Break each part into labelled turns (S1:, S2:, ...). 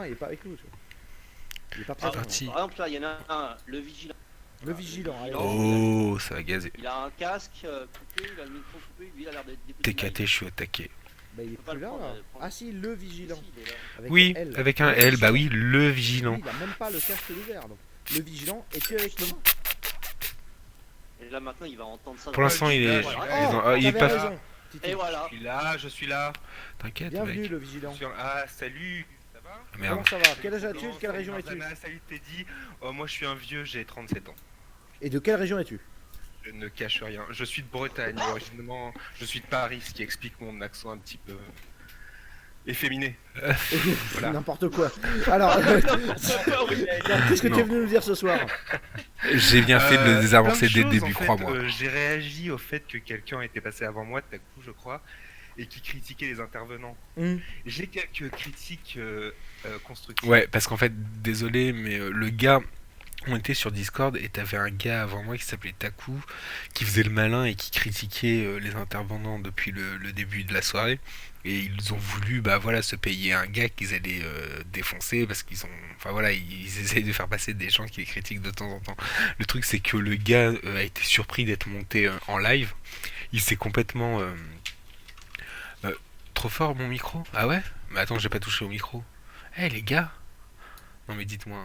S1: il est pas avec nous. Tu vois. Il est pas
S2: Ah,
S1: présent.
S3: parti.
S2: par exemple, là, il y en a un, le vigilant.
S1: Le vigilant. allez,
S3: Oh, ça va gazer.
S2: Il a un casque coupé, il a le micro coupé, lui, il a l'air d'être des petits
S3: TKT, je suis au taquet.
S1: Bah, il est
S2: peut pas
S1: plus
S2: le
S1: là,
S2: prendre,
S1: là.
S2: prendre.
S1: Ah si, le vigilant.
S2: Si, il est là.
S1: Avec
S3: Oui,
S1: L.
S3: avec un
S1: Le
S3: L, bah oui,
S1: vigilant.
S3: le
S1: Lui,
S3: vigilant.
S1: il a même pas le casque ouvert. Donc, le vigilant est que avec nous.
S2: Et là, maintenant, il va entendre ça.
S3: Pour l'instant, il est.
S1: Oh,
S3: il est
S1: t'avais
S3: pas.
S1: raison. Titi.
S2: Et voilà.
S4: Je suis là.
S3: T'inquiète,
S1: Bienvenue,
S3: mec.
S1: le vigilant.
S4: Ah, salut. Ça va?
S3: Ah, merde.
S1: Comment ça va? Quel âge as-tu? De quelle région es-tu?
S4: Salut Teddy. Oh, moi je suis un vieux, j'ai 37 ans.
S1: Et de quelle région es-tu?
S4: Je ne cache rien. Je suis de Bretagne, originalement. Je suis de Paris, ce qui explique mon accent un petit peu efféminé. Voilà.
S1: N'importe quoi. Alors, qu'est-ce que tu es venu nous dire ce soir?
S3: J'ai bien fait de le désamorcer
S4: plein
S3: dès
S4: de
S3: le
S4: choses,
S3: début,
S4: en fait.
S3: crois-moi.
S4: J'ai réagi au fait que quelqu'un était passé avant moi, tout à coup, je crois, et qui critiquait les intervenants. J'ai quelques critiques constructives.
S3: Ouais, parce qu'en fait, désolé, mais le gars, on était sur Discord et t'avais un gars avant moi qui s'appelait Taku, qui faisait le malin et qui critiquait les intervenants depuis le début de la soirée. Et ils ont voulu, bah voilà, se payer un gars qu'ils allaient défoncer parce qu'ils ont, enfin voilà, ils essayent de faire passer des gens qui les critiquent de temps en temps. Le truc, c'est que le gars a été surpris d'être monté en live. Il s'est complètement trop fort mon micro. Ah ouais? Mais attends, j'ai pas touché au micro. Eh les gars. Non mais dites-moi.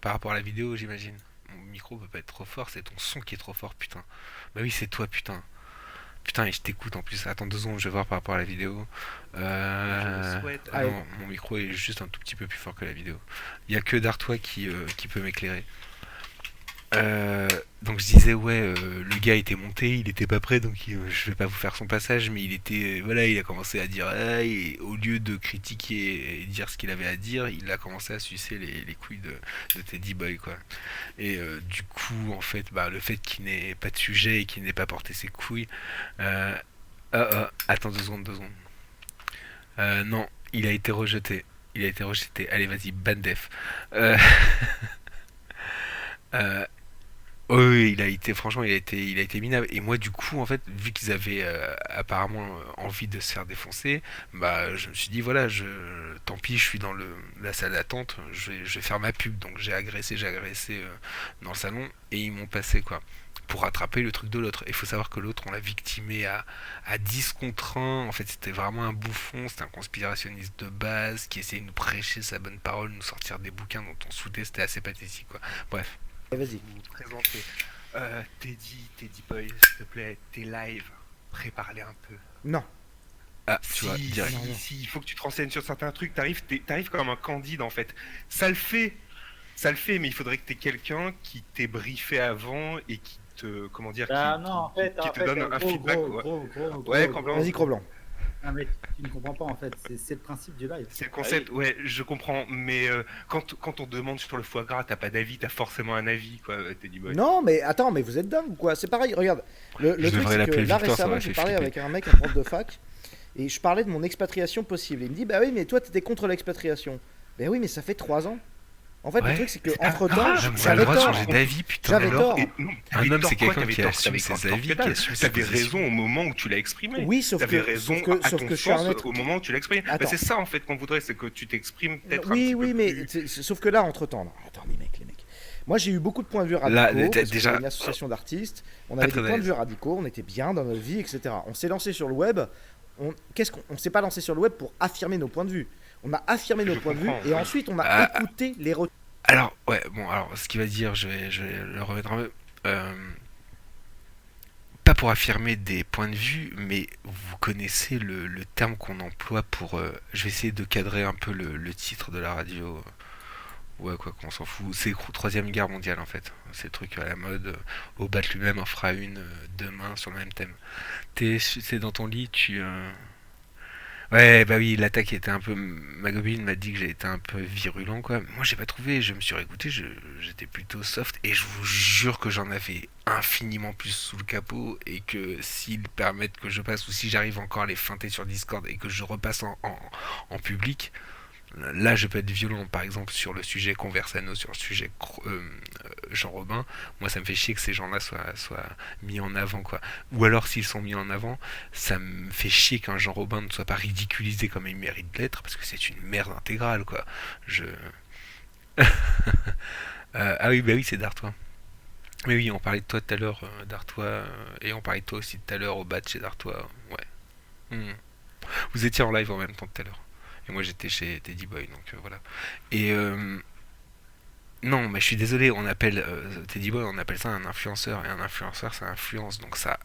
S3: Par rapport à la vidéo, j'imagine. Mon micro peut pas être trop fort, c'est ton son qui est trop fort, putain. Bah oui, c'est toi, putain. Putain, et je t'écoute en plus. Attends 2 secondes, je vais voir par rapport à la vidéo.
S4: Je le souhaite.
S3: Ah non, mon micro est juste un tout petit peu plus fort que la vidéo. Il y a que Dartois qui peut m'éclairer. Donc je disais ouais, le gars était monté, il était pas prêt, donc je vais pas vous faire son passage, mais il était voilà, il a commencé à dire ah, et au lieu de critiquer et dire ce qu'il avait à dire, il a commencé à sucer les couilles de Teddy Boy quoi. Et du coup en fait bah le fait qu'il n'ait pas de sujet et qu'il n'ait pas porté ses couilles, attends 2 secondes. Non, il a été rejeté. Allez vas-y, ban def. Euh, oui, il a été minable. Et moi, du coup, en fait, vu qu'ils avaient apparemment envie de se faire défoncer, bah, je me suis dit, voilà, tant pis, je suis dans la salle d'attente, je vais faire ma pub. Donc, j'ai agressé dans le salon et ils m'ont passé, quoi, pour rattraper le truc de l'autre. Et il faut savoir que l'autre, on l'a victimé à 10 contre 1. En fait, c'était vraiment un bouffon, c'était un conspirationniste de base qui essayait de nous prêcher sa bonne parole, nous sortir des bouquins dont on se foutait, c'était assez pathétique, quoi. Bref.
S1: Vas-y.
S4: Vous présenter. Teddy Boy, s'il te plaît, tes lives, prépare-les un peu.
S1: Non.
S3: Ah, tu vois, direct.
S4: Si, il faut que tu te renseignes sur certains trucs. T'arrives comme un candide en fait. Ça le fait, mais il faudrait que t'aies quelqu'un qui t'ait briefé avant et qui te, comment dire,
S5: Ah non, en fait,
S4: qui te donne un feedback.
S5: Ouais,
S4: complètement.
S1: Vas-y, Cro-Blanc.
S5: Ah, mais tu ne comprends pas en fait, c'est le principe du live.
S4: C'est le concept, ouais, je comprends, mais quand on demande sur le foie gras, t'as pas d'avis, t'as forcément un avis, quoi, Teddy Boy.
S1: Non, mais attends, mais vous êtes dingue ou quoi? C'est pareil, regarde. Le
S3: Je
S1: truc,
S3: devrais
S1: c'est que
S3: l'appeler
S1: là
S3: Victor, ça
S1: récemment,
S3: aurait
S1: j'ai
S3: fait
S1: parlé
S3: flipper.
S1: avec un mec, un prof de fac, et je parlais de mon expatriation possible. Il me dit, bah oui, mais toi, t'étais contre l'expatriation. Ben oui, mais ça fait 3 ans. En fait,
S3: Ouais.
S1: le truc, c'est que entre temps,
S3: J'aime pas le
S1: j'avais
S3: droit de
S1: tort.
S3: changer d'avis, putain.
S1: J'avais
S3: alors.
S1: tort.
S3: Un homme, c'est quelqu'un qui assume ses avis, qui assume ses
S4: T'avais
S3: positions.
S4: raison au moment où tu l'as exprimé.
S1: Oui, sauf
S4: T'avais
S1: que,
S4: raison à
S1: sauf
S4: ton
S1: que je suis un
S4: sens
S1: être.
S4: au moment où tu l'as exprimé. Bah,
S1: Attends.
S4: c'est ça en fait qu'on voudrait, c'est que tu t'exprimes peut-être un
S1: Oui,
S4: petit
S1: oui,
S4: peu
S1: mais
S4: plus.
S1: sauf que là, entre temps, attends, les mecs. Moi, j'ai eu beaucoup de points de vue radicaux.
S3: Là,
S1: Parce
S3: déjà-
S1: qu'on est une association d'artistes, on avait des
S3: très
S1: points de
S3: honnête.
S1: vue radicaux, on était bien dans notre vie, etc. On s'est lancé sur le web. On s'est pas lancé sur le web pour affirmer nos points de vue. On a affirmé nos
S4: Je
S1: points de vue
S4: comprends,
S1: et
S4: oui.
S1: ensuite on a
S3: Ah,
S1: écouté les retours.
S3: Alors, ouais, bon, alors, ce qu'il va dire, je vais le remettre un peu. Pas pour affirmer des points de vue, mais vous connaissez le terme qu'on emploie pour. Je vais essayer de cadrer un peu le titre de la radio. Ouais, quoi qu'on s'en fout. C'est Troisième Guerre mondiale en fait. C'est le truc à la mode. Obat lui-même en fera une demain sur le même thème. C'est dans ton lit, Ouais, bah oui, l'attaque était un peu. Ma copine m'a dit que j'ai été un peu virulent, quoi. Moi, j'ai pas trouvé, je me suis réécouté, j'étais plutôt soft, et je vous jure que j'en avais infiniment plus sous le capot, et que s'ils permettent que je passe, ou si j'arrive encore à les feinter sur Discord, et que je repasse en public, là, je peux être violent, par exemple, sur le sujet Conversano, sur le sujet Jean Robin, moi ça me fait chier que ces gens-là soient mis en avant, quoi. Ou alors s'ils sont mis en avant, ça me fait chier qu'un Jean Robin ne soit pas ridiculisé comme il mérite de l'être, parce que c'est une merde intégrale, quoi. Je... ah oui, bah oui, c'est Dartois. Mais oui, on parlait de toi tout à l'heure, Dartois, et on parlait de toi aussi tout à l'heure au bat chez Dartois, ouais. Hmm. Vous étiez en live en même temps tout à l'heure. Et moi j'étais chez Teddy Boy, donc voilà. Et non, mais je suis désolé, on appelle Teddy Boy, on appelle ça un influenceur, et un influenceur ça influence, donc ça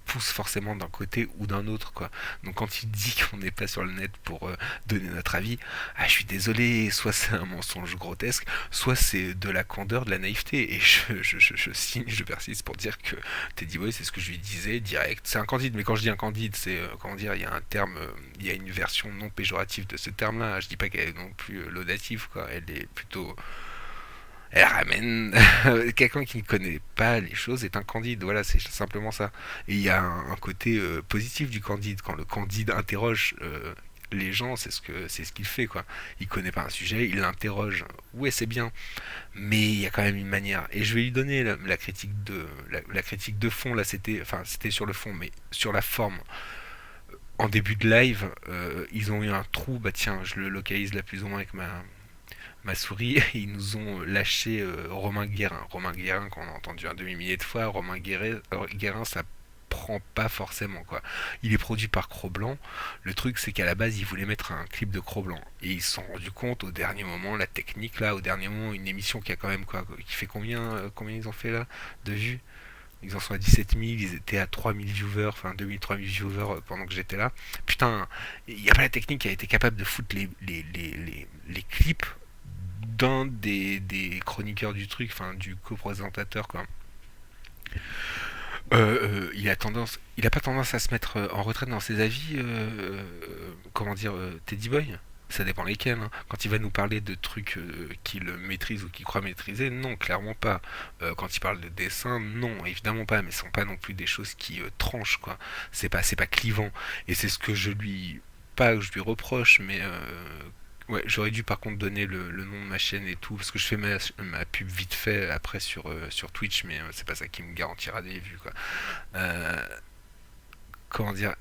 S3: pousse forcément d'un côté ou d'un autre, quoi. Donc quand il dit qu'on n'est pas sur le net pour donner notre avis, ah, je suis désolé, soit c'est un mensonge grotesque, soit c'est de la candeur, de la naïveté. Et je signe, je persiste pour dire que Teddy Boy, c'est ce que je lui disais direct. C'est un candide, mais quand je dis un candide, c'est comment dire, il y a un terme, il y a une version non péjorative de ce terme-là. Je dis pas qu'elle est non plus laudative, quoi. Elle est plutôt elle ramène quelqu'un qui ne connaît pas les choses est un candide, voilà, c'est simplement ça. Et il y a un côté positif du candide, quand le candide interroge les gens, c'est ce qu'il fait, quoi. Il connaît pas un sujet, il l'interroge, ouais, c'est bien, mais il y a quand même une manière, et je vais lui donner la critique la critique de fond, là c'était sur le fond, mais sur la forme. En début de live, ils ont eu un trou, bah tiens, je le localise là plus ou moins avec ma souris, ils nous ont lâché Romain Guérin. Romain Guérin, qu'on a entendu un demi-millier de fois, Guérin, ça prend pas forcément, quoi. Il est produit par Cro-Blanc. Le truc, c'est qu'à la base, ils voulaient mettre un clip de Cro-Blanc. Et ils se sont rendus compte au dernier moment, la technique, là, au dernier moment, une émission qui a quand même, quoi, qui fait combien ils ont fait, là, de vues? Ils en sont à 17 000, ils étaient à 3 000 viewers, enfin 2 000, 3 000 viewers pendant que j'étais là. Putain, il n'y a pas la technique qui a été capable de foutre les clips d'un des chroniqueurs du truc, enfin du coprésentateur, quoi. Il a pas tendance à se mettre en retraite dans ses avis, comment dire, Teddy Boy. Ça dépend lesquels, hein. Quand il va nous parler de trucs qu'il maîtrise ou qu'il croit maîtriser, non, clairement pas. Quand il parle de dessin, non, évidemment pas. Mais ce sont pas non plus des choses qui tranchent, quoi. C'est pas clivant. Et c'est ce que je lui reproche, mais ouais, j'aurais dû par contre donner le nom de ma chaîne et tout, parce que je fais ma pub vite fait après sur Twitch, mais c'est pas ça qui me garantira des vues, quoi. Euh, comment dire,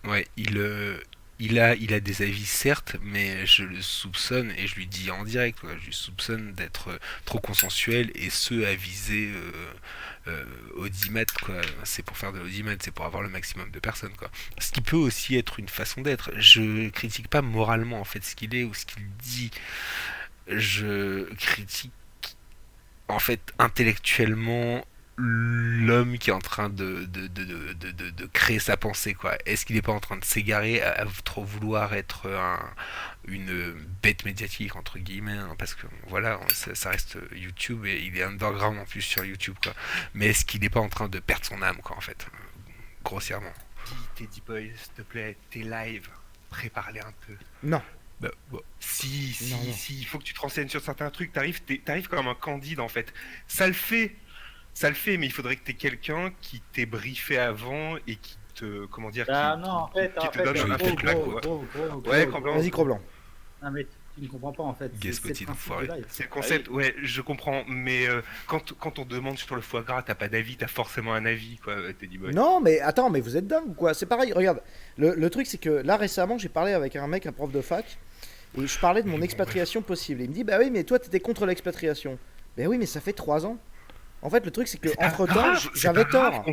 S3: ouais, il a des avis certes, mais je le soupçonne et je lui dis en direct, quoi, je lui soupçonne d'être trop consensuel et ce à viser audimat, quoi. C'est pour faire de l'audimat, c'est pour avoir le maximum de personnes, quoi. Ce qui peut aussi être une façon d'être. Je critique pas moralement en fait ce qu'il est ou ce qu'il dit. Je critique en fait intellectuellement l'homme qui est en train de créer sa pensée, quoi. Est-ce qu'il n'est pas en train de s'égarer à trop vouloir être une bête médiatique entre guillemets, hein, parce que voilà, ça reste YouTube et il est underground en plus sur YouTube, quoi. Mais est-ce qu'il n'est pas en train de perdre son âme, quoi, en fait, grossièrement.
S4: Dis, Teddy Boy, s'il te plaît, tes lives, prépare-les un peu.
S1: Non.
S3: Bah, bon.
S4: Si,
S1: Non.
S4: il faut que tu te renseignes sur certains trucs, t'arrives comme un candide, en fait. Ça le fait, mais il faudrait que t'aies quelqu'un qui t'ait briefé avant et qui te, comment dire,
S5: Ah non, en fait,
S4: qui te donne un
S5: gros,
S4: feedback,
S5: gros,
S4: quoi.
S5: gros,
S4: Ouais,
S5: gros,
S4: Cro-Blanc.
S1: Vas-y, Cro-Blanc.
S5: Non, mais tu ne comprends pas en fait.
S3: Guess
S5: C'est
S3: petit
S5: le principe
S3: enfoiré.
S5: du live.
S4: C'est le concept, ouais, je comprends, mais quand on demande sur le foie gras, t'as pas d'avis, t'as forcément un avis, quoi, Teddy Boy.
S1: Non, mais attends, mais vous êtes dingue ou quoi? C'est pareil, regarde. Le truc, c'est que là, récemment, j'ai parlé avec un mec, un prof de fac, et je parlais de mon expatriation possible. Il me dit, bah oui, mais toi, t'étais contre l'expatriation. Ben oui, mais ça fait 3 ans. En fait, le truc, c'est que entre temps, j'avais tort.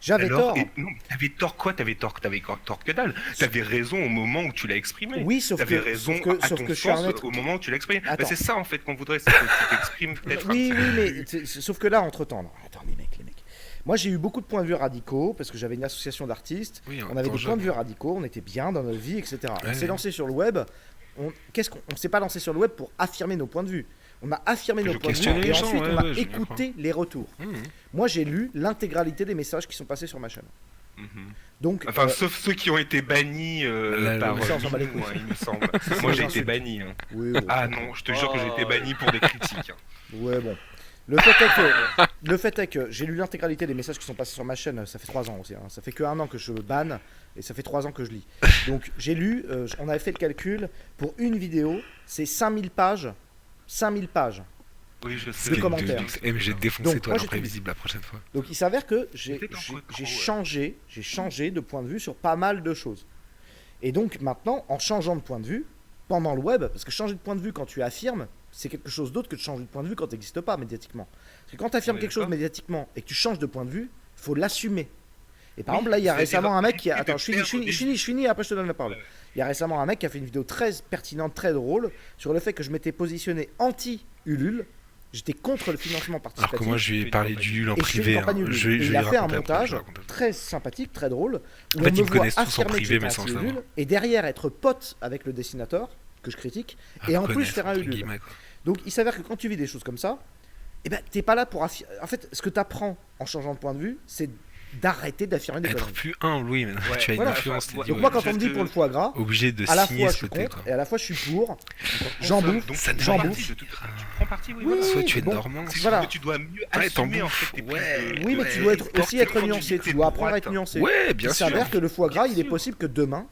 S1: J'avais
S4: Alors,
S1: tort.
S4: non, t'avais tort quoi? T'avais tort que dalle. T'avais raison au moment où tu l'as exprimé.
S1: Oui, sauf
S4: T'avais
S1: que,
S4: raison
S1: sauf que,
S4: à
S1: sauf
S4: ton
S1: que je suis un
S4: sens
S1: être.
S4: au moment où tu l'as exprimé. Bah,
S1: Attends.
S4: c'est ça en fait qu'on voudrait, c'est que tu t'exprimes peut-être un
S1: Oui,
S4: petit
S1: oui,
S4: peu.
S1: mais sauf que là, entre temps, non, attends, les mecs. Moi, j'ai eu beaucoup de points de vue radicaux parce que j'avais une association d'artistes.
S3: Oui,
S1: On avait des points de vue radicaux, on était bien dans notre vie, etc. On s'est
S3: Ouais.
S1: lancé sur le web. On s'est pas lancé sur le web pour affirmer nos points de vue. On a affirmé
S3: Pour
S1: nos points de vue
S3: questionner
S1: et
S3: les gens,
S1: ensuite
S3: ouais,
S1: on a
S3: ouais, je
S1: écouté les retours. Moi, j'ai lu l'intégralité des messages qui sont passés sur ma chaîne.
S4: Mhm.
S1: Donc,
S4: Enfin, sauf ceux qui ont été bannis par
S1: ça, on s'en bat les
S4: Mine,
S1: couilles.
S4: il me semble. Moi, j'ai été banni. Hein.
S1: oui, bon.
S4: Ah non, je te jure que j'ai été banni pour des critiques. Hein.
S1: Ouais, bon. Le fait est que j'ai lu l'intégralité des messages qui sont passés sur ma chaîne, ça fait 3 ans aussi. Hein. Ça fait que 1 an que je banne et ça fait 3 ans que je lis. Donc j'ai lu, on avait fait le calcul, pour une vidéo, c'est 5000 pages. 5000 pages.
S4: Oui, je
S1: de
S4: sais.
S1: commentaires.
S3: J'ai défoncé
S1: Donc,
S3: toi
S1: moi, j'ai
S3: l'imprévisible la prochaine fois.
S1: Donc il s'avère que j'ai
S4: Peut-être un
S1: j'ai-
S4: peu trop,
S1: j'ai
S4: ouais.
S1: changé de point de vue sur pas mal de choses. Et donc maintenant, en changeant de point de vue, pendant le web, parce que changer de point de vue quand tu affirmes, c'est quelque chose d'autre que de changer de point de vue quand tu n'existes pas médiatiquement. Parce que quand tu affirmes
S4: Ouais,
S1: quelque chose
S4: d'accord.
S1: médiatiquement et que tu changes de point de vue, il faut l'assumer. Et par
S4: Oui,
S1: exemple, là, il y a
S4: c'est-à-dire
S1: récemment un mec qui a...
S4: arrêter de
S1: Attends,
S4: perdre des-
S1: je finis, après je te donne la parole. Il y a récemment un mec qui a fait une vidéo très pertinente, très drôle, sur le fait que je m'étais positionné anti-Ulule. J'étais contre le financement
S3: Alors
S1: participatif.
S3: que moi je lui ai parlé du Ulule en
S1: Et je fais une
S3: privé.
S1: campagne
S3: hein.
S1: Ulule.
S3: Je
S1: Et
S3: je
S1: il
S3: lui ai
S1: a fait un
S3: raconté après, je
S1: montage
S3: lui raconte.
S1: très sympathique, très drôle, où
S3: En fait,
S1: on
S3: ils
S1: me
S3: me
S1: voit
S3: connaissent tous en
S1: affirmer que
S3: privé,
S1: j'étais
S3: mais sans le
S1: anti-Ulule,
S3: savoir.
S1: et derrière être pote avec le dessinateur, que je critique, et en plus
S3: Connaître,
S1: faire un
S3: entre
S1: Ulule.
S3: guillemets, quoi.
S1: Donc il s'avère que quand tu vis des choses comme ça, eh ben, t'es pas là pour affirmer. En fait, ce que tu apprends en changeant de point de vue, c'est d'arrêter d'affirmer des
S3: Être
S1: conneries.
S3: plus humble, oui, mais
S4: Ouais,
S3: tu as une
S1: voilà.
S3: influence, t'es
S4: Donc
S3: dit,
S1: Donc
S3: ouais,
S1: moi, quand
S4: je
S1: on me dit
S4: te-
S1: pour le foie gras,
S3: obligé de
S1: à la
S3: signer
S1: fois je
S3: ce
S1: suis
S3: côté,
S1: contre
S3: quoi.
S1: et à la fois je suis pour. J'en bouffe.
S4: Donc
S3: ça
S4: tu
S3: ne
S1: j'en
S4: prends
S3: va
S1: bouffe.
S4: parti de toute façon. Tu prends parti, oui.
S1: Oui,
S4: voilà.
S3: Soit tu es
S1: bon,
S3: normand,
S4: C'est
S1: voilà.
S4: juste que tu dois mieux
S3: Ouais, t'en
S4: assumer en
S3: bouffes,
S4: fait tes prises
S3: ouais.
S4: de-
S1: Oui, mais tu dois être aussi
S4: Quand
S1: être
S4: tu
S1: nuancé.
S4: dis que
S1: Tu
S4: t'es
S1: dois apprendre à
S4: droite.
S1: être nuancé.
S3: Ouais, bien
S1: Il
S3: sûr.
S1: s'avère que le foie gras,
S4: Bien
S1: il est
S4: sûr.
S1: possible que demain,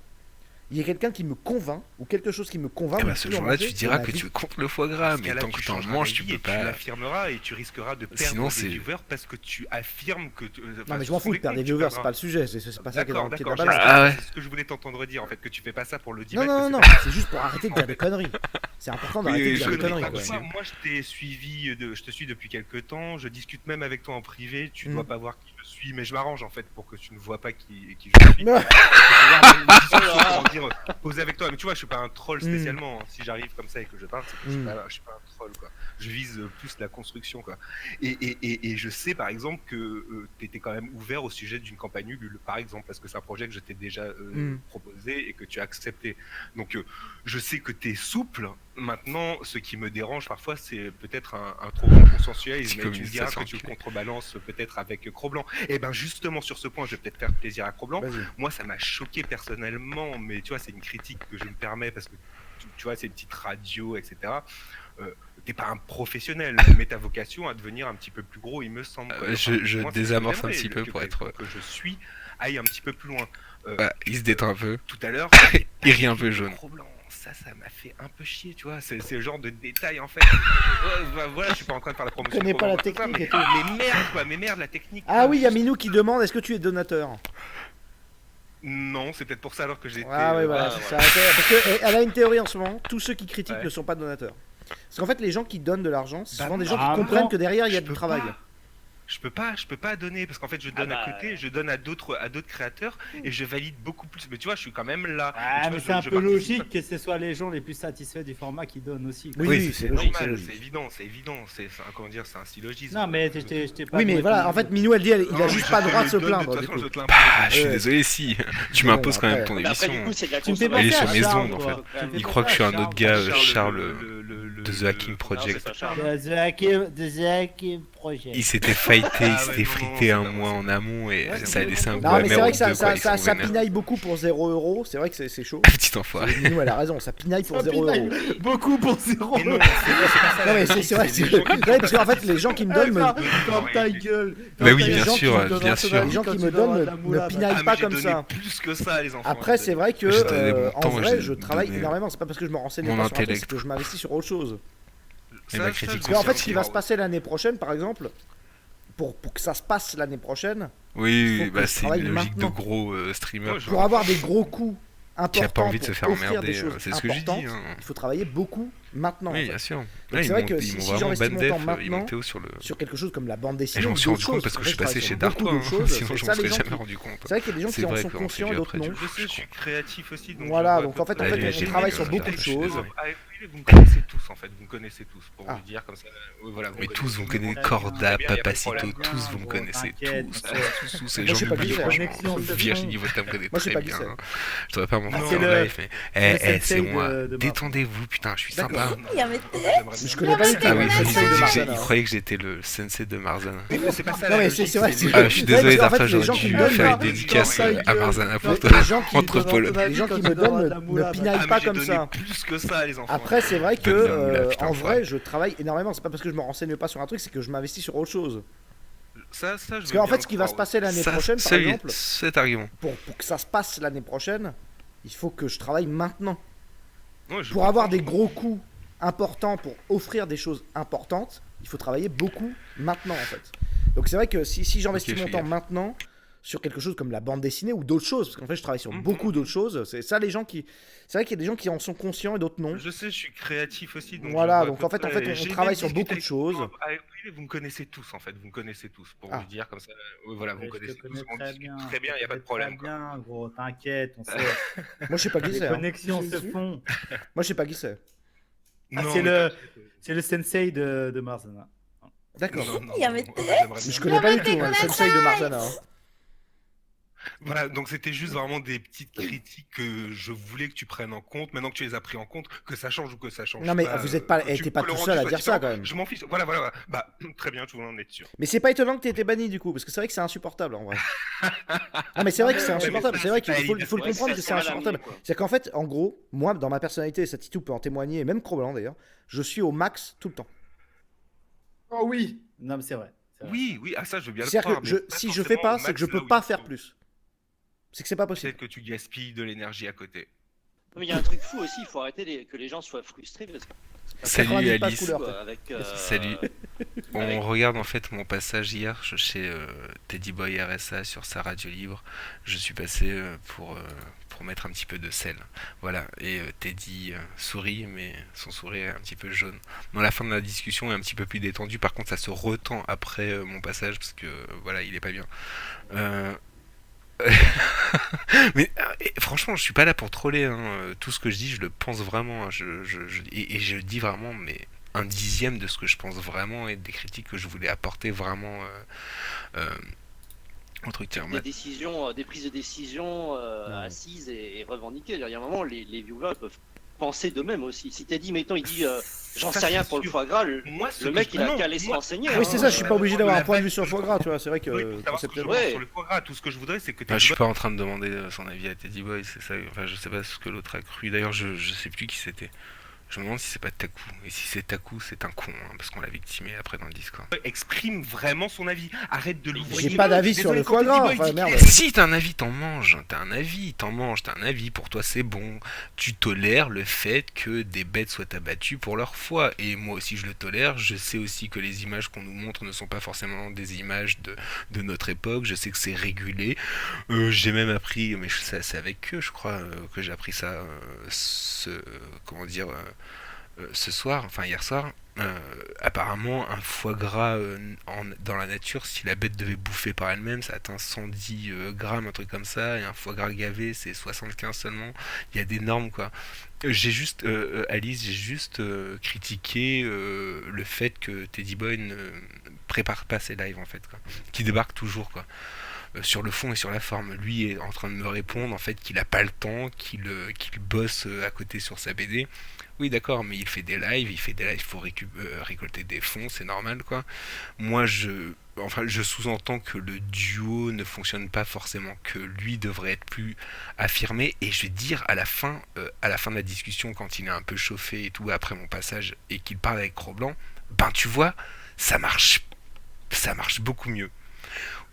S1: il y ait quelqu'un qui me convainc ou quelque chose qui me convainc.
S3: Et
S1: de
S3: bah
S1: ne
S3: ce
S1: plus en
S3: jour-là,
S1: manger
S3: tu
S1: de
S3: diras
S1: ma
S3: que
S1: vie.
S3: tu es contre le foie gras,
S4: Parce
S3: mais
S4: qu'à là,
S3: tant
S4: tu
S3: que t'en
S4: changeras
S3: manges,
S4: d'avis
S3: tu peux
S4: et
S3: pas.
S4: Tu l'affirmeras et tu risqueras de perdre
S3: Sinon,
S4: des
S3: c'est-
S4: viewers parce que tu affirmes que.
S1: Non, mais je m'en fous de perdre des viewers, c'est pas le sujet. C'est pas ça qui est dans
S4: D'accord,
S1: le pied de la
S4: d'accord.
S1: balance.
S3: Ah ouais.
S4: C'est ce que je voulais t'entendre dire en fait, que tu fais pas ça pour le
S1: Non,
S4: direct.
S1: non, non,
S4: que c'est
S1: non,
S4: pas-
S1: c'est juste pour arrêter de dire des conneries. C'est important d'arrêter
S3: Oui,
S1: de
S3: je
S1: dire des
S3: connais
S1: conneries.
S3: pas
S1: quoi.
S3: aussi.
S4: Moi, je te suis depuis quelques temps, je discute même avec toi en privé, tu
S1: Mm.
S4: dois pas voir qui je suis, mais je m'arrange en fait pour que tu ne vois pas qui je suis.
S1: Non.
S4: Pour pouvoir avoir une discussion, comment dire, poser avec toi. Mais tu vois, je suis pas un troll
S1: Mm.
S4: spécialement. Si j'arrive comme ça et que je parle, c'est que
S1: Mm.
S4: je suis pas un troll quoi. Je vise plus la construction quoi. Et je sais par exemple que tu étais quand même ouvert au sujet d'une campagne Ulule, par exemple, parce que c'est un projet que je t'ai déjà
S1: Mm.
S4: proposé et que tu as accepté. Donc je sais que tu es souple. Maintenant, ce qui me dérange parfois, c'est peut-être un trop grand consensualisme.
S3: Petit
S4: Et tu me diras que
S3: communiste,
S4: tu
S3: ça,
S4: contrebalances peut-être avec Cro-Blanc. Et ben justement sur ce point, je vais peut-être faire plaisir à Cro-Blanc.
S1: Vas-y.
S4: Moi, ça m'a choqué personnellement, mais tu vois, c'est une critique que je me permets parce que tu vois, ces petites radios, etc. T'es pas un professionnel, mais ta vocation à devenir un petit peu plus gros, il me semble. quoi.
S3: Je
S4: moi, c'est ce que
S3: désamorce un
S4: j'aimerais,
S3: petit peu
S4: que
S3: pour
S4: quelqu'un
S3: être.
S4: que je suis aille un petit peu plus loin.
S3: Bah, il se détend un peu.
S4: Tout à l'heure,
S3: Il rit un peu jaune.
S4: Cro-Blanc, ça m'a fait un peu chier, tu vois. C'est le genre de détail en fait. Ouais, bah, voilà, je suis pas en train de faire la promotion.
S1: connais
S4: de
S1: pas la
S4: Cro-Blanc, tout ça,
S1: technique
S4: mais,
S1: et tout.
S4: mais merde, quoi, mais merde, la technique.
S1: Ah
S4: quoi,
S1: oui, il y a
S4: juste-
S1: Minou qui demande est-ce que tu es donateur.
S4: Non, c'est peut-être pour ça alors que j'ai été.
S1: Ah oui, voilà,
S2: ouais,
S1: c'est ça. Parce qu'elle a une théorie en ce moment tous ceux qui critiquent
S4: Ouais.
S1: ne sont pas donateurs. Parce qu'en fait, les gens qui donnent de l'argent, c'est
S4: Bah
S1: souvent des
S4: non.
S1: gens qui
S5: Ah,
S1: comprennent
S5: non.
S1: que derrière il y a
S4: Je
S1: du
S4: peux
S1: travail.
S4: pas. Je peux pas donner parce qu'en fait je donne
S2: bah,
S4: à côté, je donne à d'autres créateurs et je valide beaucoup plus. Mais tu vois, je suis quand même là. Et
S5: Ah,
S4: tu
S5: mais
S4: vois,
S5: c'est un
S4: je
S5: peu
S4: participe.
S5: logique que ce soit les gens les plus satisfaits du format qui donnent aussi. quoi.
S1: Oui,
S3: Oui,
S1: oui,
S3: c'est
S1: c'est logique, c'est
S4: Normal,
S1: logique.
S4: c'est évident, c'est un, comment dire, c'est un syllogisme.
S5: Non, mais je t'ai pas.
S1: Oui, mais
S5: donné
S1: voilà,
S5: ton
S1: en fait,
S5: avis.
S1: Minou, elle dit, il
S4: Non,
S1: a
S4: mais
S1: juste
S4: je
S1: pas
S4: te
S1: le droit de
S4: le
S1: se
S4: donne,
S1: plaindre.
S4: toute
S1: Du
S4: façon,
S1: coup.
S4: je te l'impose.
S3: Ah, je suis
S1: Ouais.
S3: désolé si. Tu
S1: Bon,
S3: m'imposes quand même
S1: après-
S3: ton
S2: Mais après,
S3: émission.
S2: du coup, c'est de la
S5: Tu me fais
S3: Elle est
S5: penser
S3: sur
S5: à
S3: mes
S5: Charles,
S3: ondes, en
S5: quoi.
S3: fait.
S5: Tu me fais
S3: Il croit que
S5: penser
S3: je suis
S5: à
S3: un autre
S5: Charles.
S3: gars, Charles,
S4: le-
S3: de The Hacking
S2: Non,
S3: Project.
S2: c'est pas Charles.
S5: The Hacking Project.
S3: Il s'était fighté,
S4: Ah
S3: il
S4: ouais,
S3: s'était
S4: non,
S3: frité
S4: c'est
S3: un
S4: pas
S3: mois
S4: moi,
S3: en amont et
S5: Ouais,
S3: ça a laissé un goût
S1: Non, mais c'est
S3: amer
S1: vrai
S3: aux
S1: que
S3: deux, quoi. Ils sont
S1: ça
S3: vénères.
S1: pinaille beaucoup pour 0 €. C'est vrai que c'est chaud.
S3: Petit enfoiré.
S1: Minou, elle a raison, ça pinaille pour 0 €.
S5: Beaucoup pour 0
S4: Mais non, c'est pas ça.
S1: Non, mais c'est vrai,
S4: les gens qui-
S1: ouais, parce qu'en fait, les gens qui me donnent me.
S5: Ferme ta gueule.
S3: Bah oui,
S1: les
S3: bien
S1: gens qui
S3: sûr,
S1: me donnent
S3: bien
S1: un
S3: sûr.
S1: Les gens
S5: Quand
S1: qui
S5: tu
S1: me
S5: donnes
S1: donnent
S5: la
S1: me
S5: moula,
S1: pinaillent
S4: Ah, mais
S1: pas
S4: j'ai
S1: comme
S4: donné
S1: ça.
S4: plus que ça, les enfants.
S1: Après, c'est vrai que
S3: Je donnais mon
S1: en
S3: temps,
S1: vrai,
S3: j'ai
S1: je travaille
S3: donné
S1: énormément. C'est pas parce que je me renseigne
S3: mon
S1: pas sur un truc,
S3: intellect.
S1: c'est que je m'investis sur autre chose.
S3: Et ma critique
S1: Parce qu'en fait, ce qui va se
S3: constructive.
S1: passer l'année prochaine, par exemple, pour que ça se passe l'année prochaine,
S3: Oui,
S1: faut que
S3: bah
S1: je
S3: c'est
S1: travaille
S3: une logique de
S1: maintenant.
S3: gros streamer
S4: Ouais, je-
S1: pour avoir des gros coups
S3: qui a
S1: importants,
S3: pas envie de se
S1: pour
S3: faire
S1: offrir
S3: emmerder.
S1: des choses
S3: C'est ce que je
S1: importantes,
S3: dis. hein.
S1: il faut travailler beaucoup maintenant. en
S3: Oui,
S1: fait.
S3: bien sûr.
S1: c'est
S3: Là,
S1: vrai que
S3: ils
S1: si
S3: m'ont vraiment
S1: j'investis mon
S3: ban
S1: temps
S3: def, ils
S1: maintenant,
S3: m'ont Théo sur le.
S1: Sur quelque chose comme la bande
S3: Et
S1: dessinée,
S3: j'en
S1: ou
S3: suis rendu
S1: d'autres
S3: compte
S1: choses,
S3: parce que je suis
S1: travaille
S3: passé
S1: sur
S3: chez
S1: beaucoup
S3: Dark,
S1: d'autres choses.
S3: sinon
S1: C'est
S3: je
S1: ça,
S3: m'en
S1: les
S3: serais
S1: gens
S3: jamais
S1: qui-
S3: rendu compte.
S1: C'est vrai qu'il y a des gens
S3: C'est
S1: qui en
S3: vrai
S1: sont
S3: qu'on s'est
S1: conscients
S3: vu
S1: et d'autres
S3: après,
S1: non.
S3: tu
S4: Je sais, je suis créatif aussi. Donc
S1: Voilà,
S4: je vois
S1: donc en fait,
S4: tout à
S3: fait,
S4: fait.
S3: je
S4: Mais
S3: travaille
S1: sur
S4: vous
S1: beaucoup de
S4: connaissez-
S1: choses.
S4: Ah, oui, vous me connaissez tous en fait, vous me connaissez tous pour
S1: Ah.
S4: vous dire comme ça. Voilà,
S3: Mais tous vous
S4: connaissez.
S3: connaissez Corda,
S4: Très bien, y a pas de
S3: Papacito,
S4: problème.
S3: tous vous me
S5: Bon,
S3: connaissez,
S5: t'inquiète.
S3: tous ces
S1: Moi,
S3: gens
S1: je sais pas
S3: m'oublient
S1: qui c'est,
S3: franchement.
S5: connexion, c'est
S3: Virginie
S5: bon.
S3: Votam me connaît
S1: Moi, je sais
S3: très
S1: pas qui
S3: bien.
S1: c'est.
S3: hein. Je devrais pas m'en
S5: Ah,
S3: faire
S5: c'est
S3: en
S5: le-
S3: live, mais
S5: sensei
S3: c'est moi.
S5: de Marc.
S3: Détendez-vous, putain, je suis sympa.
S4: D'accord.
S2: J'aimerais
S1: Je connais pas du tout.
S3: Ah oui,
S1: le
S3: il
S1: sensei de Marzana.
S3: il croyait que j'étais le sensei de Marzana.
S4: Mais c'est pas ça.
S1: Non,
S4: la
S1: mais
S4: logique,
S1: c'est vrai,
S4: c'est-
S1: c'est-
S3: Ah, je suis
S1: Ouais,
S3: désolé,
S1: parce qu'en fait,
S3: Darta,
S1: les
S3: j'aurais
S1: gens qui
S3: dû
S1: me donnent
S3: faire
S1: là,
S3: une dédicace
S5: dans ta
S3: à
S5: gueule.
S3: Marzana pour
S5: Non,
S3: toi.
S1: Les gens qui
S3: Entre
S1: me
S3: Paul.
S1: donnent, les gens
S5: Quand
S1: qui
S5: tu
S1: me
S5: donnes
S1: donnent
S5: la
S1: me
S5: moula,
S1: pinaillent
S4: Ah, mais
S1: pas
S4: j'ai
S1: comme
S4: donné
S1: ça.
S4: plus que ça, les enfants.
S1: Après, c'est vrai que
S3: Donne la moula, putain,
S1: en
S3: enfoiré.
S1: vrai, je travaille énormément. C'est pas parce que je me renseigne pas sur un truc, c'est que je m'investis sur autre chose.
S4: Ça, je
S1: Parce
S4: veux
S1: qu'en
S4: bien
S1: fait, ce qui va
S4: le
S1: se
S4: croire,
S1: passer l'année
S3: Ça,
S1: prochaine, par
S3: celui-
S1: exemple,
S3: cet argument.
S1: pour que ça se passe l'année prochaine, il faut que je travaille maintenant.
S4: ouais. Ouais, je
S1: Pour avoir
S4: comprends.
S1: des gros coups important pour offrir des choses importantes, il faut travailler beaucoup maintenant en fait. Donc c'est vrai que si j'investis
S3: Ok,
S1: mon
S3: fais
S1: temps
S3: gaffe.
S1: maintenant sur quelque chose comme la bande dessinée ou d'autres choses, parce qu'en fait je travaille sur
S4: Mhm.
S1: beaucoup d'autres choses, c'est ça les gens qui... C'est vrai qu'il y a des gens qui en sont conscients et d'autres non.
S4: Je sais, je suis créatif aussi, donc je
S1: Voilà,
S4: vois à
S1: donc
S4: peu
S1: en fait
S4: près.
S1: on
S4: J'ai
S1: travaille
S4: même
S1: sur
S4: discuté
S1: beaucoup de
S4: avec
S1: choses.
S4: oui, vous me connaissez tous en fait, vous me connaissez tous, pour
S1: Ah,
S4: vous dire comme ça. Voilà, vous me
S5: Ouais, je te
S4: connaissez tous,
S5: connais
S4: on
S5: très
S4: discute
S5: bien.
S4: très bien, il
S5: Je
S4: n'y a
S5: te
S4: pas de
S5: connais très
S4: problème quoi.
S5: bien, gros. T'inquiète, on sait.
S1: moi je sais pas qui
S5: Les
S1: c'est. Hein.
S5: connexions se font.
S1: Moi je sais pas qui c'est.
S5: Ah,
S4: Non,
S5: c'est
S4: mais
S5: le,
S4: t'inquiète.
S5: c'est le sensei de Marzana.
S1: D'accord.
S4: Non, non,
S6: Yamete,
S4: j'aimerais
S1: Mais je
S4: bien,
S1: connais
S4: mais
S1: pas du
S6: Yamete
S1: tout hein, le sensei de Marzana. Hein.
S4: voilà, donc c'était juste vraiment des petites critiques que je voulais que tu prennes en compte. Maintenant que tu les as pris en compte, que ça change ou que ça change
S1: Non mais
S4: pas,
S1: vous êtes pas,
S4: que,
S1: t'es pas
S4: que le
S1: tout
S4: rendu
S1: seul à
S4: soit
S1: dire ça
S4: différent,
S1: quand même.
S4: je m'en fiche. Voilà, voilà, voilà. Bah, très bien, tout le monde en est sûr.
S1: Mais c'est pas étonnant que t'aies été banni du coup, parce que c'est vrai que c'est insupportable en vrai. Non mais c'est vrai que c'est
S5: Ouais, mais
S1: insupportable,
S4: ça,
S1: c'est vrai
S4: c'est
S1: qu'il
S4: pas
S1: faut,
S4: évident.
S1: le
S2: Ouais,
S1: comprendre
S2: c'est
S1: que c'est
S2: assez mal
S1: insupportable.
S2: amené, quoi.
S1: C'est qu'en fait, en gros, moi dans ma personnalité, et Satitou peut en témoigner, et même Cro-Blanc d'ailleurs, je suis au max tout le temps.
S5: Oh oui. Non, mais c'est vrai. C'est vrai.
S4: Oui, oui, ah ça, je veux bien le
S1: C'est-à-dire
S4: croire,
S1: que
S4: mais pas
S1: si je fais
S4: forcément
S1: pas,
S4: au
S1: c'est que
S4: max
S1: je
S4: là
S1: peux
S4: où
S1: pas
S4: il
S1: faire
S4: faut.
S1: plus. C'est que c'est pas possible.
S4: Peut-être que tu gaspilles de l'énergie à côté.
S2: Mais il y a un truc fou aussi, il faut arrêter que les gens soient frustrés parce que
S3: Salut
S1: 90 pages
S3: Alice.
S1: couleur.
S2: fou, avec,
S3: Salut. On
S2: avec-
S3: regarde en fait mon passage hier chez Teddy Boy RSA sur sa radio libre. Je suis passé pour mettre un petit peu de sel. Voilà. Et Teddy sourit, mais son sourire est un petit peu jaune. Dans la fin de la discussion est un petit peu plus détendue. Par contre, ça se retend après mon passage parce que voilà, il est pas bien. Euh, mais franchement, je suis pas là pour troller. Hein. Tout ce que je dis, je le pense vraiment. Hein. Et je dis vraiment, mais un dixième de ce que je pense vraiment et des critiques que je voulais apporter vraiment euh, au truc. Tiens,
S2: des décisions, des prises de décision assises et revendiquées. Il y a un moment, les viewers peuvent penser d'eux-mêmes aussi. Si t'as dit, mettons, il dit, j'en
S4: Ça,
S2: sais rien
S4: c'est
S2: pour le
S4: sûr.
S2: foie gras, le
S4: Moi, ce
S2: mec,
S4: que
S2: il a
S4: non,
S2: qu'à aller se
S4: moi-
S2: renseigner.
S1: Oui, c'est ça, je suis pas obligé d'avoir un point de vue
S4: La
S1: sur le foie gras, tu vois, c'est vrai que
S4: Oui, pour savoir ce
S1: c'est
S4: que je
S1: peut-être-
S2: Ouais.
S4: pense sur le foie gras, tout ce que je voudrais, c'est que
S3: je suis
S4: Teddy
S3: pas en train de demander son avis à Teddy Boy, c'est ça. Enfin, je sais pas ce que l'autre a cru. D'ailleurs, je sais plus qui c'était. Je me demande si c'est pas Taku. Et si c'est Taku, c'est un con, hein, parce qu'on l'a victimé après dans le Discord.
S4: Boy exprime vraiment son avis. Arrête de l'ouvrir.
S1: J'ai pas d'avis sur le foie gras, enfin, merde.
S3: Si t'as un avis, t'en manges. T'as un avis, t'en manges. T'as un avis, pour toi c'est bon. Tu tolères le fait que des bêtes soient abattues pour leur foi. Et moi aussi je le tolère. Je sais aussi que les images qu'on nous montre ne sont pas forcément des images de notre époque. Je sais que c'est régulé. J'ai même appris, mais c'est avec eux je crois, que j'ai appris ça comment dire, ce soir, enfin hier soir. Apparemment, un foie gras dans la nature, si la bête devait bouffer par elle-même, ça atteint 110 grammes, un truc comme ça, et un foie gras gavé, c'est 75 seulement. Il y a des normes, quoi. J'ai juste, Alice, j'ai juste critiqué le fait que Teddy Boy ne prépare pas ses lives, en fait, quoi. Qui débarque toujours, quoi. Sur le fond et sur la forme. Lui est en train de me répondre, en fait, qu'il a pas le temps, qu'il bosse à côté sur sa BD. Oui, d'accord, mais il fait des lives, il faut récolter des fonds, c'est normal, quoi. Moi, je sous-entends que le duo ne fonctionne pas forcément, que lui devrait être plus affirmé. Et je vais dire à la fin de la discussion, quand il est un peu chauffé et tout après mon passage, et qu'il parle avec Cro-Blanc, ben tu vois, ça marche beaucoup mieux.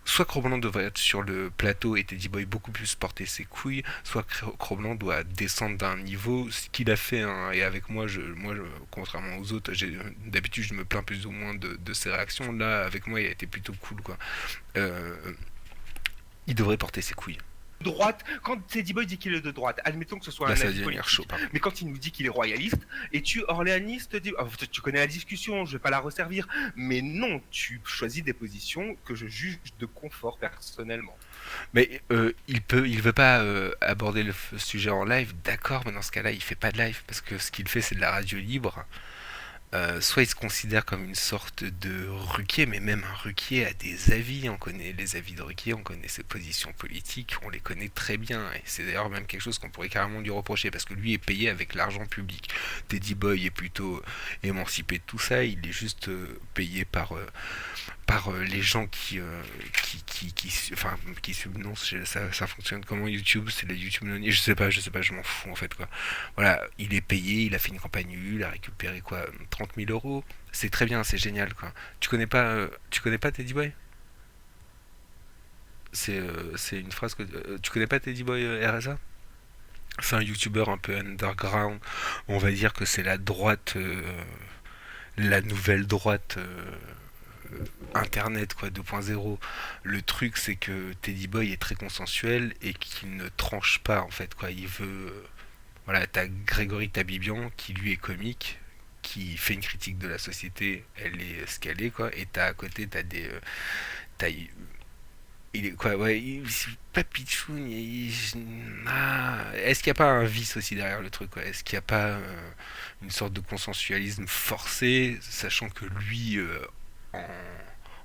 S3: Soit Cro-Blanc devrait être sur le plateau et Teddy Boy beaucoup plus porter ses couilles, soit Cro-Blanc doit descendre d'un niveau, ce qu'il a fait, hein, et avec moi, contrairement aux autres, d'habitude je me plains plus ou moins de ses réactions, là avec moi il a été plutôt cool, quoi. Euh, il devrait porter ses couilles.
S4: droite, quand Teddy Boy dit qu'il est de droite, admettons que ce soit
S3: Là
S4: un
S3: ça va
S4: avis
S3: devenir
S4: politique,
S3: chaud, pardon.
S4: mais quand il nous dit qu'il est royaliste, et tu orléaniste, tu connais la discussion, je vais pas la resservir, mais non, tu choisis des positions que je juge de confort personnellement.
S3: Mais il veut pas aborder le sujet en live, d'accord, mais dans ce cas-là il fait pas de live, parce que ce qu'il fait c'est de la radio libre. Soit il se considère comme une sorte de Ruquier, mais même un Ruquier a des avis, on connaît les avis de Ruquier, on connaît ses positions politiques, on les connaît très bien, et c'est d'ailleurs même quelque chose qu'on pourrait carrément lui reprocher, parce que lui est payé avec l'argent public. Teddy Boy est plutôt émancipé de tout ça, il est juste payé par les gens qui subnoncent, ça fonctionne comment YouTube, c'est la YouTube non, je sais pas, je m'en fous en fait, quoi. Voilà, il est payé, il a fait une campagne il a récupéré quoi, 30 000 euros, c'est très bien, c'est génial, quoi. Tu connais pas Teddy Boy? C'est une phrase que tu connais pas Teddy Boy RSA? C'est un youtubeur un peu underground. On va dire que c'est la droite, la nouvelle droite internet quoi 2.0. Le truc c'est que Teddy Boy est très consensuel et qu'il ne tranche pas en fait quoi. Il veut voilà, t'as Grégory Tabibian qui lui est comique, qui fait une critique de la société, elle est ce qu'elle est quoi. Et t'as à côté t'as il est quoi ouais c'est pas Pichoun est-ce qu'il n'y a pas un vice aussi derrière le truc quoi, est-ce qu'il n'y a pas une sorte de consensualisme forcé sachant que lui en,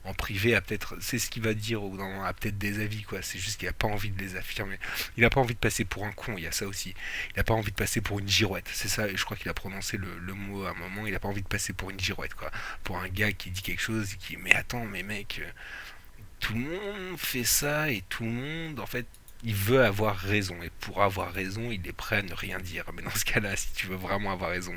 S3: en privé a peut-être c'est ce qu'il va dire ou non, a peut-être des avis quoi, c'est juste qu'il a pas envie de les affirmer, il a pas envie de passer pour un con, il y a ça aussi, il a pas envie de passer pour une girouette, c'est ça, et je crois qu'il a prononcé le mot à un moment, il a pas envie de passer pour une girouette quoi, pour un gars qui dit quelque chose et qui mais attends mais mec tout le monde fait ça et tout le monde en fait il veut avoir raison et pour avoir raison il est prêt à ne rien dire, mais dans ce cas là si tu veux vraiment avoir raison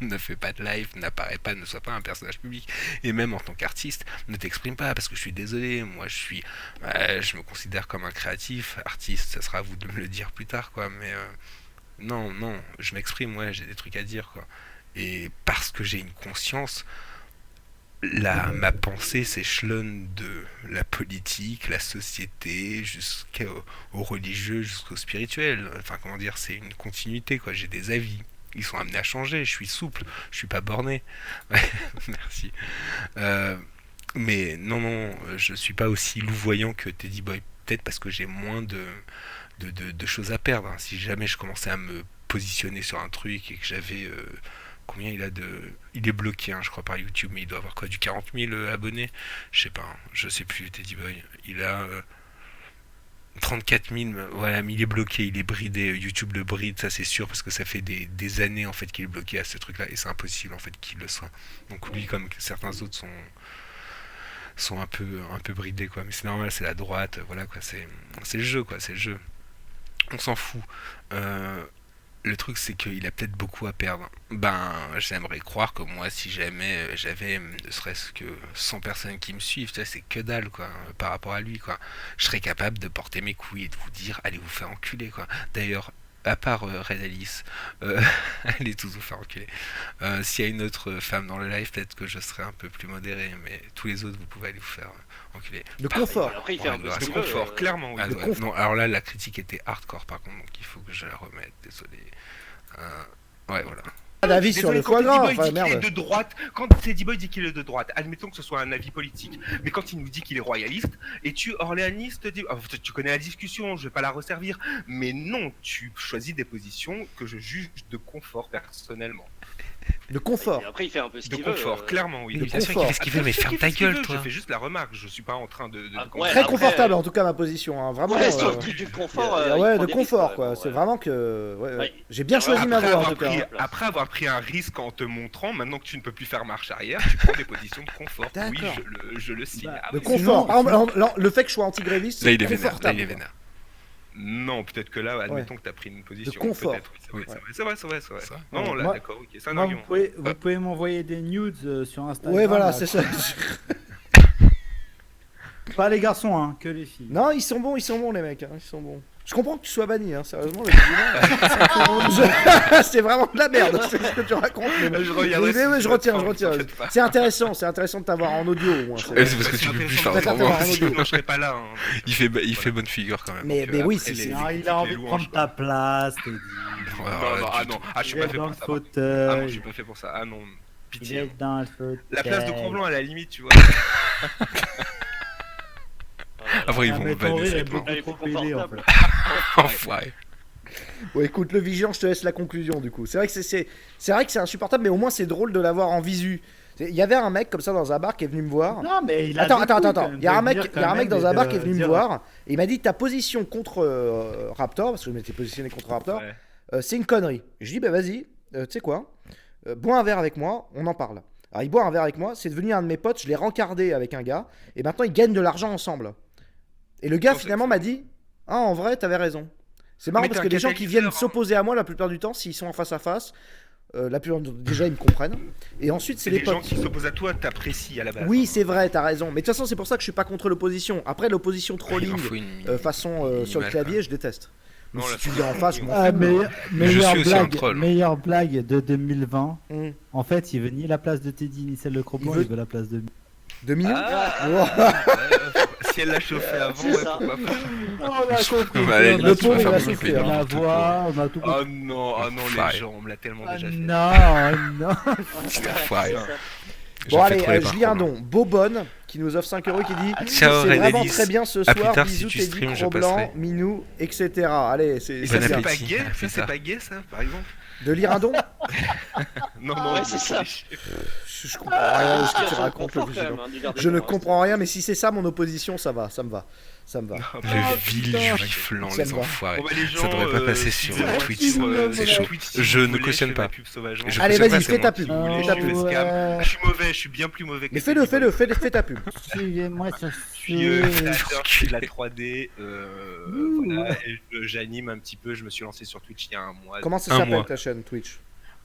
S3: ne fais pas de live, n'apparaît pas, ne sois pas un personnage public et même en tant qu'artiste ne t'exprime pas parce que je suis désolé, moi je me considère comme un créatif, artiste ça sera à vous de me le dire plus tard quoi, mais non je m'exprime, ouais j'ai des trucs à dire quoi, et parce que j'ai une conscience ma pensée s'échelonne de la politique, la société, jusqu'au religieux, jusqu'au spirituel. Enfin, comment dire, c'est une continuité, quoi. J'ai des avis. Ils sont amenés à changer. Je suis souple. Je suis pas borné. Ouais, merci. Mais non, je suis pas aussi louvoyant que Teddy Boy. Peut-être parce que j'ai moins de choses à perdre. Hein. Si jamais je commençais à me positionner sur un truc et que j'avais combien il a de... Il est bloqué, hein, je crois, par YouTube, mais il doit avoir quoi, du 40 000 abonnés. Je sais pas, hein, je sais plus, Teddy Boy. Il a 34 000, voilà, mais il est bloqué, il est bridé. YouTube le bride, ça c'est sûr, parce que ça fait des années en fait qu'il est bloqué à ce truc-là, et c'est impossible en fait qu'il le soit. Donc lui, comme certains autres, sont un peu bridés, quoi. Mais c'est normal, c'est la droite, voilà, quoi. C'est le jeu, quoi, c'est le jeu. On s'en fout. Le truc c'est qu'il a peut-être beaucoup à perdre. Ben, j'aimerais croire que moi, si jamais j'avais ne serait-ce que 100 personnes qui me suivent, tu vois, c'est que dalle quoi, par rapport à lui quoi. Je serais capable de porter mes couilles et de vous dire, allez vous faire enculer quoi. D'ailleurs, à part Red Alice, allez tous vous faire enculer. S'il y a une autre femme dans le live, peut-être que je serais un peu plus modéré, mais tous les autres, vous pouvez aller vous faire enculer.
S1: Le confort.
S2: Après, il fait un peu ce
S4: Le
S2: qu'il veut,
S4: confort, clairement, oui.
S3: Ah,
S1: Le
S3: ouais,
S1: confort.
S3: non, alors là, la critique était hardcore par contre, donc il faut que je la remette, désolé. Ouais, voilà.
S1: Pas d'avis sur
S4: Désolé,
S1: le foie
S4: quand
S1: gras,
S4: Teddy Boy
S1: enfin
S4: dit qu'il est
S1: merde.
S4: de droite, quand Teddy Boy dit qu'il est de droite, admettons que ce soit un avis politique, mais quand il nous dit qu'il est royaliste, et tu orléaniste, tu connais la discussion, je vais pas la resservir, mais non, tu choisis des positions que je juge de confort personnellement.
S1: Le confort.
S2: Et après, il fait un peu ce
S4: De
S2: qu'il veut.
S4: confort, clairement, oui.
S1: Le
S3: Bien sûr
S1: confort.
S3: qu'il fait ce qu'il veut, mais
S4: Bien sûr
S3: ferme
S4: qu'il
S3: ta
S4: fait ce qu'il
S3: gueule,
S4: veut,
S3: toi.
S4: Je fais juste la remarque, je suis pas en train de
S2: Ah,
S4: de-
S2: ouais,
S1: Très
S2: après,
S1: confortable en tout cas ma position, hein. Vraiment.
S2: Ouais, sur le truc du confort.
S1: Ouais,
S2: il
S1: de
S2: prend des
S1: confort
S2: risques,
S1: quoi.
S2: ouais.
S1: C'est vraiment que. Ouais.
S2: Ouais.
S1: J'ai bien choisi ma
S4: Après
S1: voie en
S4: avoir,
S1: tout cas.
S4: pris,
S1: Hein.
S4: après avoir pris un risque en te montrant, maintenant que tu ne peux plus faire marche arrière, tu prends des positions de confort. Oui,
S1: D'accord.
S4: je le signe.
S5: Bah,
S4: Ah
S1: De
S4: oui,
S1: confort.
S5: sinon-
S1: Ah, non, le fait que je sois anti-gréviste,
S3: Là,
S1: c'est
S3: il est vénère. Là,
S1: confortable.
S3: il est vénère.
S4: non, peut-être que là, admettons que tu as pris une position.
S1: confort.
S4: Peut-être, oui,
S3: Oui.
S4: c'est vrai.
S3: Ça.
S4: Non, là,
S5: Moi-
S4: d'accord, ok, c'est un
S5: Moi,
S4: argument.
S5: vous pouvez m'envoyer des nudes sur Instagram.
S1: Ouais, voilà,
S5: là.
S1: c'est ça.
S5: Pas les garçons, hein, que les filles.
S1: Non, ils sont bons les mecs, hein, ils sont bons. Je comprends que tu sois banni, hein, sérieusement. Le c'est vraiment de la merde, c'est ce que tu racontes. Mais...
S4: Je regarderai
S1: Mais oui,
S4: si
S1: je
S4: tu
S1: retiens,
S4: le
S1: je
S4: prends,
S1: retiens.
S4: t'inquiète pas.
S1: C'est intéressant de t'avoir en audio au moins.
S3: C'est parce que tu peux plus faire autrement.
S4: Sinon, je serais pas là. Hein.
S3: Il fait bonne figure quand même.
S1: Mais
S3: donc,
S1: oui,
S4: après,
S1: c'est.
S4: les-
S5: Non, il a envie de
S4: louanges,
S5: prendre ta place, Teddy.
S3: voilà,
S4: Non, je suis
S5: Il
S4: pas
S5: est
S4: fait
S5: dans
S4: pour
S5: le
S4: ça. Ah non, je
S5: fauteuil.
S4: suis pas fait pour ça. Ah non,
S5: Il
S4: pitié.
S5: est dans le fauteuil.
S4: La place de Cro-Blanc à la limite, tu vois.
S3: Après, ils
S5: Ah,
S3: vont
S5: mais
S3: me
S5: ton rire
S3: bannir.
S5: est beaucoup
S2: Elle est
S5: trop
S2: plus
S5: pédé, en
S2: confortable.
S5: fait.
S3: Enfoiré.
S1: Bon, écoute, le vigilant, je te laisse la conclusion du coup. C'est vrai que c'est vrai que c'est insupportable, mais au moins c'est drôle de l'avoir en visu. Il y avait un mec comme ça dans un bar qui est venu me voir.
S5: Non, mais il a
S1: Attends,
S5: des couilles, quand
S1: attends.
S5: même,
S1: Il y a un
S5: de
S1: mec,
S5: venir
S1: il y a un
S5: quand
S1: mec
S5: même
S1: dans un
S5: et
S1: bar
S5: de
S1: qui est venu me
S5: dire-
S1: voir et il m'a dit ta position contre Raptor, parce que je m'étais positionné contre Raptor,
S4: Ouais.
S1: c'est une connerie. Je dis bah vas-y, tu sais quoi, bois un verre avec moi, on en parle. Alors il boit un verre avec moi, c'est devenu un de mes potes, je l'ai rencardé avec un gars et maintenant ils gagnent de l'argent ensemble. Et le gars
S4: Oh,
S1: finalement
S4: c'est
S1: m'a dit ah en vrai t'avais raison. C'est marrant
S4: Mais
S1: parce
S4: t'es
S1: que
S4: un
S1: les gens qui
S4: catalyseur,
S1: viennent
S4: hein.
S1: s'opposer à moi la plupart du temps, s'ils sont en face à face, la plupart déjà ils me comprennent. Et ensuite c'est
S4: C'est
S1: les
S4: les gens
S1: potes.
S4: qui s'opposent à toi, t'apprécies à la base.
S1: Oui,
S4: hein.
S1: c'est vrai, t'as raison. Mais de toute façon, c'est pour ça que je suis pas contre l'opposition. Après, l'opposition
S3: Il
S1: trolling,
S3: en faut une
S1: façon sur le
S3: minimale,
S1: clavier,
S3: quoi.
S1: je déteste. Mais
S4: Non,
S1: si
S4: là,
S1: tu
S4: c'est-
S1: dis en face, je m'en
S5: Ah,
S1: fous.
S3: suis aussi un troll.
S5: meilleure blague de 2020.
S1: Hum.
S5: En fait, il veut ni la place de Teddy ni celle de Cro-Blanc,
S1: Il veut-
S5: il veut la place de.
S1: 2 millions
S4: Si elle l'a chauffé avant,
S2: C'est
S4: ouais,
S2: ça.
S4: pourquoi pas.
S5: On a compris.
S3: Bah, allez,
S5: on a
S1: le
S5: tout
S1: pauvre, il va
S5: compris.
S1: souffrir.
S5: On a la voix, on a tout
S4: Oh
S5: compris.
S4: non,
S3: Enfoiré.
S4: les gens, on me l'a tellement
S5: Ah,
S4: déjà fait.
S5: non.
S3: Petit enfoiré.
S1: Bon,
S3: J'ai
S1: allez,
S3: fait trop les
S1: je lis un
S3: parcours,
S1: don. Bobonne qui nous offre 5 euros qui dit
S3: Ciao,
S1: c'est vraiment
S3: Redalis.
S1: très bien ce
S3: À plus
S1: soir.
S3: tard, si
S1: Bisous,
S3: tu
S1: Teddy,
S3: streams, je
S1: Cro-Blanc,
S3: passerai.
S1: Minou, etc. Allez, c'est
S4: Et
S3: Bon
S4: ça, c'est pas
S3: appétit.
S4: gay,
S3: À
S4: ça,
S3: plus
S4: c'est
S3: tard.
S4: pas gay, ça, par exemple.
S1: de lire un don.
S4: Non,
S2: Ah
S4: non,
S2: ouais, c'est ça.
S1: Je comprends rien de ce que tu
S2: Situation de
S1: racontes.
S2: confort,
S1: le
S2: quand même,
S1: vigilant.
S2: hein, du garder
S1: Je ne
S2: le reste.
S1: comprends rien, mais si c'est ça mon opposition, ça va, ça me va. Ça me va.
S3: Le vil juif lent,
S1: Ça
S3: les
S1: me va.
S3: enfoirés.
S4: Bon, bah, les gens,
S3: Ça devrait pas passer sur
S4: suivez-moi
S3: Twitch,
S5: c'est
S3: chaud.
S4: Twitch, si
S3: Je
S4: vous
S3: ne
S4: voulez,
S3: cautionne
S4: je fais
S3: pas.
S4: ma pub sauvagement.
S3: Je
S1: Allez,
S3: cautionne
S1: vas-y,
S3: pas, c'est
S1: fais ta
S3: moi.
S1: pub.
S4: Vous voulez,
S1: Fais ta
S4: je
S1: pub.
S4: fais scam. Je suis mauvais, je suis bien plus mauvais que
S1: Mais fais-le,
S4: Teddy.
S1: fais ta pub.
S5: Suivez-moi sur
S4: Je suis créateur, je fais de la 3D, voilà, et j'anime un petit peu, je me suis lancé sur Twitch il y a un mois.
S1: Comment ça
S3: Un
S1: s'appelle
S3: mois.
S1: ta chaîne Twitch?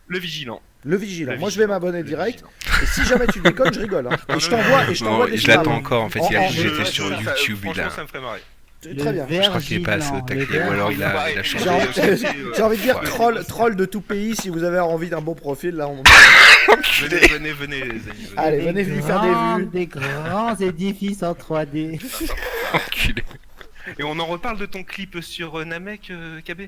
S4: Le Vigilant.
S1: Le Vigilant.
S4: Le
S1: Moi, je vais
S4: Vigilant.
S1: m'abonner
S4: Le
S1: direct.
S4: Vigilant.
S1: Et si jamais tu déconnes, je rigole. Hein. Et je
S3: Non,
S1: t'envoie des
S3: je l'attends
S1: images.
S3: encore en fait.
S1: En-
S3: Il a
S1: en-
S3: dit que j'étais
S4: Ouais,
S3: sur
S4: ça,
S3: YouTube, il
S4: franchement,
S3: a.
S4: ça me ferait marrer.
S1: Très bien.
S3: Je crois qu'il est pas assez au taquet, ou alors il a
S1: J'ai
S3: changé.
S1: envie, j'ai envie de dire
S3: Ouais.
S1: troll de tout pays. Si vous avez envie d'un bon profil, là, on.
S4: Venez, les amis.
S1: Allez, venez lui faire des vues.
S5: Des grands édifices en 3D.
S3: Enculé.
S4: Et on en reparle de ton clip sur Namek, KB.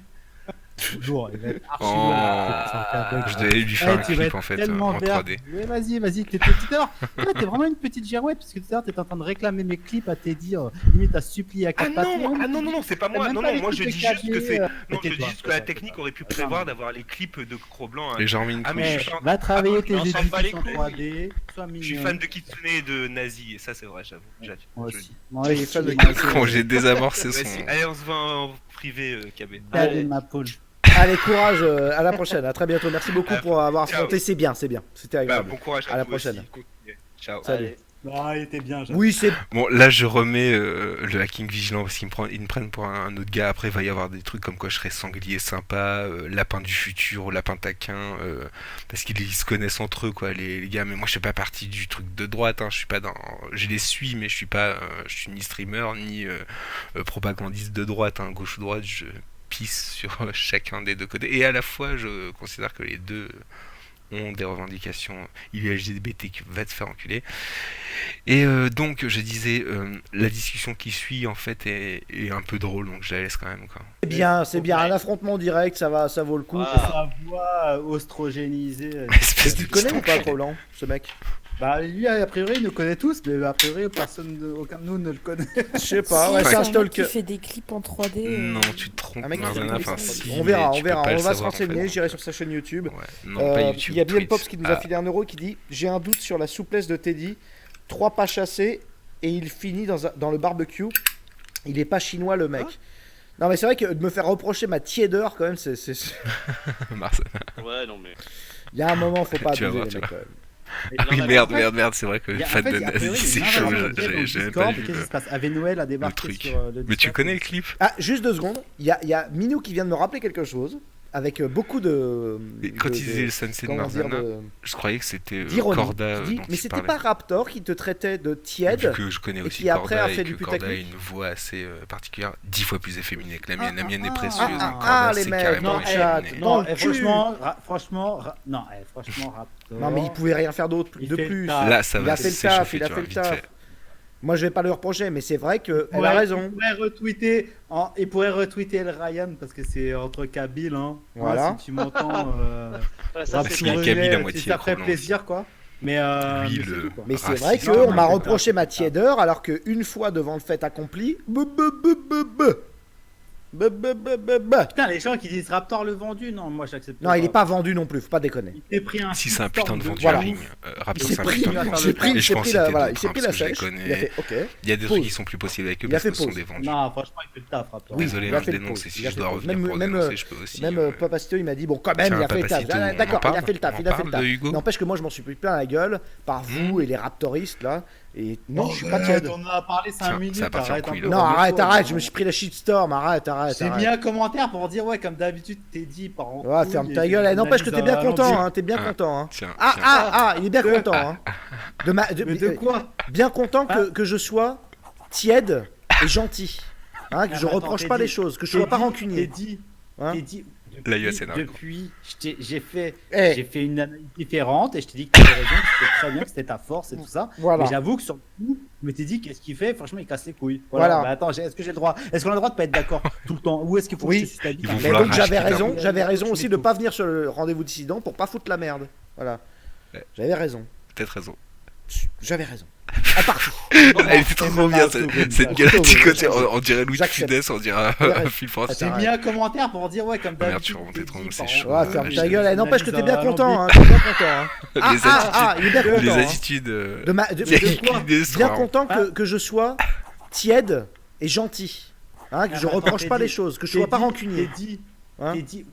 S5: Toujours, il va être archi
S3: Oh.
S5: loin.
S3: Je devais lui faire un
S5: tu vas
S3: clip
S5: être
S3: en fait
S5: tellement
S3: en
S5: vert.
S3: 3D.
S5: Mais vas-y, t'es tout à l'heure. Ouais, t'es vraiment une petite girouette, parce que tout à l'heure, t'étais en train de réclamer mes clips à Teddy, limite à supplier à
S4: Ah
S5: quatre
S4: non, c'est pas moi.
S5: Même
S4: Non,
S5: pas
S4: non,
S5: les
S4: moi je
S5: trucs
S4: dis
S5: de
S4: juste que c'est.
S5: KB,
S4: Non, je dis
S5: tais-toi.
S4: juste que la technique aurait pu prévoir d'avoir les clips de Cro-Blanc. hein.
S3: Et genre mis une
S4: Ah, mais
S3: touche.
S4: je suis fan-
S5: Va travailler tes
S2: on s'en bat les
S5: édifices en
S2: couilles.
S5: 3D, sois mignon.
S4: Je suis fan de Kitsune et de Nazi, et ça c'est vrai, j'avoue.
S5: Moi
S4: Je-
S5: aussi. Moi
S1: Ouais, il est
S5: aussi,
S1: fan de
S5: moi
S1: Kitsune.
S5: aussi.
S3: Quand j'ai désamorcé
S4: Ouais,
S3: son.
S4: si. Allez, on se voit en privé, KB.
S5: Allez, ma poule.
S1: Allez, courage. À la prochaine. À très bientôt. Merci beaucoup pour avoir
S4: Ciao.
S1: affronté. C'est bien, c'est bien. C'était
S4: Bah,
S1: agréable.
S4: bon courage
S1: À la
S4: vous
S1: prochaine.
S4: aussi. Continuez. Ciao.
S1: Salut.
S2: Allez.
S5: Ah, il était bien, j'avoue.
S1: Oui, c'est.
S3: Bon, là je remets le hacking vigilant parce ils me prennent pour un autre gars. Après, il va y avoir des trucs comme quoi je serai sanglier sympa, lapin du futur, lapin taquin, parce qu'ils se connaissent entre eux, quoi, les gars. Mais moi, je fais pas partie du truc de droite. Hein, je suis pas dans. Je les suis, mais je suis pas. Je suis ni streamer ni propagandiste de droite. Hein, gauche ou droite, je pisse sur chacun des deux côtés. Et à la fois, je considère que les deux ont des revendications. Il est LGBTQ, va te faire enculer. Et donc, je disais, la discussion qui suit, en fait, est un peu drôle, donc je la laisse quand même, quoi.
S1: C'est bien, c'est bien. Un affrontement direct, ça vaut le coup.
S2: Ouais.
S5: Sa voix ostrogénisée.
S3: Espèce
S1: Tu
S3: de
S1: le connais
S3: petit
S1: ou pas,
S3: enculé.
S1: Cro-Blanc, ce mec?
S5: Bah, lui, a priori, il nous connaît tous, mais a priori, aucun de nous ne le connaît.
S1: Je sais pas. Ouais,
S3: Si,
S1: c'est un
S6: mec
S1: stalker.
S6: qui fait des clips en 3D.
S3: Non, tu te trompes,
S1: Un mec qui
S3: Marzana,
S1: fait des
S3: enfin,
S1: clips.
S3: si,
S1: On verra,
S3: mais tu peux pas
S1: on
S3: le
S1: va se
S3: savoir, en
S1: renseigner.
S3: fait.
S1: J'irai sur sa chaîne YouTube.
S3: Ouais, non, pas YouTube.
S1: Il y a Bien
S3: Twitch.
S1: Pops qui nous a
S3: Ah,
S1: filé 1 euro qui dit j'ai un doute sur la souplesse de Teddy. 3 pas chassés et il finit dans le barbecue. Il est pas chinois le mec. Non mais c'est vrai que de me faire reprocher ma tiédeur quand même, c'est.
S3: Marzana.
S2: Ouais, non, mais.
S1: Il y a un moment, faut pas
S3: Tu vas
S1: abuser
S3: voir,
S1: les
S3: tu
S1: mecs
S3: vois.
S1: quand même.
S3: Ah oui,
S2: Non, mais
S3: merde, c'est vrai que
S5: Il y a- en
S3: fan
S5: fait,
S3: de
S5: il y a a priori,
S3: Nazi, c'est
S5: une
S3: chaud,
S5: invasion de
S3: j'avais
S5: dans
S3: jamais
S5: Discord,
S3: pas
S5: Qu'est-ce
S3: vu
S5: qui se passe Ave Noël a débarqué
S3: truc.
S5: sur le
S3: Mais tu
S5: Discord.
S3: connais le clip?
S1: Ah, juste 2 secondes. Il y a Minou qui vient de me rappeler quelque chose. Avec beaucoup de.
S3: Et Quand il disait le sensei de
S1: comment dire,
S3: Marzana,
S1: de-
S3: je croyais que c'était
S1: d'ironie.
S3: Corda
S1: Il dit,
S3: dont
S1: mais
S3: il
S1: c'était
S3: parlait.
S1: pas Raptor qui te traitait de
S3: Vu
S1: tiède.
S3: que je connais
S1: et
S3: aussi
S1: qui après
S3: Corda
S1: a fait
S3: et
S1: du
S3: que Corda a
S1: putaclic.
S3: une voix assez particulière, 10 fois plus efféminée que la mienne. La mienne est
S5: ah,
S3: précieuse,
S5: ah,
S3: hein,
S1: ah,
S3: Corda,
S1: les
S3: c'est
S1: mecs,
S3: carrément
S5: non,
S3: efféminé.
S1: Dans
S5: Non,
S1: le
S5: et
S1: cul.
S5: franchement, Raptor.
S1: Non, mais il pouvait rien faire d'autre
S5: Il
S1: de
S5: fait le
S1: plus.
S5: taf.
S3: Là, ça
S1: Il
S3: va
S1: a fait le
S3: s'échauffer,
S1: taf, il a
S3: tu
S1: fait
S3: vois,
S1: le
S3: vite
S1: taf.
S3: fait.
S1: Moi, je vais pas le reprocher, mais c'est vrai qu'elle a
S5: Ouais,
S1: raison.
S5: Il pourrait retweeter le Ryan parce que c'est entre Kabyle. Hein.
S1: Voilà.
S5: Ouais, si tu m'entends,
S2: Ouais, ça,
S5: Raptor,
S2: c'est
S3: qu'il y a
S2: bien.
S3: Kabyle à moitié,
S5: ça ferait
S3: Cro-Blanc
S5: plaisir quoi. Mais,
S3: Lui,
S5: mais c'est
S3: le-
S5: tout, quoi.
S1: Mais c'est
S3: raciste.
S1: vrai
S5: Non,
S1: qu'on
S5: mais
S1: m'a
S5: c'est
S1: reproché
S5: pas-
S1: ma tiédeur, alors qu'une fois devant le fait accompli.
S5: Putain, les gens qui disent Raptor le vendu, non, moi j'accepte
S1: Non, il est pas vendu non plus, faut pas déconner.
S5: Il s'est pris un
S3: Si c'est un putain de vendu
S1: Voilà.
S3: à ring,
S1: Il
S3: Raptor
S1: s'est
S3: c'est un
S1: pris,
S3: putain de
S5: il
S3: vendu.
S5: s'est pris-
S3: Et
S1: il
S3: je
S1: s'est
S3: pense
S1: pris
S3: que
S1: la,
S3: c'était
S1: voilà, il
S3: d'autres,
S1: s'est
S3: hein,
S1: pris
S3: parce
S1: la
S3: que je les
S1: sèche.
S3: connais.
S1: Il a fait, ok.
S3: Il y a des
S1: Pause.
S3: trucs qui sont plus possibles avec eux
S1: Il a
S3: parce que
S1: fait
S3: ce sont
S1: pause.
S3: des vendus.
S5: Non, franchement, il fait le taf, Raptor.
S1: Oui,
S3: Désolé,
S1: il a
S3: hein,
S1: fait
S3: je
S1: le
S3: dénonce.
S1: pause.
S3: Et si
S1: Il a
S3: je
S1: fait
S3: dois
S1: le
S3: revenir
S1: pause.
S3: pour
S1: Même,
S3: dénoncer, je peux aussi.
S1: Même Papacito, il m'a dit bon, quand même,
S3: Tiens,
S1: il a fait le taf.
S3: Papacito, on en
S1: D'accord, il a
S3: parle
S1: fait le taf,
S3: On
S1: il a fait
S3: parle
S1: le taf.
S3: de Hugo
S1: N'empêche que moi, je m'en suis pris plein la gueule par vous et les raptoristes là. Et non, je suis pas tiède.
S5: On en a parlé 5
S3: Tiens,
S5: minutes.
S3: ça va partir en
S5: arrête un
S3: couille,
S5: peu,
S3: là.
S1: Non,
S5: remets-toi,
S1: arrête,
S5: hein.
S1: je me suis pris la shitstorm, arrête.
S5: J'ai mis un commentaire pour dire, ouais, comme d'habitude, t'es dit par en
S1: Ouais,
S5: couille
S1: ferme
S5: et
S1: ta gueule.
S5: tu
S1: N'empêche que t'es bien
S5: analyses
S1: content,
S5: à
S1: hein, t'es bien
S3: Ah.
S1: content. Hein.
S3: Tiens,
S1: Ah,
S3: tiens.
S1: il est bien content. Hein.
S5: Mais de quoi
S1: Bien content que je sois tiède et gentil. Hein, que je reproche pas les choses, que je sois pas rancunier. Hein.
S5: T'es dit,
S3: Là, il y a scénario.
S5: depuis, j'ai fait
S1: Eh.
S5: j'ai fait une analyse différente et je t'ai dit que t'avais raison, que c'était très bien, que c'était ta force et tout ça.
S1: Voilà.
S5: Mais j'avoue que sur le coup, je m'étais dit, qu'est-ce qu'il fait? Franchement, il casse les couilles.
S1: Voilà.
S5: Bah, attends, est-ce que j'ai le droit? Est-ce qu'on a le droit de pas être d'accord tout le temps? Ou est-ce qu'il faut
S1: Oui.
S5: que je suis
S3: Ils vont
S1: Mais
S3: vouloir
S1: donc j'avais
S3: racheter
S1: raison,
S5: leur-
S1: j'avais raison aussi de
S5: tout.
S1: pas venir sur le rendez-vous dissident pour pas foutre la merde. Voilà.
S3: Ouais.
S1: J'avais raison.
S3: Peut-être raison.
S1: J'avais raison. En partie.
S3: Elle était trop bien cette galactique. On dirait Louis de
S1: J'accepte.
S3: Funès, on dirait
S1: Ouais.
S3: Phil France.
S5: J'ai mis un commentaire pour dire, ouais, comme
S3: Merde,
S5: d'habitude.
S3: tu remontais trop,
S5: t'es dit,
S3: c'est
S5: par-
S3: chaud.
S1: Ouais, ferme
S3: je
S1: ta
S3: te-
S1: gueule. Eh, n'empêche que t'es bien
S5: analyse
S1: content. Hein.
S5: alambic.
S1: T'es bien content. Hein. Ah,
S3: Les
S1: il est bien content.
S3: Les
S1: hein.
S3: attitudes.
S1: De ma- de-
S3: bien
S1: de quoi
S3: inclinées,
S1: Bien
S3: sont
S1: content que je sois tiède et gentil. Hein, que je
S5: Attends,
S1: reproche
S5: t'es
S1: pas
S5: dit-
S1: les choses, que je sois pas rancunier.
S5: T'es dit,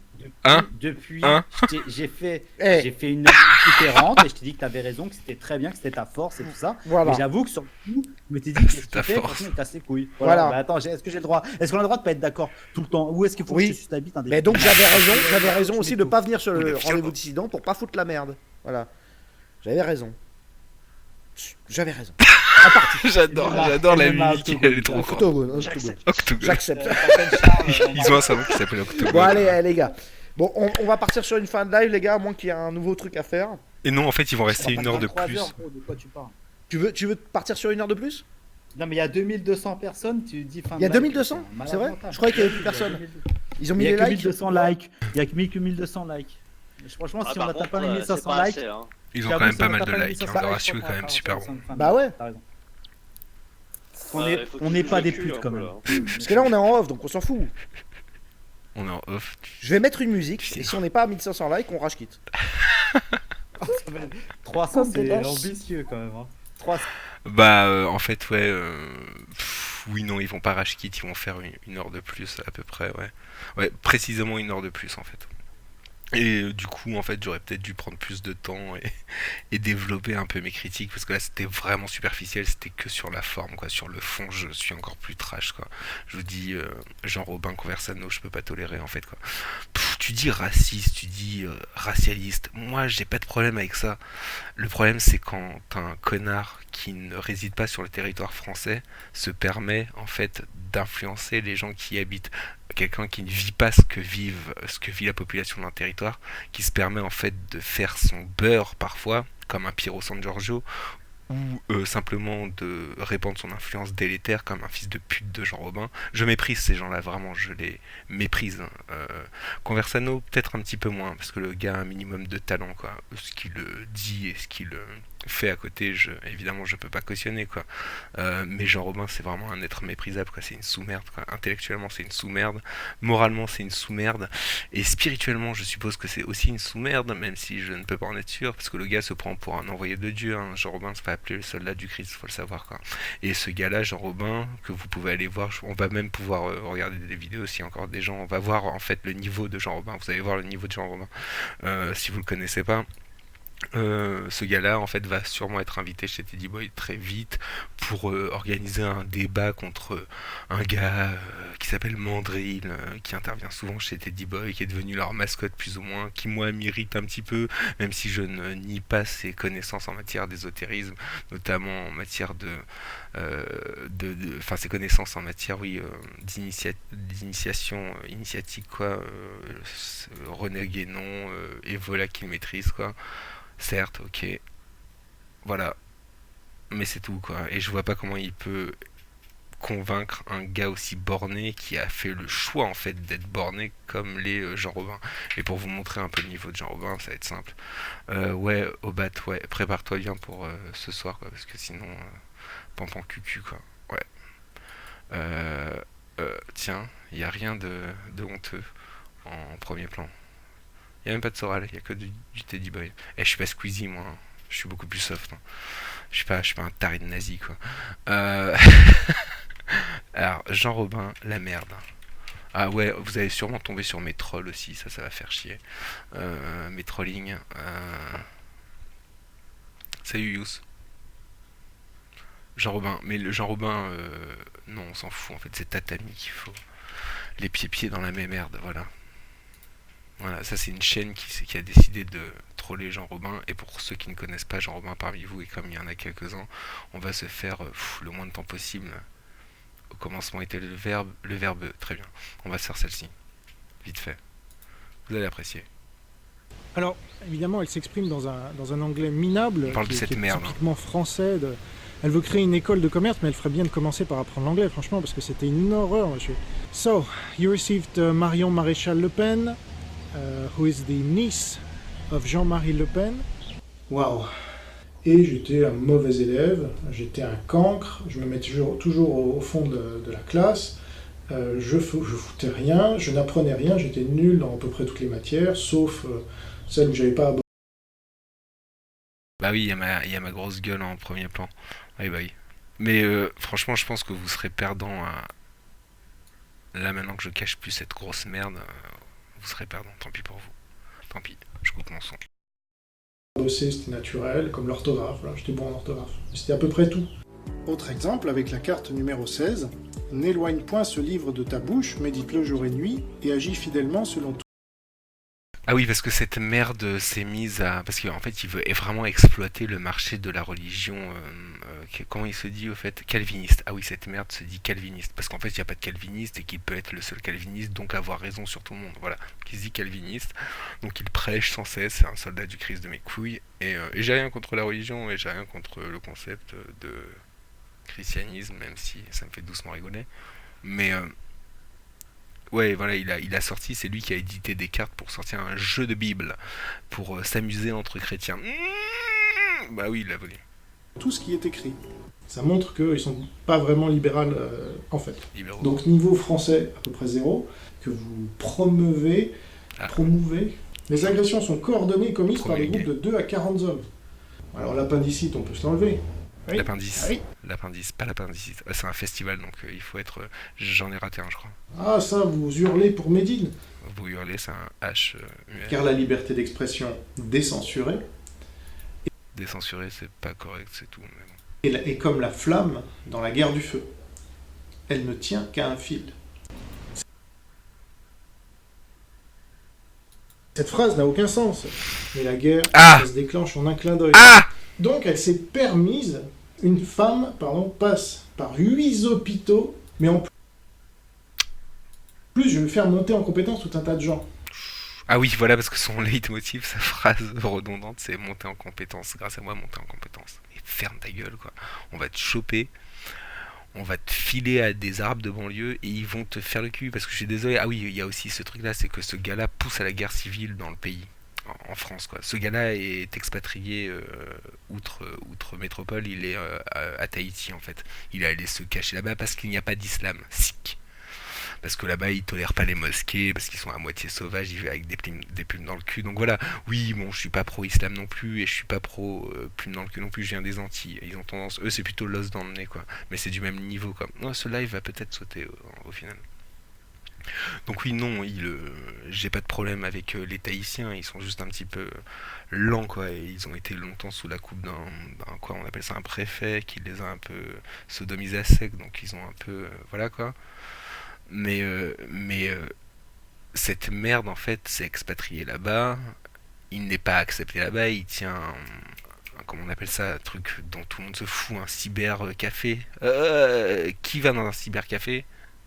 S3: Hein
S5: depuis,
S3: Hein
S5: j'ai fait
S1: Eh.
S5: j'ai fait une analyse différente et je t'ai dit que t'avais raison, que c'était très bien, que c'était ta force et tout ça.
S1: Voilà.
S5: Mais j'avoue que sur le coup, je m'étais dit, qu'est-ce
S3: ta
S5: qu'il fait?
S3: force.
S5: Franchement, il casse les couilles.
S1: Voilà.
S5: Bah, attends, est-ce que j'ai le droit? Est-ce qu'on a le droit de pas être d'accord tout le temps? Ou est-ce qu'il faut
S1: Oui.
S5: que je t'habite un
S1: Mais donc j'avais raison aussi de
S5: tout.
S1: pas venir sur le
S3: Mais
S1: rendez-vous dissident pour pas foutre la merde. Voilà. J'avais raison. J'avais raison.
S3: J'adore la
S5: MMA,
S3: musique, elle est trop forte.
S1: Octogone, Octogone.
S2: J'accepte.
S3: Octogone.
S1: J'accepte.
S3: Ils ont un salon qui s'appelle Octogone.
S1: Bon allez les gars. Bon on va partir sur une fin de live les gars, à moins qu'il y ait un nouveau truc à faire.
S3: Et non, en fait, ils vont rester une heure de
S5: 23
S3: plus.
S5: heures, gros, de quoi tu parles?
S1: Tu veux partir sur une heure de plus?
S5: Non, mais il y a 2200 personnes, tu dis fin
S1: Il y a
S5: de live,
S1: 2200?
S5: c'est un malade
S1: C'est vrai?
S5: mental.
S1: Je croyais qu'il y avait plus
S5: Il y a
S1: personne.
S5: 2200.
S1: Ils ont mis
S5: Il y
S1: les
S5: a que
S1: likes.
S5: 1200 likes. Il y a que 1200 likes. Franchement,
S2: Ah,
S5: si on
S2: par
S5: atteint
S2: contre,
S5: pas les
S2: c'est
S5: 1500
S2: pas
S5: likes,
S2: assez, hein.
S3: Ils ont
S5: j'avoue,
S3: quand même
S5: si
S3: pas
S5: on
S3: mal de
S5: atteint pas les
S3: likes.
S5: 1500
S3: Le
S5: likes,
S3: ratio est
S5: on
S3: quand même
S5: fera
S3: super
S5: un
S3: bon.
S5: fin de
S1: Bah ouais.
S5: T'as raison.
S2: Ouais, faut
S5: On
S2: qu'ils
S5: n'est
S2: jouent
S5: pas
S2: le
S5: des
S2: cul,
S5: putes
S2: un
S5: quand
S2: peu,
S5: même.
S2: là.
S1: Parce que là on est en off donc on s'en fout.
S3: On est en off.
S1: Je vais mettre une musique et si on n'est pas à 1500 likes on rage quitte.
S5: 300,
S1: Comme
S5: c'est
S1: des lâches.
S5: ambitieux quand même. Hein. 300.
S3: Bah, en fait, ouais. Oui, non, ils vont pas rage quit, ils vont faire une heure de plus à peu près, ouais. Ouais, précisément une heure de plus en fait. Et du coup, en fait, j'aurais peut-être dû prendre plus de temps et développer un peu mes critiques parce que là, c'était vraiment superficiel, c'était que sur la forme, quoi. Sur le fond, je suis encore plus trash, quoi. Je vous dis, Jean-Robin Conversano, je peux pas tolérer, en fait, quoi. Tu dis raciste, tu dis racialiste. Moi, j'ai pas de problème avec ça. Le problème, c'est quand un connard qui ne réside pas sur le territoire français se permet, en fait, d'influencer les gens qui y habitent. Quelqu'un qui ne vit pas ce que vit la population d'un territoire, qui se permet en fait de faire son beurre parfois, comme un Piero San Giorgio, ou simplement de répandre son influence délétère comme un fils de pute de Jean Robin. Je méprise ces gens-là, vraiment, je les méprise. Hein. Conversano, peut-être un petit peu moins, parce que le gars a un minimum de talent, quoi. Ce qu'il dit et ce qu'il fait à côté, évidemment, je peux pas cautionner, quoi. Mais Jean Robin, c'est vraiment un être méprisable, quoi. C'est une sous-merde, quoi. Intellectuellement, c'est une sous-merde. Moralement, c'est une sous-merde. Et spirituellement, je suppose que c'est aussi une sous-merde, même si je ne peux pas en être sûr, parce que le gars se prend pour un envoyé de Dieu. Hein. Jean Robin se fait appeler le soldat du Christ, faut le savoir, quoi. Et ce gars-là, Jean Robin, que vous pouvez aller voir, on va même pouvoir regarder des vidéos s'il y a encore des gens. On va voir en fait le niveau de Jean Robin. Vous allez voir le niveau de Jean Robin si vous le connaissez pas. Ce gars-là, en fait, va sûrement être invité chez Teddy Boy très vite pour organiser un débat contre un gars qui s'appelle Mandrill, qui intervient souvent chez Teddy Boy, qui est devenu leur mascotte plus ou moins, qui moi m'irrite un petit peu, même si je ne nie pas ses connaissances en matière d'ésotérisme, notamment en matière enfin ses connaissances en matière, oui, d'initiation initiatique, quoi, René Guénon, et voilà qu'il maîtrise, quoi. Certes, ok. Voilà. Mais c'est tout, quoi. Et je vois pas comment il peut convaincre un gars aussi borné qui a fait le choix, en fait, d'être borné comme les Jean Robin. Et pour vous montrer un peu le niveau de Jean Robin, ça va être simple. Ouais, Obat, ouais, prépare-toi bien pour ce soir, quoi, parce que sinon, pampan cucu, quoi. Ouais. Tiens, il n'y a rien de honteux en premier plan. Il n'y a même pas de Soral, il n'y a que du Teddy Boy. Et je suis pas Squeezie, moi. Hein. Je suis beaucoup plus soft. Hein. Je suis pas un taré de nazi, quoi. Alors, Jean Robin, la merde. Ah ouais, vous allez sûrement tomber sur mes trolls aussi, ça va faire chier. Mes trollings. Salut Yous. Jean Robin, mais le Jean Robin, non, on s'en fout, en fait, c'est Tatami qu'il faut. Les pieds dans la même merde, voilà. Voilà, ça c'est une chaîne qui a décidé de troller Jean Robin, et pour ceux qui ne connaissent pas Jean Robin parmi vous, et comme il y en a quelques-uns, on va se faire le moins de temps possible au commencement était le verbe. Très bien. On va se faire celle-ci. Vite fait. Vous allez apprécier.
S6: Alors, évidemment, elle s'exprime dans un anglais minable,
S3: On parle de cette merde.
S6: typiquement français. Elle veut créer une école de commerce, mais elle ferait bien de commencer par apprendre l'anglais, franchement, parce que c'était une horreur, monsieur. So, you received Marion Maréchal Le Pen, who is the niece of Jean-Marie Le Pen. Wow. Et j'étais un mauvais élève, j'étais un cancre, je me mettais toujours au fond de la classe. Je foutais rien, je n'apprenais rien, j'étais nul dans à peu près toutes les matières, sauf celle où j'avais pas abordé.
S3: Bah oui, il y a ma grosse gueule en premier plan. Oui, bah oui. Mais franchement, je pense que vous serez perdant. Là, maintenant que je cache plus cette grosse merde, vous serez perdant. Tant pis pour vous. Tant pis, je coupe mon son.
S6: Bosser, c'était naturel, comme l'orthographe, là, j'étais bon en orthographe. C'était à peu près tout. Autre exemple, avec la carte numéro 16, n'éloigne point ce livre de ta bouche, médite-le jour et nuit, et agis fidèlement selon tout.
S3: Ah oui, parce que cette merde s'est mise à... Parce qu'en fait, il veut vraiment exploiter le marché de la religion... comment il se dit, au fait? Calviniste. Ah oui, cette merde se dit calviniste. Parce qu'en fait, il n'y a pas de calviniste et qu'il peut être le seul calviniste, donc avoir raison sur tout le monde. Voilà. Donc il se dit calviniste. Donc il prêche sans cesse. C'est un soldat du Christ de mes couilles. Et j'ai rien contre la religion et j'ai rien contre le concept de christianisme, même si ça me fait doucement rigoler. Mais... ouais, voilà, il a sorti, c'est lui qui a édité des cartes pour sortir un jeu de Bible, pour s'amuser entre chrétiens. Bah oui, il l'a volé.
S6: Tout ce qui est écrit. Ça montre qu'ils sont pas vraiment libérales, en fait.
S3: Libéraux.
S6: Donc niveau français, à peu près 0, que vous promouvez. Les agressions sont coordonnées et commises par des groupes de 2 à 40 hommes. Alors l'appendicite, on peut se l'enlever. Oui.
S3: L'appendice.
S6: Ah oui.
S3: L'appendice, pas l'appendicite. C'est un festival, donc il faut être... J'en ai raté un, je crois.
S6: Ah ça, vous hurlez pour Médine.
S3: Vous hurlez, c'est un H.
S6: Car la liberté d'expression décensurée
S3: Décensuré, c'est pas correct, c'est tout. Mais bon.
S6: est comme la flamme dans la guerre du feu. Elle ne tient qu'à un fil. Cette phrase n'a aucun sens. Mais la guerre, ça se déclenche en un clin d'œil. Donc elle s'est permise, une femme, passe par 8 hôpitaux, mais en plus je vais faire monter en compétence tout un tas de gens.
S3: Ah oui, voilà, parce que son leitmotiv, sa phrase redondante, c'est monter en compétence. Grâce à moi, monter en compétence. Et ferme ta gueule, quoi. On va te choper, on va te filer à des arabes de banlieue et ils vont te faire le cul. Parce que je suis désolé, ah oui, il y a aussi ce truc-là, c'est que ce gars-là pousse à la guerre civile dans le pays. En France, quoi. Ce gars-là est expatrié outre métropole, il est à Tahiti, en fait. Il est allé se cacher là-bas parce qu'il n'y a pas d'islam sikh. Parce que là-bas, ils tolèrent pas les mosquées, parce qu'ils sont à moitié sauvages, ils vivent avec des plumes dans le cul. Donc voilà, oui, bon, je suis pas pro-islam non plus, et je suis pas pro-plumes dans le cul non plus, je viens des Antilles. Ils ont tendance, eux, c'est plutôt l'os dans le nez, quoi. Mais c'est du même niveau, quoi. Non, ce live va peut-être sauter au final. Donc oui, non, j'ai pas de problème avec les Tahitiens, ils sont juste un petit peu lents, quoi, et ils ont été longtemps sous la coupe d'un quoi, on appelle ça un préfet, qui les a un peu sodomisés à sec, donc ils ont un peu, voilà, quoi. Mais cette merde, en fait, s'est expatrié là-bas, il n'est pas accepté là-bas, il tient comment on appelle ça, un truc dont tout le monde se fout, un cybercafé. Qui va dans un cybercafé ?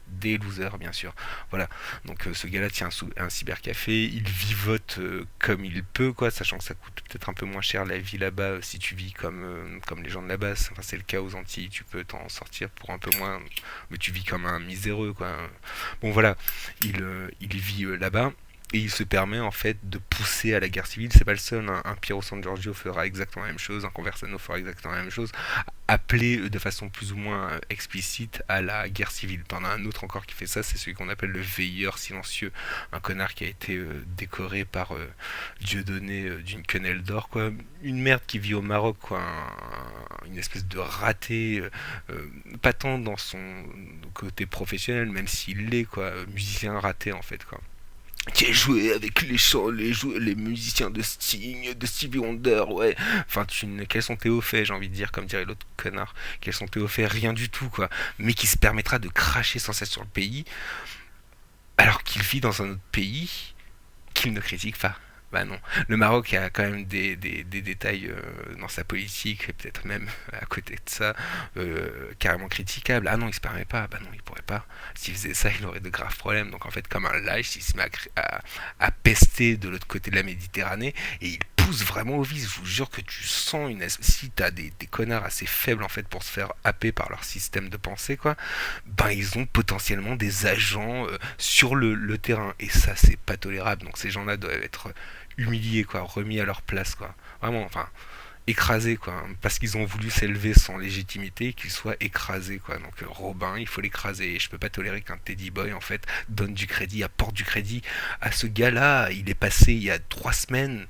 S3: Des losers, bien sûr. Voilà. Donc ce gars-là tient un cybercafé, il vivote comme il peut, quoi, sachant que ça coûte peut-être un peu moins cher la vie là-bas si tu vis comme les gens de là-bas. Enfin, c'est le cas aux Antilles, tu peux t'en sortir pour un peu moins, mais tu vis comme un miséreux, quoi. Bon, voilà. Il vit là-bas. Et il se permet en fait de pousser à la guerre civile. C'est pas le seul, hein. Un Piero San Giorgio fera exactement la même chose, un Conversano fera exactement la même chose, appelé de façon plus ou moins explicite à la guerre civile. T'en as un autre encore qui fait ça, c'est celui qu'on appelle le veilleur silencieux, un connard qui a été décoré par Dieudonné d'une quenelle d'or, quoi. Une merde qui vit au Maroc, quoi. Une espèce de raté, pas tant dans son côté professionnel, même s'il l'est, quoi, musicien raté en fait, quoi. Qui a joué avec les musiciens de Sting, de Stevie Wonder, ouais. Enfin, quels sont tes hauts faits, j'ai envie de dire, comme dirait l'autre connard. Quels sont tes hauts faits ? Rien du tout, quoi. Mais qui se permettra de cracher sans cesse sur le pays, alors qu'il vit dans un autre pays qu'il ne critique pas. Bah non. Le Maroc a quand même des détails dans sa politique, et peut-être même à côté de ça, carrément critiquables. Ah non, il se permet pas. Bah non, il pourrait pas. S'il faisait ça, il aurait de graves problèmes. Donc en fait, comme un lâche, il se met à pester de l'autre côté de la Méditerranée et il pousse vraiment au vice. Je vous jure que tu sens si t'as des connards assez faibles en fait pour se faire happer par leur système de pensée, quoi, ben ils ont potentiellement des agents sur le terrain. Et ça, c'est pas tolérable. Donc ces gens-là doivent être humiliés, quoi, remis à leur place, quoi. Vraiment, enfin, écrasés, quoi, parce qu'ils ont voulu s'élever sans légitimité, qu'ils soient écrasés, quoi. Donc Robin, il faut l'écraser. Et je peux pas tolérer qu'un Teddy Boy, en fait, donne du crédit, apporte du crédit à ce gars-là. Il est passé il y a 3 semaines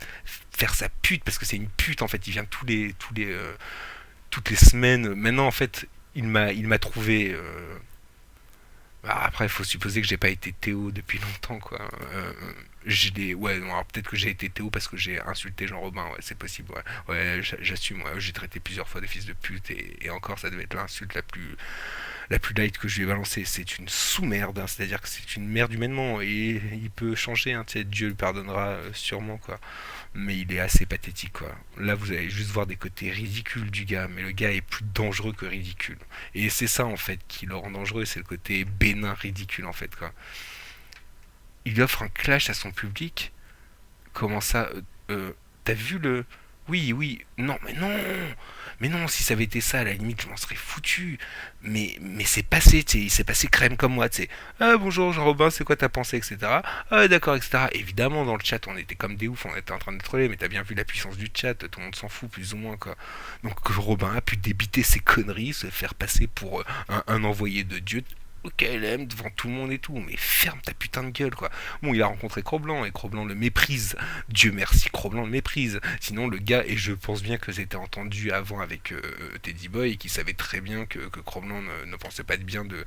S3: faire sa pute, parce que c'est une pute, en fait. Il vient toutes les semaines. Maintenant, en fait, il m'a trouvé. Après, il faut supposer que j'ai pas été Théo depuis longtemps, quoi. Ouais, non, alors peut-être que j'ai été Théo parce que j'ai insulté Jean Robin, ouais, c'est possible, ouais. Ouais, j'assume, ouais, j'ai traité plusieurs fois de fils de pute et encore, ça devait être l'insulte la plus light que je lui ai balancée. C'est une sous-merde, hein, c'est-à-dire que c'est une merde humainement et il peut changer, hein, tu sais, Dieu le pardonnera sûrement, quoi. Mais il est assez pathétique, quoi. Là, vous allez juste voir des côtés ridicules du gars, mais le gars est plus dangereux que ridicule. Et c'est ça, en fait, qui le rend dangereux, c'est le côté bénin ridicule, en fait, quoi. Il offre un clash à son public. Comment ça t'as vu le... Oui, oui, non, mais non, si ça avait été ça, à la limite, je m'en serais foutu. Mais c'est passé, tu sais, il s'est passé crème comme moi, tu sais. Ah, bonjour Jean-Robin, c'est quoi ta pensée, etc. Ah, d'accord, etc. Évidemment, dans le chat, on était comme des oufs, on était en train de troller, mais t'as bien vu la puissance du chat, tout le monde s'en fout, plus ou moins, quoi. Donc, Robin a pu débiter ses conneries, se faire passer pour un envoyé de Dieu, au KLM devant tout le monde et tout, mais ferme ta putain de gueule, quoi. Bon, il a rencontré Cro-Blanc et Cro-Blanc le méprise. Dieu merci, Cro-Blanc le méprise. Sinon, le gars, et je pense bien que c'était entendu avant avec Teddy Boy, et qui savait très bien que Cro-Blanc ne pensait pas de bien de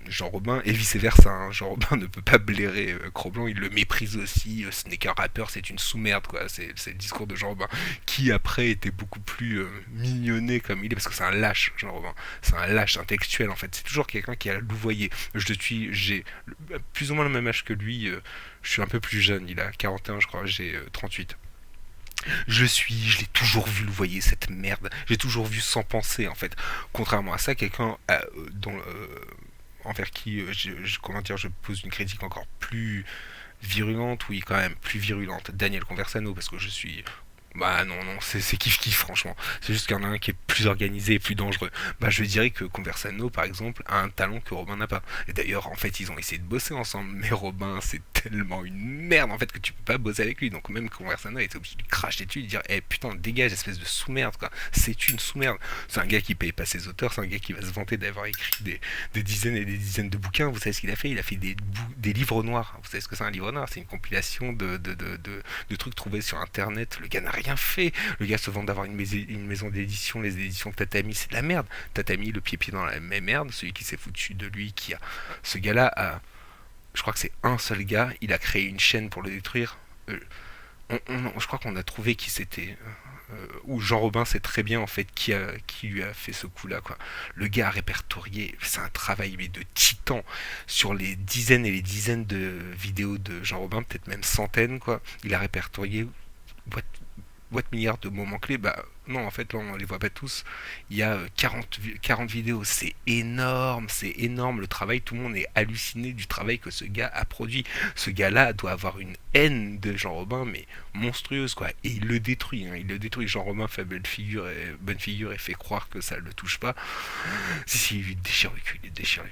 S3: Jean Robin, et vice versa. Hein. Jean Robin ne peut pas blairer Cro-Blanc, il le méprise aussi. Ce n'est qu'un rappeur, c'est une sous-merde, quoi. C'est le discours de Jean Robin, qui après était beaucoup plus mignonné comme il est, parce que c'est un lâche, Jean Robin. C'est un lâche intellectuel, en fait. C'est toujours quelqu'un qui a louvoyé. J'ai plus ou moins le même âge que lui. Je suis un peu plus jeune. Il a 41, je crois. J'ai 38. Je l'ai toujours vu louvoyer cette merde. J'ai toujours vu sans penser, en fait. Contrairement à ça, quelqu'un envers qui, comment dire, je pose une critique encore plus virulente, oui, quand même, plus virulente. Daniel Conversano, parce que je suis... Bah non, c'est kiff-kiff, franchement. C'est juste qu'il y en a un qui est plus organisé et plus dangereux. Bah je dirais que Conversano, par exemple, a un talent que Robin n'a pas. Et d'ailleurs, en fait, ils ont essayé de bosser ensemble. Mais Robin, c'est tellement une merde, en fait, que tu peux pas bosser avec lui. Donc même Conversano a été obligé de lui cracher dessus et de dire Eh putain, dégage, espèce de sous-merde, quoi. C'est une sous-merde. C'est un gars qui paye pas ses auteurs, c'est un gars qui va se vanter d'avoir écrit des dizaines et des dizaines de bouquins. Vous savez ce qu'il a fait? Il a fait des livres noirs. Vous savez ce que c'est un livre noir? C'est une compilation de trucs trouvés sur internet. Le gars n'a rien fait. Le gars se vante d'avoir une maison d'édition. Les éditions Tatami, c'est de la merde. Tatami, le pied dans la même merde. Celui qui s'est foutu de lui, ce gars-là a... Je crois que c'est un seul gars. Il a créé une chaîne pour le détruire. Je crois qu'on a trouvé qui c'était... où Jean Robin sait très bien en fait qui lui a fait ce coup-là, quoi. Le gars a répertorié, c'est un travail mais de titan sur les dizaines et les dizaines de vidéos de Jean Robin, peut-être même centaines, quoi. Il a répertorié boîte milliards de moments clés. Bah non, en fait là on les voit pas tous. Il y a 40 vidéos, c'est énorme le travail. Tout le monde est halluciné du travail que ce gars a produit. Ce gars-là doit avoir une haine de Jean Robin mais monstrueuse, quoi. Et il le détruit, hein. Il le détruit. Jean Robin fait bonne figure et fait croire que ça le touche pas. Si, il déchire le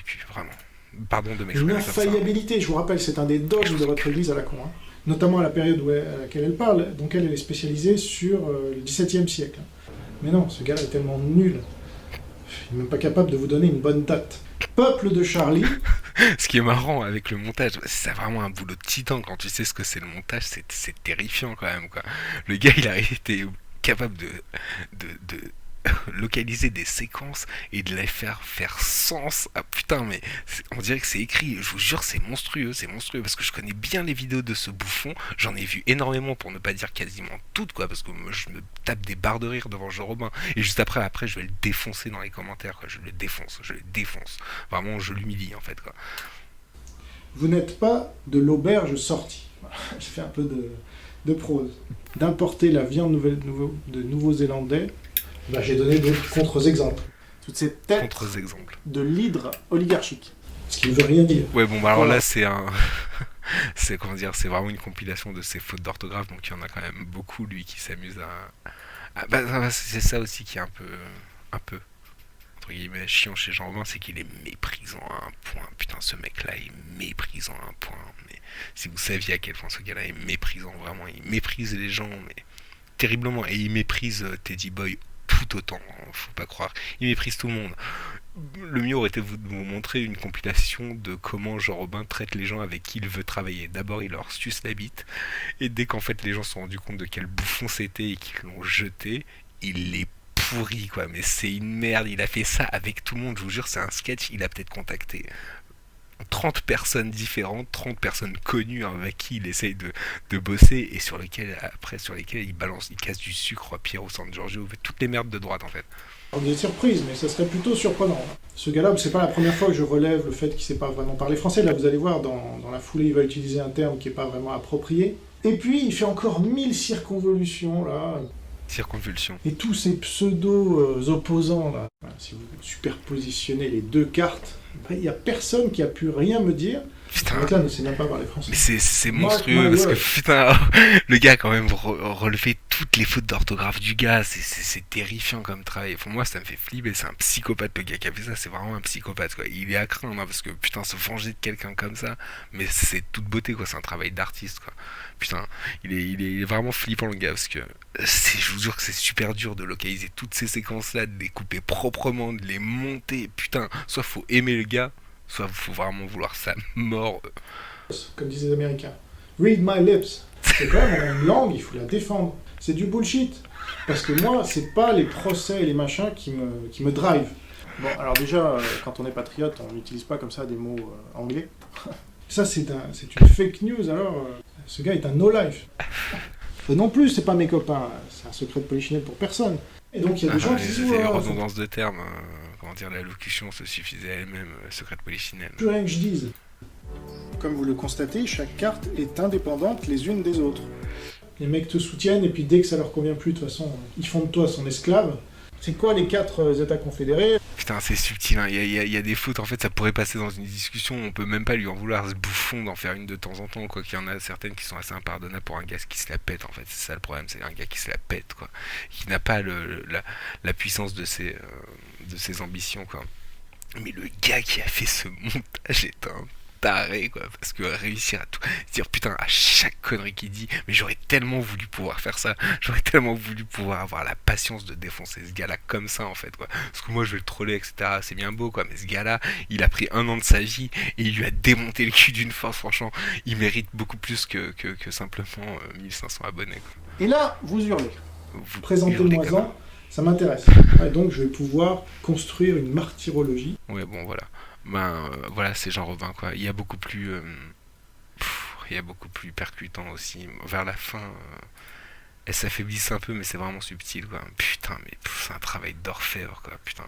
S3: cul, vraiment. Pardon de m'exprimer comme ça.
S6: L'infaillibilité, je vous rappelle, c'est un des dogmes de votre église à la con, hein. Notamment à la période à laquelle elle parle, donc elle est spécialisée sur le XVIIe siècle. Mais non, ce gars-là est tellement nul, il n'est même pas capable de vous donner une bonne date. Peuple de Charlie.
S3: Ce qui est marrant avec le montage, c'est vraiment un boulot de titan. Quand tu sais ce que c'est le montage, c'est terrifiant quand même, quoi. Le gars, il a été capable de localiser des séquences et de les faire sens. Ah putain, mais on dirait que c'est écrit. Je vous jure, c'est monstrueux parce que je connais bien les vidéos de ce bouffon. J'en ai vu énormément, pour ne pas dire quasiment toutes, quoi, parce que moi, je me tape des barres de rire devant Jean Robin. Et juste après, je vais le défoncer dans les commentaires, quoi. Je le défonce. Vraiment, je l'humilie, en fait, quoi.
S6: Vous n'êtes pas de l'auberge sortie. je fais un peu de prose. D'importer la viande de Nouveau-Zélandais, j'ai donné d'autres contre-exemples. Toutes ces têtes
S3: Contre-exemple.
S6: de l'hydre oligarchique. Ce qui ne veut rien dire.
S3: Ouais, bon, bah alors
S6: Voilà.
S3: là, c'est un. C'est comment dire, c'est vraiment une compilation de ses fautes d'orthographe, donc il y en a quand même beaucoup, lui, qui s'amuse c'est ça aussi qui est un peu, entre guillemets, chiant chez Jean Robin, c'est qu'il est méprisant à un point. Putain, ce mec-là est méprisant à un point. Mais si vous saviez à quel point ce gars-là est méprisant, vraiment, il méprise les gens, mais terriblement, et il méprise Teddy Boy tout autant, hein, faut pas croire. Il méprise tout le monde. Le mieux aurait été de vous montrer une compilation de comment Jean Robin traite les gens avec qui il veut travailler. D'abord, il leur suce la bite, et dès qu'en fait les gens se sont rendus compte de quel bouffon c'était et qu'ils l'ont jeté, il les pourrit, quoi. Mais c'est une merde, il a fait ça avec tout le monde, je vous jure, c'est un sketch, il a peut-être contacté 30 personnes différentes, 30 personnes connues avec qui il essaye de bosser et sur lesquelles il casse du sucre, Piero San Giorgio, toutes les merdes de droite en fait.
S6: Alors, vous êtes surprise, mais ça serait plutôt surprenant. Ce gars-là, c'est pas la première fois que je relève le fait qu'il sait pas vraiment parler français. Là, vous allez voir, dans la foulée, il va utiliser un terme qui est pas vraiment approprié. Et puis, il fait encore 1000 circonvolutions, là.
S3: Circonvulsion.
S6: Et tous ces pseudo-opposants, là. Voilà, si vous superpositionnez les deux cartes, il n'y a personne qui a pu rien me dire.
S3: Putain.
S6: Le mec là ne sait même pas parler français.
S3: Mais c'est
S6: Mark
S3: monstrueux
S6: my
S3: parce
S6: word.
S3: que putain, le gars a quand même relevé toutes les fautes d'orthographe du gars, c'est terrifiant comme travail. Pour moi, ça me fait flipper, c'est un psychopathe le gars qui a fait ça, c'est vraiment un psychopathe quoi. Il est à craindre hein, parce que putain, se venger de quelqu'un comme ça, mais c'est toute beauté quoi, c'est un travail d'artiste quoi. Putain, il est vraiment flippant le gars parce que je vous jure que c'est super dur de localiser toutes ces séquences là, de les couper proprement, de les monter. Putain, soit faut aimer le gars, soit faut vraiment vouloir sa mort.
S6: Comme disent les Américains. Read my lips. C'est quand même une langue, il faut la défendre. C'est du bullshit. Parce que moi, c'est pas les procès et les machins qui me drive. Bon, alors déjà, quand on est patriote, on n'utilise pas comme ça des mots anglais. Ça, c'est une fake news, alors ce gars est un no-life. Non plus, c'est pas mes copains, c'est un secret de polichinelle pour personne. Et donc il y a des gens qui disent...
S3: C'est
S6: Ouais,
S3: redondance de termes, comment dire, la locution se suffisait à elle-même, secret de polichinelle.
S6: plus rien que je dise. Comme vous le constatez, chaque carte est indépendante les unes des autres. Les mecs te soutiennent et puis dès que ça leur convient plus, de toute façon, ils font de toi son esclave. C'est quoi les 4 États confédérés?
S3: Putain, c'est subtil, hein. Il y a des fautes, en fait, ça pourrait passer dans une discussion, on peut même pas lui en vouloir, ce bouffon d'en faire une de temps en temps, quoi, qu'il y en a certaines qui sont assez impardonnables pour un gars qui se la pète, en fait, c'est ça le problème, c'est un gars qui se la pète, quoi, qui n'a pas la puissance de ses ambitions, quoi. Mais le gars qui a fait ce montage est un taré quoi, parce que réussir à tout dire putain à chaque connerie qu'il dit, mais j'aurais tellement voulu pouvoir faire ça, j'aurais tellement voulu pouvoir avoir la patience de défoncer ce gars-là comme ça en fait quoi, parce que moi je vais le troller etc, c'est bien beau quoi, mais ce gars-là il a pris 1 an de sa vie et il lui a démonté le cul d'une force, franchement il mérite beaucoup plus que simplement 1500 abonnés quoi.
S6: Et là, vous hurlez.
S3: Vous hurlez
S6: Présentez-moi
S3: quand même.
S6: ça, ça m'intéresse. Et donc je vais pouvoir construire une martyrologie.
S3: Ouais bon voilà. Voilà, c'est Jean Robin quoi. Il y a beaucoup plus percutant aussi. Vers la fin, elles s'affaiblissent un peu, mais c'est vraiment subtil quoi. Putain, mais c'est un travail d'orfèvre quoi. Putain.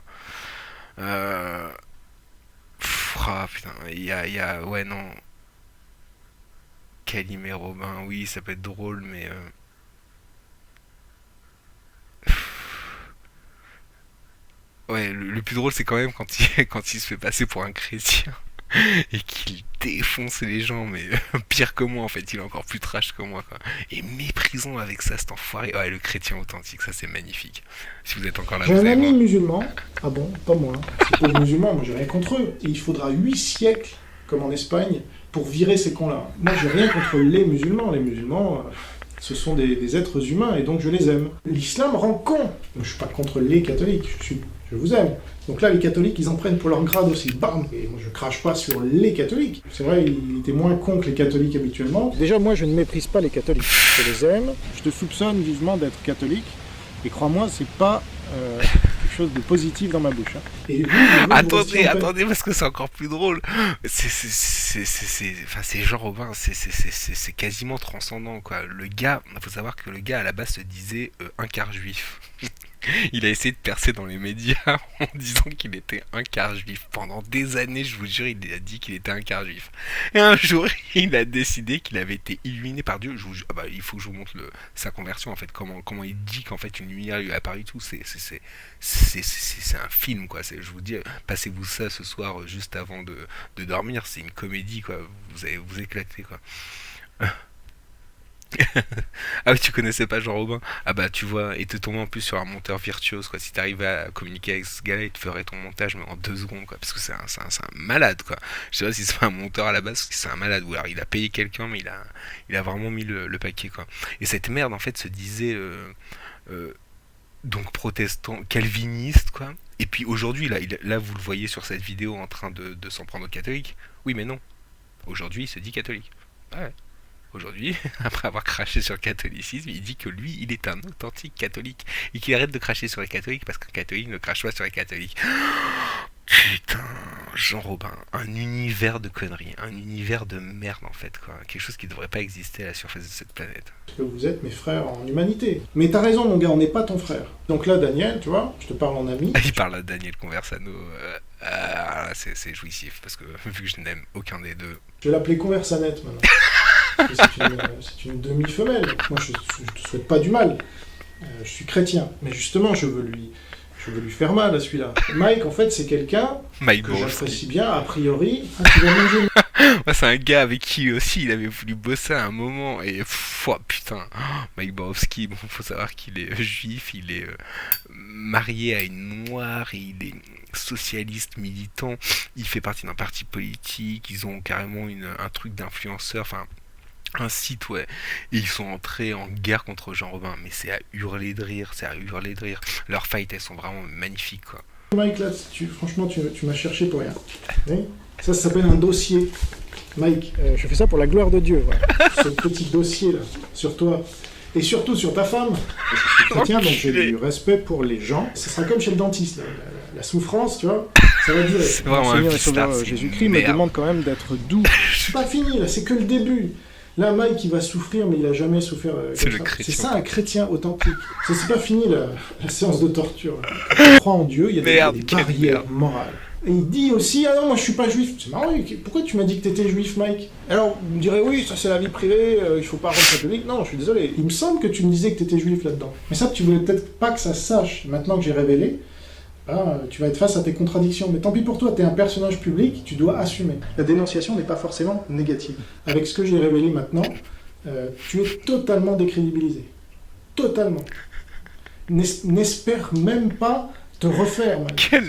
S3: Putain, il y a ouais non. Calimé Robin, oui, ça peut être drôle, mais ouais, le plus drôle c'est quand même quand il se fait passer pour un chrétien et qu'il défonce les gens, mais pire que moi en fait, il est encore plus trash que moi quoi. Et méprisant avec ça cet enfoiré. Ouais, le chrétien authentique, ça c'est magnifique. Si vous êtes encore là,
S6: J'ai
S3: vous
S6: un
S3: allez
S6: ami
S3: voir.
S6: musulman, ah bon, pas moi, hein. C'est pas musulman, moi j'ai rien contre eux. Et il faudra 8 siècles, comme en Espagne, pour virer ces cons-là. Moi j'ai rien contre les musulmans, ce sont des êtres humains et donc je les aime. L'islam rend con. Donc, je suis pas contre les catholiques, je vous aime. Donc là les catholiques ils en prennent pour leur grade aussi, bam. Et moi je crache pas sur les catholiques. C'est vrai, il était moins con que les catholiques habituellement. Déjà moi je ne méprise pas les catholiques, je les aime. Je te soupçonne vivement d'être catholique. Et crois-moi, c'est pas quelque chose de positif dans ma bouche. Hein. Et
S3: Attendez, parce que c'est encore plus drôle. C'est Jean Robin, c'est quasiment transcendant quoi. Le gars, il faut savoir que le gars à la base se disait un quart juif. Il a essayé de percer dans les médias en disant qu'il était un quart juif. Pendant des années, je vous jure, il a dit qu'il était un quart juif. Et un jour, il a décidé qu'il avait été illuminé par Dieu. Je vous jure, ah bah, il faut que je vous montre sa conversion, en fait. Comment il dit qu'en fait une lumière lui est apparue et tout. C'est un film, quoi. Je vous dis, passez-vous ça ce soir juste avant de dormir. C'est une comédie, quoi. Vous allez vous éclater, quoi. Ah oui, tu connaissais pas Jean Robin? Ah bah tu vois, et te tomber en plus sur un monteur virtuose, quoi. Si t'arrivais à communiquer avec ce gars-là, il te ferait ton montage mais en 2 secondes, quoi. Parce que c'est un malade, quoi. Je sais pas si c'est pas un monteur à la base, parce que c'est un malade. Ou alors il a payé quelqu'un, mais il a vraiment mis le paquet, quoi. Et cette merde, en fait, se disait donc protestant, calviniste, quoi. Et puis aujourd'hui, là, vous le voyez sur cette vidéo en train de s'en prendre aux catholiques. Oui, mais non. Aujourd'hui, il se dit catholique. Ouais. Aujourd'hui, après avoir craché sur le catholicisme, il dit que lui, il est un authentique catholique et qu'il arrête de cracher sur les catholiques parce qu'un catholique ne crache pas sur les catholiques. Putain, Jean Robin, un univers de conneries, un univers de merde en fait, quoi. Quelque chose qui devrait pas exister à la surface de cette planète.
S6: Parce que vous êtes mes frères en humanité. Mais t'as raison, mon gars, on n'est pas ton frère. Donc là, Daniel, tu vois, je te parle en ami.
S3: Il parle à Daniel Conversano. C'est jouissif parce que vu que je n'aime aucun des deux.
S6: Je vais l'appeler Conversanette maintenant. C'est une demi-femelle. Moi, je te souhaite pas du mal. Je suis chrétien. Mais justement, je veux lui faire mal à celui-là. Mike, en fait, c'est quelqu'un que j'apprécie bien, a priori. Ah, tu vas manger.
S3: Ouais, c'est un gars avec qui aussi il avait voulu bosser à un moment. Et putain, Mike Borowski, bon, faut savoir qu'il est juif, il est marié à une noire, et il est socialiste militant. Il fait partie d'un parti politique. Ils ont carrément un truc d'influenceur. Enfin. Un site, ouais, et ils sont entrés en guerre contre Jean Robin, mais c'est à hurler de rire, Leurs fights, elles sont vraiment magnifiques, quoi.
S6: Mike, là, franchement, tu m'as cherché pour rien. Oui, ça s'appelle un dossier. Mike, je fais ça pour la gloire de Dieu, voilà. Ce petit dossier, là, sur toi. Et surtout sur ta femme. Je suis chrétien, donc j'ai du respect pour les gens. Ce sera comme chez le dentiste, là. La souffrance, tu vois, ça va durer.
S3: C'est vraiment un Sauveur
S6: Jésus-Christ me demande quand même d'être doux. C'est pas fini, là, c'est que le début. Là, Mike, il va souffrir, mais il a jamais souffert
S3: c'est
S6: comme
S3: ça.
S6: C'est ça, un chrétien authentique. Ça, c'est pas fini, la séance de torture. Il croit en Dieu, il y a des barrières morales. Et il dit aussi, ah non, moi je suis pas juif. C'est marrant, pourquoi tu m'as dit que t'étais juif, Mike? Alors, vous me direz, oui, ça c'est la vie privée, il faut pas rendre ça public. Non, je suis désolé. Il me semble que tu me disais que t'étais juif là-dedans. Mais ça, tu voulais peut-être pas que ça se sache. Maintenant que j'ai révélé, tu vas être face à tes contradictions. Mais tant pis pour toi, t'es un personnage public, tu dois assumer. La dénonciation n'est pas forcément négative. Avec ce que j'ai révélé maintenant, tu es totalement décrédibilisé. Totalement. N'espère même pas te refaire,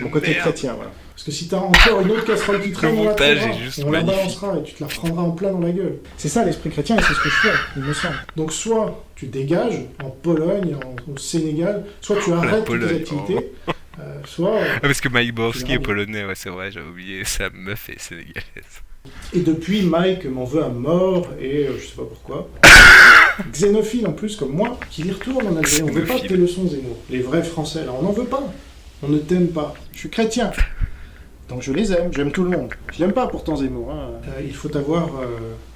S6: mon côté chrétien, voilà. Parce que si t'as encore une autre casserole qui traîne, on la balancera et tu te la prendras en plein dans la gueule. C'est ça l'esprit chrétien et c'est ce que je fais, il me semble. Donc soit tu dégages en Pologne, au Sénégal, soit tu arrêtes toutes tes activités, soit...
S3: parce que Mike Borowski est polonais, ouais c'est vrai, j'avais oublié, sa meuf est sénégalaise.
S6: Et depuis, Mike m'en veut à mort et je sais pas pourquoi. Xénophile en plus, comme moi, qui y retourne en Algérie. On veut pas de tes leçons, Zemmour. Les vrais Français, là, on n'en veut pas. On ne t'aime pas. Je suis chrétien. Donc je les aime, j'aime tout le monde. Je l'aime pas pourtant Zemmour. Hein. Il faut avoir,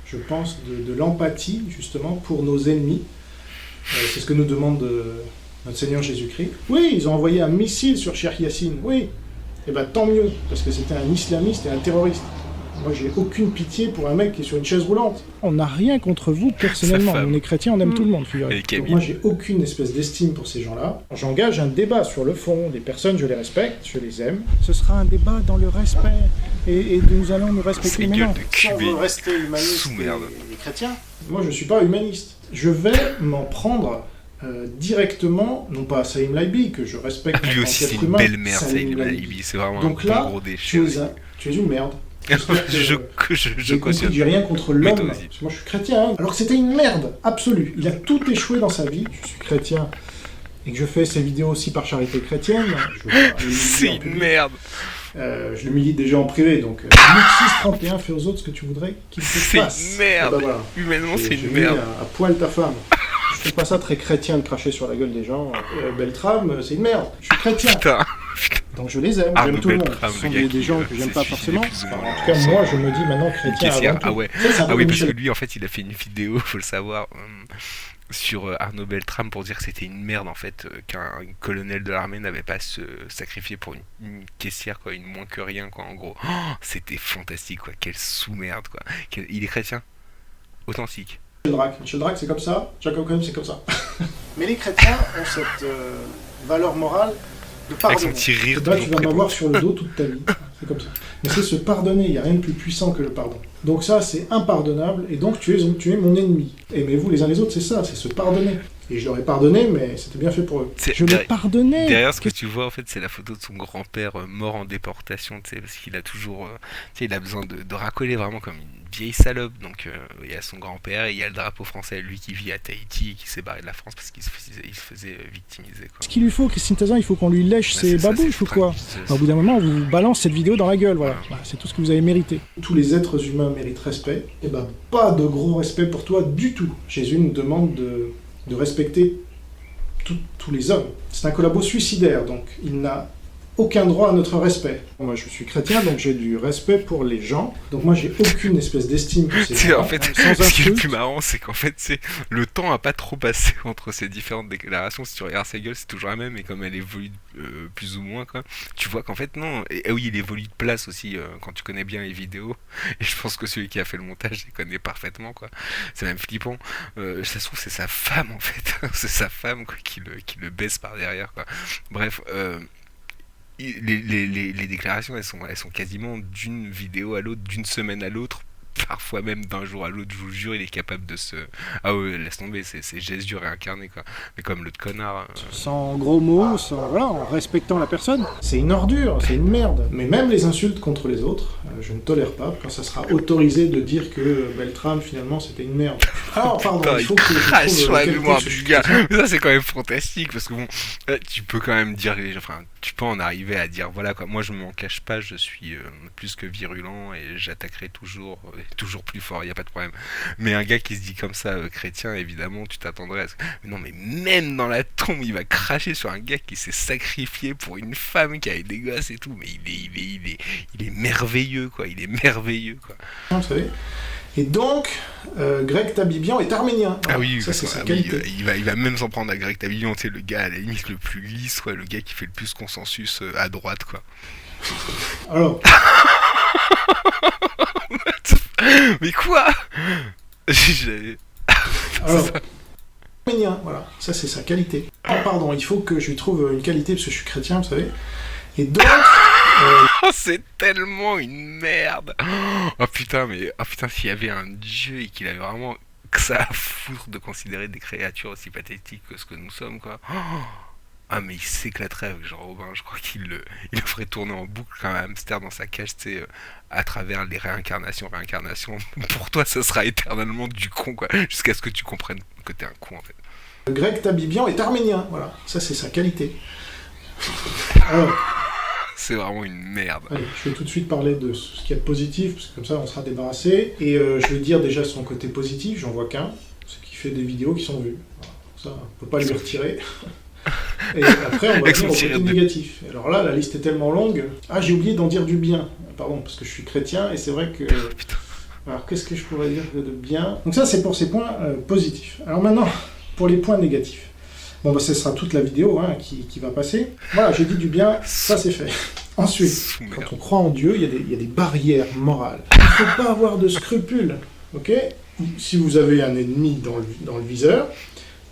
S6: je pense, de l'empathie justement pour nos ennemis. C'est ce que nous demande notre Seigneur Jésus-Christ. Oui, ils ont envoyé un missile sur Cheikh Yassine. Oui. Et ben tant mieux, parce que c'était un islamiste et un terroriste. Moi, j'ai aucune pitié pour un mec qui est sur une chaise roulante. On n'a rien contre vous personnellement. On est chrétiens, on aime tout le monde, figurez-vous. Donc moi, j'ai aucune espèce d'estime pour ces gens-là. J'engage un débat sur le fond. Les personnes, je les respecte, je les aime. Ce sera un débat dans le respect. Et nous allons nous respecter. Mais non, si on veut rester humaniste et chrétien, moi, je ne suis pas humaniste. Je vais m'en prendre directement, non pas à Saïm Laibi, que je respecte.
S3: Lui aussi, c'est une belle merde, Saïm Laibi. C'est vraiment un gros déchet.
S6: Tu es une merde.
S3: Je cautionne.
S6: J'ai rien contre l'homme, parce que moi je suis chrétien, hein. Alors que c'était une merde absolue. Il a tout échoué dans sa vie. Je suis chrétien et que je fais ces vidéos aussi par charité chrétienne.
S3: C'est une merde.
S6: Je le milite déjà en privé, donc Luc631 fait aux autres ce que tu voudrais qu'il te fasse.
S3: C'est une merde.
S6: Ben voilà.
S3: Humainement, c'est une merde.
S6: À poil ta femme. Je fais pas ça très chrétien de cracher sur la gueule des gens. Beltrame, c'est une merde. Je suis chrétien.
S3: Putain.
S6: Donc je les aime,
S3: Arnaud
S6: j'aime tout le monde.
S3: Beltrame,
S6: Ce sont
S3: le gars
S6: des
S3: qui,
S6: gens que j'aime
S3: s'est
S6: pas
S3: suicidé
S6: forcément.
S3: plus ou moins
S6: En tout cas, moi, je me dis maintenant chrétien
S3: caissière.
S6: avant tout.
S3: Ah ouais,
S6: Ça, c'est un peu
S3: ah oui, parce
S6: Michel.
S3: que lui, en fait, il a fait une vidéo, faut le savoir, sur Arnaud Beltrame pour dire que c'était une merde, en fait, qu'un colonel de l'armée n'avait pas se sacrifié pour une caissière, quoi, une moins que rien, quoi, en gros. Oh, c'était fantastique, quoi, quelle sous-merde, quoi. Il est chrétien, authentique.
S6: Michel Drac, c'est comme ça. Jacob Cohen, c'est comme ça. Mais les chrétiens ont cette valeur morale de
S3: Avec
S6: pardonner.
S3: son petit rire
S6: Là, tu
S3: toujours
S6: vas
S3: très
S6: m'avoir
S3: bon.
S6: sur le dos toute ta vie. C'est comme ça. Mais c'est se pardonner. Il n'y a rien de plus puissant que le pardon. Donc ça, c'est impardonnable. Et donc, tu es mon ennemi. Aimez-vous les uns les autres, c'est ça. C'est se pardonner. Et je leur ai pardonné, mais c'était bien fait pour eux.
S3: C'est-
S6: Je l'ai
S3: derrière-
S6: pardonné.
S3: Derrière ce que tu vois, en fait, c'est la photo de son grand-père mort en déportation, tu sais, parce qu'il a toujours, tu sais, il a besoin de racoler vraiment comme une vieille salope. Donc, il y a son grand-père et il y a le drapeau français, lui qui vit à Tahiti, qui s'est barré de la France parce qu'il se faisait victimiser, quoi.
S6: Ce qu'il lui faut, Christine Tazan, il faut qu'on lui lèche
S3: Ouais,
S6: ses
S3: c'est ça,
S6: babouches
S3: c'est
S6: ou quoi.
S3: c'est-
S6: Au bout d'un moment, on vous balance cette vidéo dans la gueule, voilà.
S3: Ouais.
S6: Voilà, c'est tout ce que vous avez mérité. Tous les êtres humains méritent respect. Et ben, pas de gros respect pour toi du tout. Jésus nous demande de respecter tous les hommes. C'est un collabo suicidaire, donc il n'a aucun droit à notre respect. Moi, je suis chrétien, donc j'ai du respect pour les gens. Donc moi, j'ai aucune espèce d'estime pour ces
S3: C'est
S6: gens.
S3: en fait,
S6: Sans
S3: ce qui est le
S6: insulte.
S3: plus marrant, c'est qu'en fait, c'est le temps a pas trop passé entre ces différentes déclarations. Si tu regardes sa gueule, c'est toujours la même, et comme elle évolue plus ou moins, quoi, tu vois qu'en fait, non. Et oui, il évolue de place aussi quand tu connais bien les vidéos. Et je pense que celui qui a fait le montage les connaît parfaitement, quoi. C'est même flippant. Ça se trouve, c'est sa femme, en fait. C'est sa femme, quoi, qui le baisse par derrière, quoi. Bref, les déclarations, elles sont quasiment d'une vidéo à l'autre, d'une semaine à l'autre, parfois même d'un jour à l'autre. Je vous jure, il est capable de se... Ah ouais, laisse tomber, c'est Jésus réincarné, quoi. Mais comme le connard...
S6: Sans gros mots, voilà, en respectant la personne. C'est une ordure, c'est une merde. Mais même les insultes contre les autres, je ne tolère pas quand ça sera autorisé de dire que Beltrame, finalement, c'était une merde. Ah, pardon,
S3: Putain,
S6: il faut que je
S3: crache
S6: trouve
S3: sur la
S6: quel
S3: mémoire
S6: texte je
S3: du
S6: suis
S3: gars.
S6: chrétien.
S3: Mais ça, c'est quand même fantastique, parce que bon, tu peux quand même dire... Enfin, tu peux en arriver à dire, voilà, quoi, moi je m'en cache pas, je suis plus que virulent, et j'attaquerai toujours, toujours plus fort, y a pas de problème. Mais un gars qui se dit comme ça, chrétien, évidemment, tu t'attendrais à ce... Mais non, mais même dans la tombe, il va cracher sur un gars qui s'est sacrifié pour une femme qui a eu des gosses et tout, mais il est merveilleux, quoi, il est merveilleux, quoi.
S6: Vous savez. Et donc, Greg Tabibian est arménien.
S3: Ah
S6: Voilà,
S3: oui,
S6: ça c'est
S3: ah
S6: sa
S3: oui,
S6: qualité.
S3: il va même s'en prendre à Greg Tabillon, tu sais, le gars à la limite le plus lisse, ouais, le gars qui fait le plus consensus à droite, quoi.
S6: Alors,
S3: Mais quoi? J'ai-
S6: alors, arménien, voilà, ça c'est sa qualité. Ah pardon, il faut que je lui trouve une qualité parce que je suis chrétien, vous savez. Et donc,
S3: Oh, c'est tellement une merde. Oh putain, mais oh putain, s'il y avait un dieu et qu'il avait vraiment que ça à foutre de considérer des créatures aussi pathétiques que ce que nous sommes, quoi. Oh, ah, mais il s'éclaterait avec Jean Robin. Je crois il le ferait tourner en boucle comme un hamster dans sa cage, tu sais, à travers les réincarnations. Pour toi, ça sera éternellement du con, quoi, jusqu'à ce que tu comprennes que t'es un con, en fait.
S6: Greg Tabibian est arménien, voilà, ça c'est sa qualité. Alors,
S3: C'est vraiment une merde.
S6: allez, je vais tout de suite parler de ce qu'il y a de positif, parce que comme ça on sera débarrassé. Et je vais dire déjà son côté positif, j'en vois qu'un, c'est qu'il fait des vidéos qui sont vues. Voilà, ça, on peut pas lui retirer. Et après, on va
S3: Avec son
S6: venir au
S3: petit
S6: côté
S3: rire de-
S6: négatif. Alors là, la liste est tellement longue. Ah, j'ai oublié d'en dire du bien. Pardon, parce que je suis chrétien, et c'est vrai que...
S3: Putain.
S6: Alors, qu'est-ce que je pourrais dire de bien? Donc ça, c'est pour ses points positifs. Alors maintenant, pour les points négatifs. Bon, bah, ce sera toute la vidéo qui va passer. Voilà, j'ai dit du bien, ça c'est fait. Ensuite,
S3: Sous-merde.
S6: quand on croit en Dieu, il y a des barrières morales. Il ne faut pas avoir de scrupules, ok? Si vous avez un ennemi dans le viseur,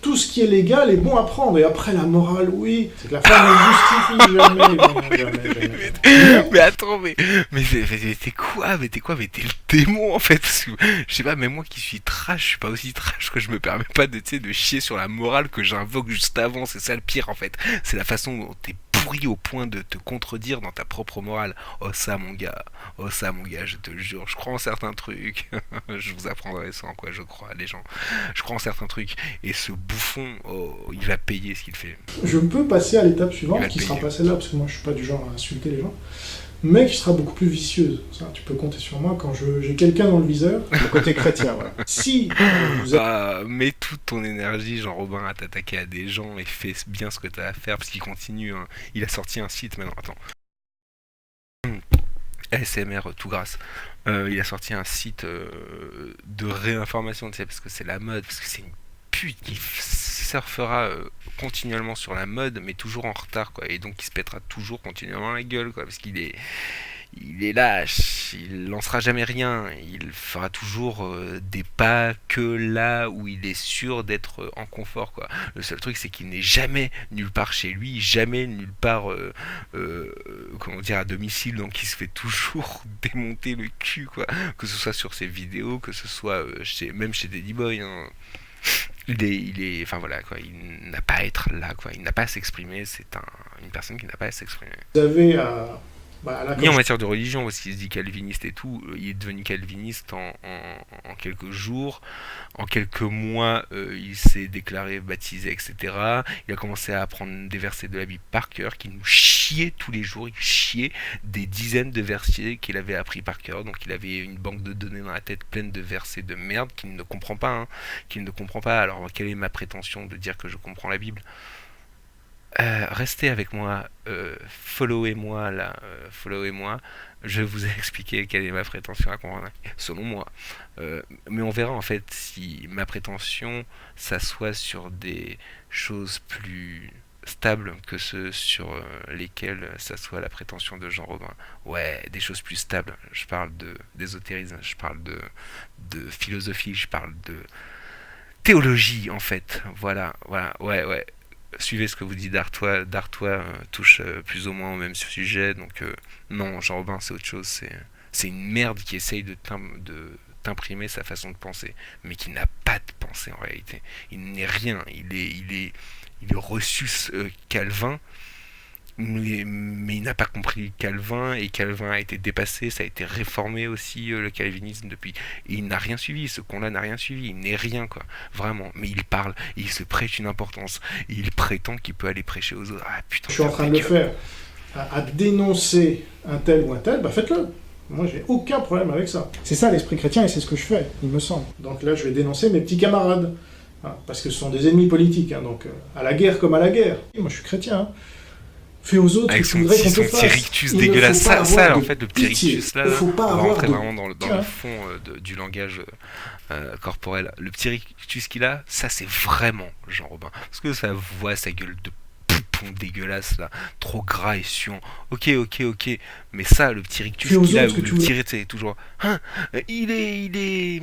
S6: tout ce qui est légal est bon à prendre. Et après, la morale, oui, c'est que la femme ne justifie jamais. Non, jamais.
S3: Mais attends, mais t'es quoi? Mais t'es le démon, en fait, parce que, je sais pas, même moi qui suis trash, je suis pas aussi trash que je me permets pas de, tu sais, de chier sur la morale que j'invoque juste avant. C'est ça le pire, en fait. C'est la façon dont t'es pourri au point de te contredire dans ta propre morale. Oh ça mon gars, je te jure, je crois en certains trucs. Je vous apprendrai ça en quoi je crois, les gens. Je crois en certains trucs. Et ce bouffon, oh, il va payer ce qu'il fait.
S6: Je peux passer à l'étape
S3: Il
S6: suivante,
S3: va
S6: qui
S3: payer.
S6: sera pas celle-là, parce que moi je suis pas du genre à insulter les gens, mais qui sera beaucoup plus vicieuse. Ça, tu peux compter sur moi quand j'ai quelqu'un dans le viseur, le côté chrétien, voilà. Si vous êtes...
S3: Bah, mets toute ton énergie, Jean-Robin, à t'attaquer à des gens et fais bien ce que t'as à faire, parce qu'il continue, hein. Il a sorti un site maintenant, attends. ASMR tout grâce. Il a sorti un site de réinformation, tu sais, parce que c'est la mode, parce que c'est une pute qui surfera continuellement sur la mode, mais toujours en retard, quoi. Et donc il se pètera toujours continuellement la gueule, quoi, parce il est lâche, il lancera jamais rien, il fera toujours des pas que là où il est sûr d'être en confort, quoi. Le seul truc, c'est qu'il n'est jamais nulle part chez lui, jamais nulle part comment dire, à domicile, donc il se fait toujours démonter le cul, quoi, que ce soit sur ses vidéos, que ce soit même chez Daddy Boy, hein. Enfin voilà, quoi, il n'a pas à être là, quoi, il n'a pas à s'exprimer, une personne qui n'a pas à s'exprimer.
S6: Vous avez
S3: Ni en matière de religion, parce qu'il se dit calviniste et tout, il est devenu calviniste en quelques jours, en quelques mois, il s'est déclaré baptisé, etc. Il a commencé à apprendre des versets de la Bible par cœur, qu'il nous chiait tous les jours, il chiait des dizaines de versets qu'il avait appris par cœur, donc il avait une banque de données dans la tête pleine de versets de merde qu'il ne comprend pas, hein, qu'il ne comprend pas. Alors quelle est ma prétention de dire que je comprends la Bible ? Restez avec moi, followez-moi là, followez-moi. Je vous ai expliqué quelle est ma prétention à comprendre, selon moi. Mais on verra en fait si ma prétention s'assoit sur des choses plus stables que ceux sur lesquels s'assoit la prétention de Jean Robin. Ouais, des choses plus stables. Je parle d'ésotérisme, je parle de philosophie, je parle de théologie en fait. Voilà, ouais. Suivez ce que vous dit Dartois. Dartois touche plus ou moins au même sujet, donc non, Jean Robin c'est autre chose, c'est une merde qui essaye de t'imprimer sa façon de penser, mais qui n'a pas de pensée en réalité. Il n'est rien, il est reçu Calvin, mais il n'a pas compris Calvin, et Calvin a été dépassé, ça a été réformé aussi, le calvinisme depuis, et il n'a rien suivi, ce con-là n'a rien suivi, il n'est rien, quoi, vraiment, mais il parle, il se prête une importance, et il prétend qu'il peut aller prêcher aux autres. Ah putain,
S6: je suis en train de le faire, à dénoncer un tel ou un tel, bah faites-le. Moi, j'ai aucun problème avec ça. C'est ça l'esprit chrétien, et c'est ce que je fais, il me semble. Donc là, je vais dénoncer mes petits camarades, parce que ce sont des ennemis politiques, donc à la guerre comme à la guerre. Moi, je suis chrétien, fais aux autres
S3: avec
S6: ce que tu voudrais qu'on te fasse.
S3: Petit rictus dégueulasse, ça en fait, le petit rictus là,
S6: on va
S3: rentrer vraiment dans le fond du langage corporel. Le petit rictus qu'il a, ça c'est vraiment Jean Robin, parce que sa voix, sa gueule de poupon dégueulasse là, trop gras et suant. Ok, mais ça, le petit rictus qu'il a, ou le petit c'est toujours, il est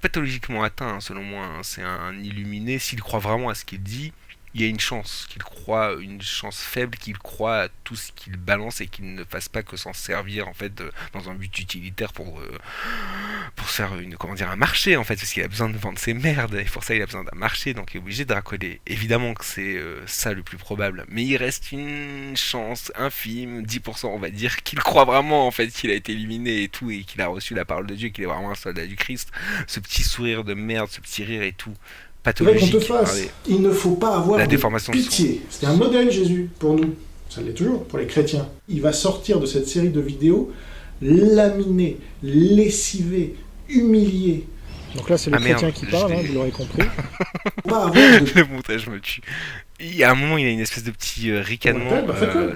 S3: pathologiquement atteint, selon moi, hein. C'est un illuminé. S'il croit vraiment à ce qu'il dit, il y a une chance une chance faible, qu'il croit à tout ce qu'il balance et qu'il ne fasse pas que s'en servir en fait dans un but utilitaire pour faire un marché en fait, parce qu'il a besoin de vendre ses merdes et pour ça il a besoin d'un marché, donc il est obligé de racoler. Évidemment que c'est ça le plus probable, mais il reste une chance infime, 10% on va dire, qu'il croit vraiment en fait qu'il a été éliminé et tout, et qu'il a reçu la parole de Dieu, qu'il est vraiment un soldat du Christ. Ce petit sourire de merde, ce petit rire et tout, pathologique.
S6: Qu'on te fasse. Il ne faut pas avoir
S3: la
S6: de
S3: déformation
S6: pitié. C'était un modèle, Jésus, pour nous. Ça l'est toujours, pour les chrétiens. Il va sortir de cette série de vidéos laminé, lessivé, humilié. Donc là, c'est le chrétien qui parle, vous l'aurez compris.
S3: Le montage me tue. Il y a un moment, il a une espèce de petit ricanement.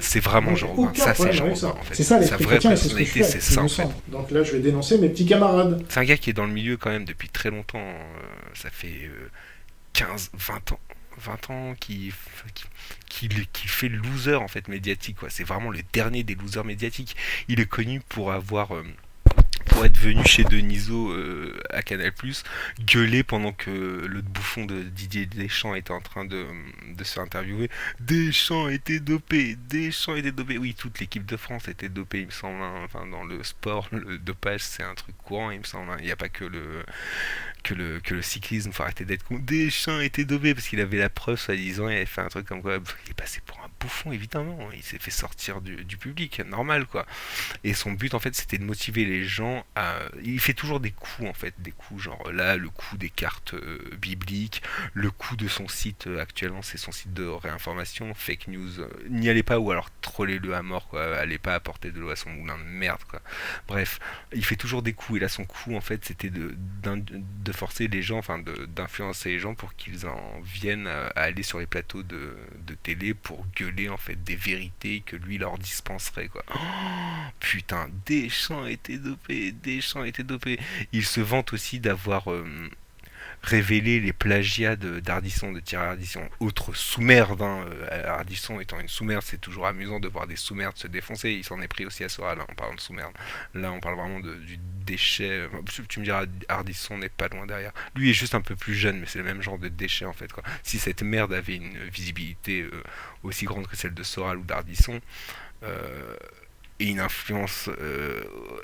S3: C'est vraiment Jean Robin. Ça, c'est Jean Robin, en fait.
S6: C'est ça,
S3: sa vraie personnalité, c'est ça, en fait.
S6: Donc là, je vais dénoncer mes petits camarades.
S3: C'est un gars qui est dans le milieu quand même depuis très longtemps. Ça fait 20 ans qui fait le loser en fait médiatique, quoi. C'est vraiment le dernier des losers médiatiques. Il est connu pour être venu chez Denisot à Canal+, gueuler pendant que le bouffon de Didier Deschamps était en train de se interviewer. Deschamps était dopé. Oui, toute l'équipe de France était dopée, il me semble, hein. Enfin, dans le sport, le dopage c'est un truc courant, il me semble, hein. Il n'y a pas que le cyclisme, faut arrêter d'être con. Deschamps était dopé parce qu'il avait la preuve, soi-disant, il avait fait un truc comme quoi, il est passé pour un bouffon, évidemment, il s'est fait sortir du public, normal, quoi. Et son but, en fait, c'était de motiver les gens à... Il fait toujours des coups, en fait, des coups, genre là, le coup des cartes bibliques, le coup de son site, actuellement, c'est son site de réinformation, fake news, n'y allez pas, ou alors trollez-le à mort, quoi, allez pas apporter de l'eau à son moulin de merde, quoi. Bref, il fait toujours des coups, et là, son coup, en fait, c'était de forcer les gens, enfin d'influencer les gens pour qu'ils en viennent à aller sur les plateaux de télé pour gueuler en fait des vérités que lui leur dispenserait quoi. Oh, putain, Deschamps était dopé, Deschamps était dopé. Il se vante aussi d'avoir révéler les plagiats d'Ardisson, de Thierry Ardisson, autre sous-merde, hein. Ardisson étant une sous-merde, c'est toujours amusant de voir des sous-merdes se défoncer, il s'en est pris aussi à Soral, hein, en parlant de sous-merde. Là, on parle vraiment du déchet. Tu me diras, Ardisson n'est pas loin derrière. Lui est juste un peu plus jeune, mais c'est le même genre de déchet, en fait, quoi. Si cette merde avait une visibilité aussi grande que celle de Soral ou d'Ardisson, et une influence,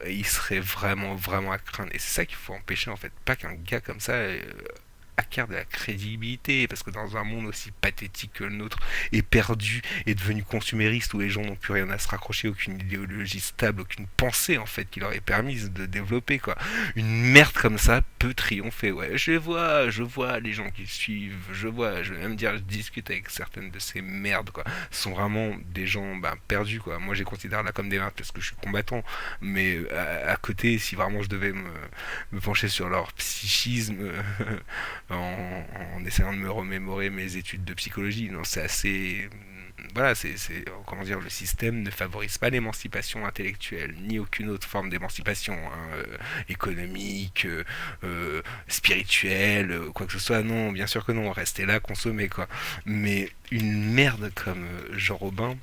S3: il serait vraiment vraiment à craindre, et c'est ça qu'il faut empêcher en fait, pas qu'un gars comme ça acquiert de la crédibilité, parce que dans un monde aussi pathétique que le nôtre, est perdu, est devenu consumériste, où les gens n'ont plus rien à se raccrocher, aucune idéologie stable, aucune pensée en fait qui leur est permise de développer quoi. Une merde comme ça peut triompher, ouais, je vois les gens qui suivent, je vais même dire, je discute avec certaines de ces merdes quoi, ce sont vraiment des gens perdus quoi. Moi je les considère là comme des merdes parce que je suis combattant, mais à côté, si vraiment je devais me pencher sur leur psychisme en essayant de me remémorer mes études de psychologie, non, c'est assez, voilà, c'est comment dire, le système ne favorise pas l'émancipation intellectuelle ni aucune autre forme d'émancipation, hein, économique, spirituelle, quoi que ce soit. Non, bien sûr que non, restez là, consommez quoi. Mais une merde comme Jean Robin,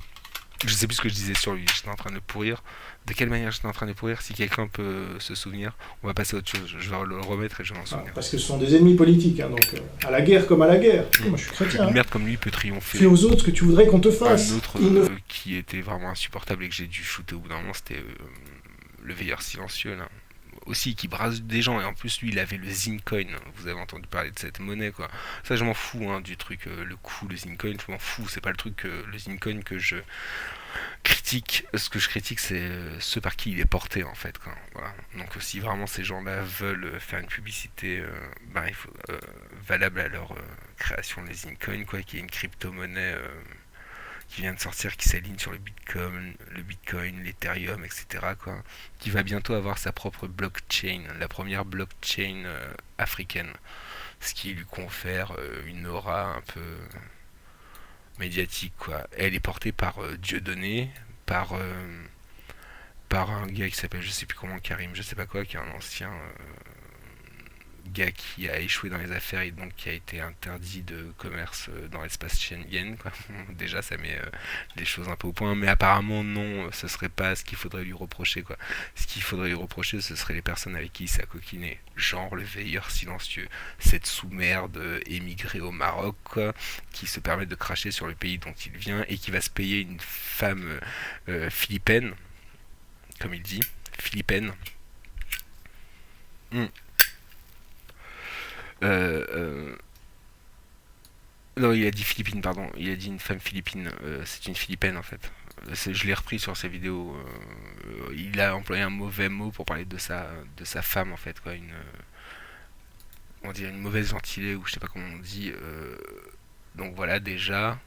S3: je sais plus ce que je disais sur lui, j'étais en train de le pourrir. De quelle manière j'étais en train de le pourrir? Si quelqu'un peut se souvenir, on va passer à autre chose. Je vais le remettre et je vais m'en souvenir.
S6: Parce que ce sont des ennemis politiques, hein, donc à la guerre comme à la guerre. Moi je suis chrétien.
S3: Une
S6: Hein.
S3: merde comme lui peut triompher.
S6: Fais aux autres ce que tu voudrais qu'on te fasse.
S3: Un autre qui était vraiment insupportable et que j'ai dû shooter au bout d'un moment, c'était le veilleur silencieux là. Aussi qui brasse des gens, et en plus lui il avait le Zincoin, vous avez entendu parler de cette monnaie quoi. Ça je m'en fous hein, du truc, le coup, le Zincoin, je m'en fous, c'est pas le truc, le Zincoin que je critique. Ce que je critique c'est ceux par qui il est porté en fait quoi. Voilà. Donc si vraiment ces gens là veulent faire une publicité il faut, valable à leur création, les Zincoin quoi, qui est une crypto-monnaie qui vient de sortir, qui s'aligne sur le Bitcoin, l'Ethereum, etc. quoi, qui va bientôt avoir sa propre blockchain, la première blockchain africaine, ce qui lui confère une aura un peu médiatique quoi. Elle est portée par Dieudonné, par un gars qui s'appelle je sais plus comment, Karim, je sais pas quoi, qui est un ancien gars qui a échoué dans les affaires et donc qui a été interdit de commerce dans l'espace Schengen quoi. Déjà ça met les choses un peu au point, mais apparemment non, ce serait pas ce qu'il faudrait lui reprocher quoi. Ce qu'il faudrait lui reprocher, ce serait les personnes avec qui il s'est coquiné, genre le veilleur silencieux, cette sous-merde émigrée au Maroc quoi, qui se permet de cracher sur le pays dont il vient et qui va se payer une femme philippine, comme il dit, philippine. Non, il a dit Philippine, pardon. Il a dit une femme philippine. C'est une Philippine en fait. Je l'ai repris sur ses vidéos. Il a employé un mauvais mot pour parler de sa femme en fait, quoi. On dirait une mauvaise gentilée ou je sais pas comment on dit. Donc voilà déjà.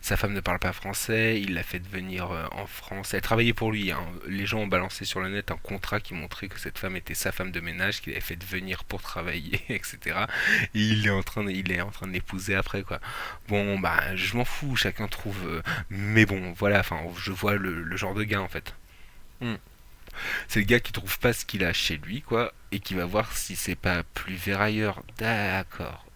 S3: Sa femme ne parle pas français, il l'a fait venir en France. Elle travaillait pour lui, hein. Les gens ont balancé sur le net un contrat qui montrait que cette femme était sa femme de ménage, qu'il avait fait venir pour travailler, etc. Et il est en train de l'épouser après, quoi. Bon, je m'en fous, chacun trouve. Mais bon, voilà, enfin, je vois le genre de gars, en fait. C'est le gars qui trouve pas ce qu'il a chez lui, quoi, et qui va voir si c'est pas plus vert ailleurs.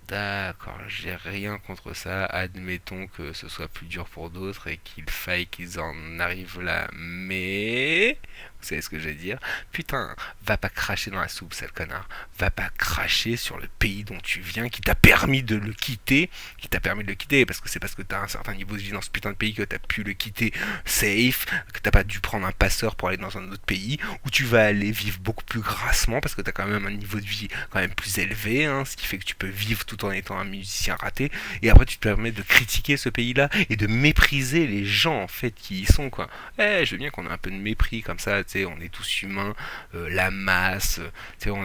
S3: D'accord, j'ai rien contre ça, admettons que ce soit plus dur pour d'autres et qu'il faille qu'ils en arrivent là, mais... Vous savez ce que je vais dire? Putain, va pas cracher dans la soupe, sale connard. Va pas cracher sur le pays dont tu viens, qui t'a permis de le quitter, parce que c'est parce que t'as un certain niveau de vie dans ce putain de pays que t'as pu le quitter safe, que t'as pas dû prendre un passeur pour aller dans un autre pays, où tu vas aller vivre beaucoup plus grassement, parce que t'as quand même un niveau de vie quand même plus élevé, hein, ce qui fait que tu peux vivre tout en étant un musicien raté, et après tu te permets de critiquer ce pays-là, et de mépriser les gens, en fait, qui y sont, quoi. Je veux bien qu'on ait un peu de mépris, comme ça, tu sais, on est tous humains, la masse, tu sais, on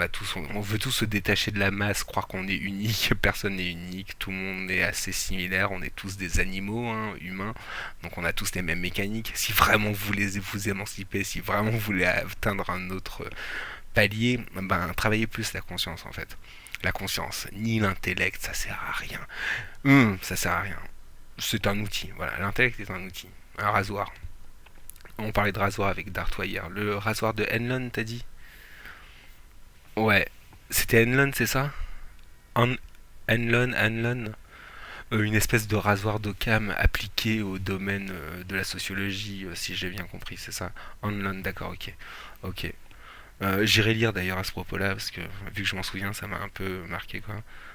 S3: veut tous se détacher de la masse, croire qu'on est unique, personne n'est unique, tout le monde est assez similaire, on est tous des animaux, hein, humains, donc on a tous les mêmes mécaniques. Si vraiment vous voulez vous émanciper, si vraiment vous voulez atteindre un autre palier, travaillez plus la conscience en fait. La conscience, ni l'intellect, ça sert à rien. Ça sert à rien. C'est un outil, voilà. L'intellect est un outil. Un rasoir. On parlait de rasoir avec Dartois hier. Le rasoir de Enlon, t'as dit? Ouais. C'était Enlon, c'est ça? Enlon. Une espèce de rasoir d'Occam appliqué au domaine de la sociologie, si j'ai bien compris, c'est ça? Enlon, d'accord, ok. J'irai lire d'ailleurs à ce propos-là, parce que vu que je m'en souviens, ça m'a un peu marqué, quoi.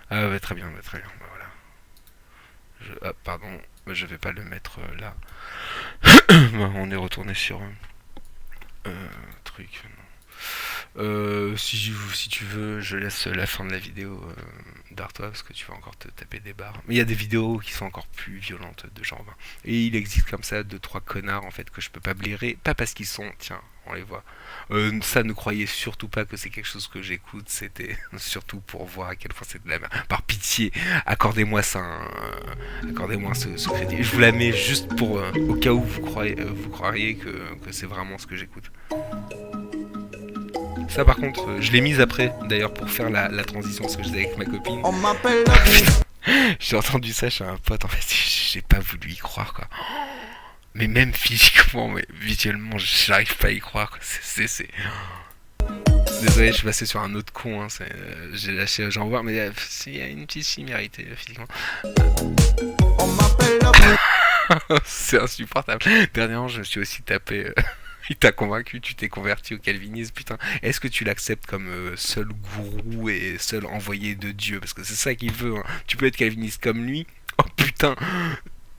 S3: Ah ouais, très bien, bah, voilà. Pardon, je vais pas le mettre là. On est retourné sur truc. Si tu veux, je laisse la fin de la vidéo d'Artois parce que tu vas encore te taper des barres. Mais il y a des vidéos qui sont encore plus violentes de Jean Robin. Et il existe comme ça 2-3 connards en fait que je peux pas blairer, pas parce qu'ils sont, tiens, on les voit. Ça, ne croyez surtout pas que c'est quelque chose que j'écoute, c'était surtout pour voir à quel point c'est de la merde. Par pitié, accordez-moi ça, accordez-moi ce crédit. Je vous la mets juste pour au cas où vous croiriez que c'est vraiment ce que j'écoute. Ça par contre, je l'ai mise après d'ailleurs pour faire la transition parce que je faisais avec ma copine.
S7: On m'appelle
S3: J'ai entendu ça chez un pote, en fait j'ai pas voulu y croire quoi. Mais même physiquement, mais visuellement, j'arrive pas à y croire quoi. C'est... Désolé, je suis passé sur un autre con, hein. J'ai lâché Jean voir, mais il y a une petite similarité physiquement.
S7: On m'appelle
S3: C'est insupportable. Dernièrement, je me suis aussi tapé... Il t'a convaincu, tu t'es converti au calvinisme, putain. Est-ce que tu l'acceptes comme seul gourou et seul envoyé de Dieu? Parce que c'est ça qu'il veut, hein. Tu peux être calviniste comme lui. Oh putain,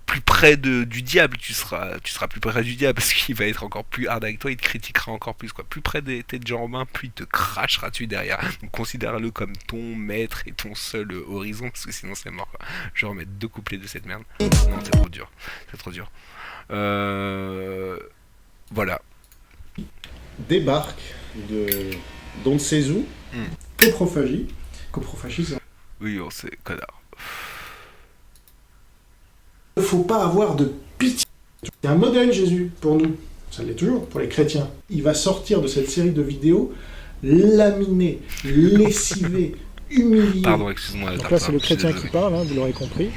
S3: plus près du diable, tu seras plus près du diable parce qu'il va être encore plus hard avec toi, il te critiquera encore plus, quoi. Plus près des têtes de Jean Robin, plus il te crachera dessus derrière. Donc considère-le comme ton maître et ton seul horizon, parce que sinon c'est mort, quoi. Je vais remettre 2 couplets de cette merde. Non, c'est trop dur. Voilà.
S6: Débarque de d'on ne sait où, coprophagie.
S3: Oui, on sait, connard.
S6: Il ne faut pas avoir de pitié. C'est un modèle, Jésus, pour nous. Ça l'est toujours, pour les chrétiens. Il va sortir de cette série de vidéos laminé, lessivé, humilié.
S3: Pardon, excuse-moi.
S6: Donc là, c'est le chrétien qui parle, hein, vous l'aurez compris.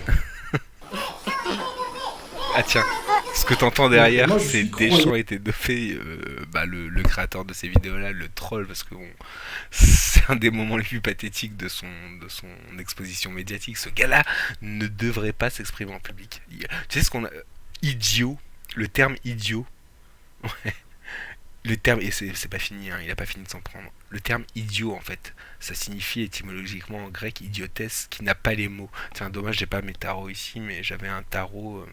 S3: Ah tiens, ce que t'entends derrière,
S6: moi,
S3: c'est Deschamps et Tédofé, le créateur de ces vidéos-là, le troll, parce que c'est un des moments les plus pathétiques de son exposition médiatique. Ce gars-là ne devrait pas s'exprimer en public. Tu sais ce qu'on a... Idiot, le terme idiot, ouais. Le terme, et c'est pas fini, hein, il a pas fini de s'en prendre. Le terme idiot, en fait, ça signifie étymologiquement en grec idiotesse, qui n'a pas les mots. Tiens, dommage, j'ai pas mes tarots ici, mais j'avais un tarot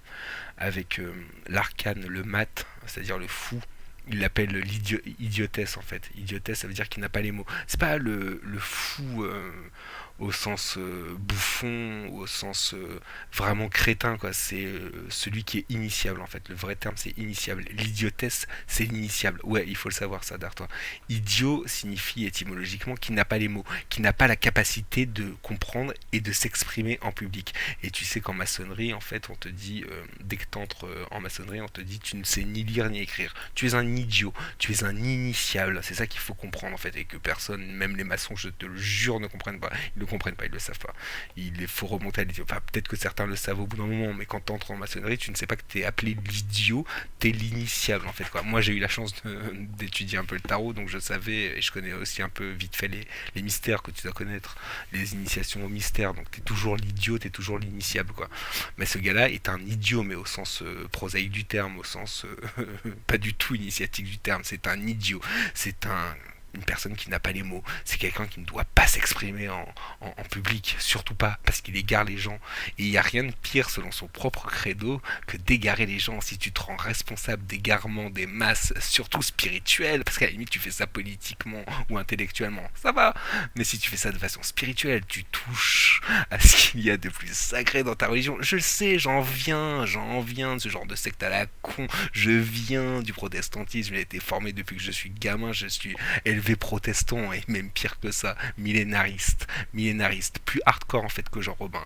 S3: avec l'arcane, le mat, c'est-à-dire le fou. Il l'appelle l'idiotesse, en fait. Idiotesse, ça veut dire qu'il n'a pas les mots. C'est pas le fou au sens bouffon, au sens vraiment crétin, quoi. C'est celui qui est initiable, en fait. Le vrai terme, c'est initiable. L'idiotesse, c'est l'initiable. Ouais, il faut le savoir, ça, Dartois. Idiot signifie étymologiquement qu'il n'a pas les mots, qu'il n'a pas la capacité de comprendre et de s'exprimer en public. Et tu sais qu'en maçonnerie, en fait, on te dit, dès que t'entres en maçonnerie, on te dit, tu ne sais ni lire ni écrire. Tu es un idiot, tu es un initiable. C'est ça qu'il faut comprendre, en fait, et que personne, même les maçons, je te le jure, ne comprennent pas. Ils ne comprennent pas, ils le savent pas. Il faut remonter à l'idiot. Enfin, peut-être que certains le savent au bout d'un moment, mais quand tu entres en maçonnerie, tu ne sais pas que tu es appelé l'idiot, tu es l'initiable, en fait, quoi. Moi, j'ai eu la chance d'étudier un peu le tarot, donc je savais, et je connais aussi un peu vite fait les mystères que tu dois connaître, les initiations au mystère, donc tu es toujours l'idiot, tu es toujours l'initiable, quoi. Mais ce gars-là est un idiot, mais au sens prosaïque du terme, au sens pas du tout initiatique du terme. C'est un idiot, c'est une personne qui n'a pas les mots, c'est quelqu'un qui ne doit pas s'exprimer en public, surtout pas, parce qu'il égare les gens. Et il n'y a rien de pire, selon son propre credo, que d'égarer les gens. Si tu te rends responsable d'égarement des masses, surtout spirituelles, parce qu'à la limite tu fais ça politiquement ou intellectuellement, ça va, mais si tu fais ça de façon spirituelle, tu touches à ce qu'il y a de plus sacré dans ta religion. Je le sais, j'en viens de ce genre de secte à la con, je viens du protestantisme, j'ai été formé depuis que je suis gamin, je suis élevé protestant, et même pire que ça, millénariste, plus hardcore en fait que Jean Robin.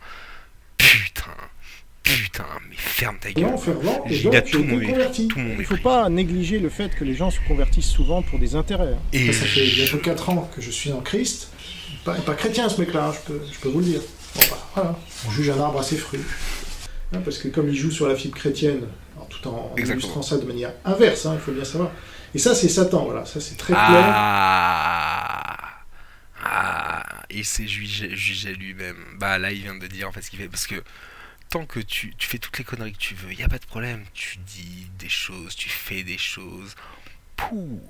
S3: Putain, mais ferme ta gueule.
S6: Fervent, et
S3: Il
S6: donc
S3: a
S6: tu
S3: tout
S6: es
S3: mon
S6: converti.
S3: mépris, tout mon
S6: Il ne
S3: mépris.
S6: faut pas négliger le fait que les gens se convertissent souvent pour des intérêts.
S3: Et
S6: Ça fait bientôt 4 ans que je suis en Christ. pas chrétien ce mec-là, hein, je peux vous le dire. Bon, bah, voilà, on juge un arbre à ses fruits. Hein, parce que comme il joue sur la fibre chrétienne, alors, tout en illustrant ça de manière inverse, hein, il faut bien savoir. Et ça, c'est Satan, voilà, ça c'est très clair.
S3: Il s'est jugé lui-même. Bah là, il vient de dire en fait ce qu'il fait. Parce que tant que tu fais toutes les conneries que tu veux, y a pas de problème. Tu dis des choses, tu fais des choses. Pouh,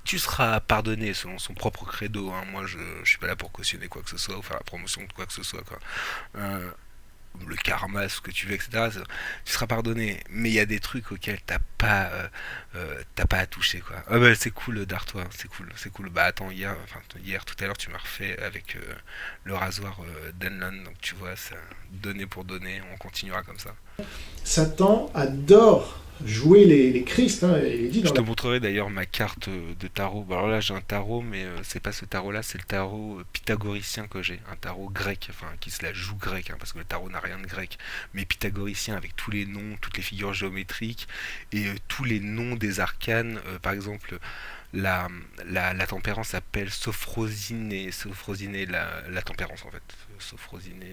S3: tu seras pardonné selon son propre credo. Hein. Moi, je suis pas là pour cautionner quoi que ce soit ou faire la promotion de quoi que ce soit. Quoi. Le karma, ce que tu veux, etc. Tu seras pardonné. Mais il y a des trucs auxquels t'as pas à toucher, quoi. Ah bah c'est cool, Dartois, c'est cool. Bah attends, hier, tout à l'heure, tu m'as refait avec le rasoir Denlan, donc tu vois, ça, donner pour donner, on continuera comme ça.
S6: Satan adore jouer les Christ, hein, et il dit
S3: Je
S6: dans
S3: te montrerai d'ailleurs ma carte de tarot. Bon, alors là, j'ai un tarot, mais c'est pas ce tarot-là, c'est le tarot pythagoricien que j'ai. Un tarot grec, enfin, qui se la joue grec, hein, parce que le tarot n'a rien de grec. Mais pythagoricien, avec tous les noms, toutes les figures géométriques, et tous les noms des arcanes. Par exemple, la tempérance s'appelle Sophrosine, la tempérance, en fait. Sophrosine.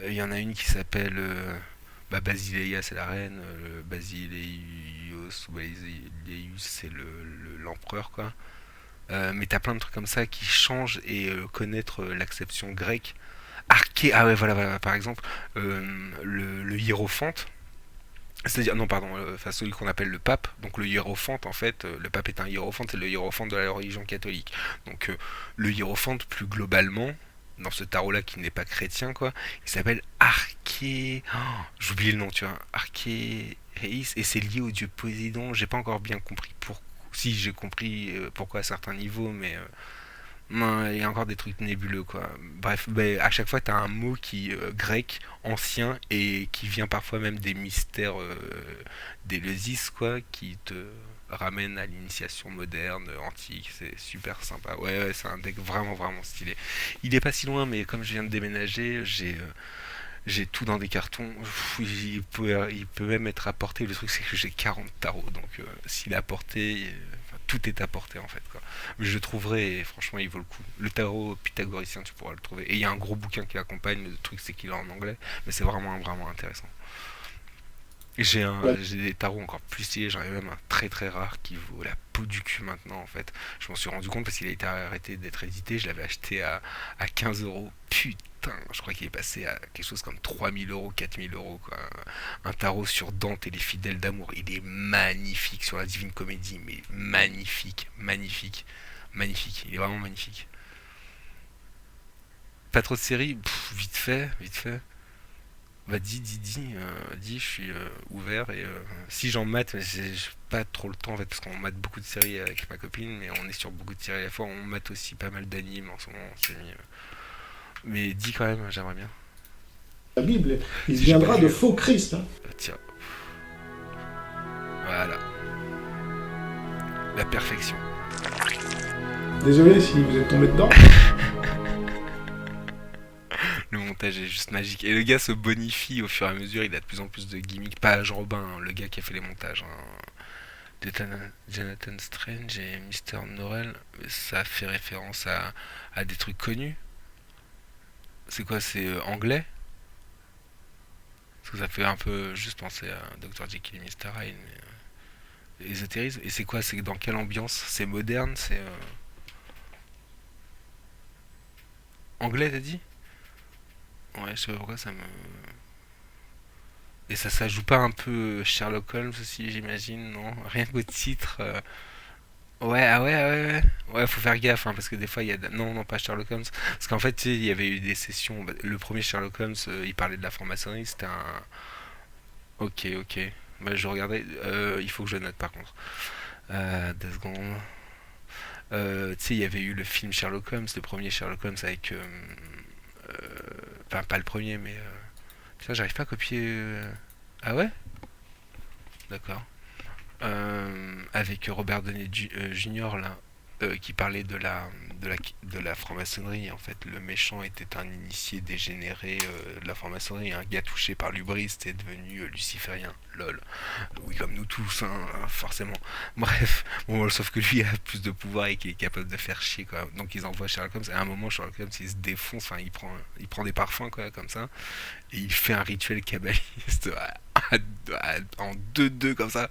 S3: Il y en a une qui s'appelle... Basileia c'est la reine, Basileios ou Basileius c'est l'empereur quoi. Mais t'as plein de trucs comme ça qui changent et connaître l'acception grecque. Arché, ah ouais voilà, par exemple le hiérophante, c'est-à-dire non pardon, enfin celui qu'on appelle le pape, donc le hiérophante en fait, le pape est un hiérophante, c'est le hiérophante de la religion catholique. Donc le hiérophante plus globalement dans ce tarot-là qui n'est pas chrétien, quoi, il s'appelle Arché... Oh, j'ai oublié le nom, tu vois. Archéreis, et c'est lié au dieu Poséidon. J'ai pas encore bien compris pourquoi. Si, j'ai compris pourquoi à certains niveaux, mais... non, il y a encore des trucs nébuleux, quoi. Bref, à chaque fois, t'as un mot qui grec, ancien, et qui vient parfois même des mystères d'Éleusis, quoi, qui te ramène à l'initiation moderne, antique, c'est super sympa. Ouais, c'est un deck vraiment stylé. Il est pas si loin, mais comme je viens de déménager, j'ai tout dans des cartons. Il peut même être apporté. Le truc, c'est que j'ai 40 tarots, donc s'il est apporté, tout est apporté en fait. Quoi. Mais je le trouverai, et franchement, il vaut le coup. Le tarot pythagoricien, tu pourras le trouver. Et il y a un gros bouquin qui l'accompagne. Le truc, c'est qu'il est en anglais, mais c'est vraiment intéressant. J'ai des tarots encore plus stylés, j'en ai même un très rare qui vaut la peau du cul maintenant en fait. Je m'en suis rendu compte parce qu'il a été arrêté d'être édité, je l'avais acheté à 15 €. Putain, je crois qu'il est passé à quelque chose comme 3000 €, 4000 € quoi. Un tarot sur Dante et les fidèles d'amour, il est magnifique sur la Divine Comédie, mais magnifique, il est vraiment magnifique. Pas trop de séries, vite fait. Bah dis, je suis ouvert et si j'en mate, mais j'ai pas trop le temps en fait parce qu'on mate beaucoup de séries avec ma copine, mais on est sur beaucoup de séries à la fois, on mate aussi pas mal d'animes en ce moment, mais dis quand même, j'aimerais bien.
S6: La Bible, il viendra de faux Christ. Hein.
S3: Tiens, voilà, la perfection.
S6: Désolé si vous êtes tombé dedans.
S3: Le montage est juste magique. Et le gars se bonifie au fur et à mesure, il a de plus en plus de gimmicks. Pas Jean Robin, hein, le gars qui a fait les montages. Hein. Jonathan Strange et Mr. Norrell, ça fait référence à des trucs connus. C'est quoi, c'est anglais? Parce que ça fait un peu juste penser à Dr. Jekyll et Mr. Hyde. Ésotérisme. Et c'est quoi, c'est dans quelle ambiance? C'est moderne, c'est... Anglais, t'as dit? Ouais, je sais pas pourquoi ça me... Et ça joue pas un peu Sherlock Holmes aussi, j'imagine, non? Rien qu'au titre. Ouais, ouais. Ouais, faut faire gaffe, hein, parce que des fois, il y a... Non, pas Sherlock Holmes. Parce qu'en fait, tu sais, il y avait eu des sessions... Le premier Sherlock Holmes, il parlait de la franc-maçonnerie, c'était un... Ok. Bah, je regardais... il faut que je note, par contre. 2 secondes. Tu sais, il y avait eu le film Sherlock Holmes, le premier Sherlock Holmes avec... Enfin, pas le premier, mais... Putain, j'arrive pas à copier... Ah ouais? D'accord. Avec Robert Downey Jr. là, qui parlait de la franc-maçonnerie. En fait, le méchant était un initié dégénéré de la franc-maçonnerie. Un gars touché par l'hubris est devenu luciférien. Lol. Oui, comme nous tous, hein, forcément. Bref, bon, sauf que lui a plus de pouvoir et qu'il est capable de faire chier, quoi. Donc ils envoient Sherlock Holmes. Et à un moment, Sherlock Holmes, il se défonce, enfin, il prend des parfums, quoi, comme ça. Et il fait un rituel kabbaliste en 2-2, comme ça.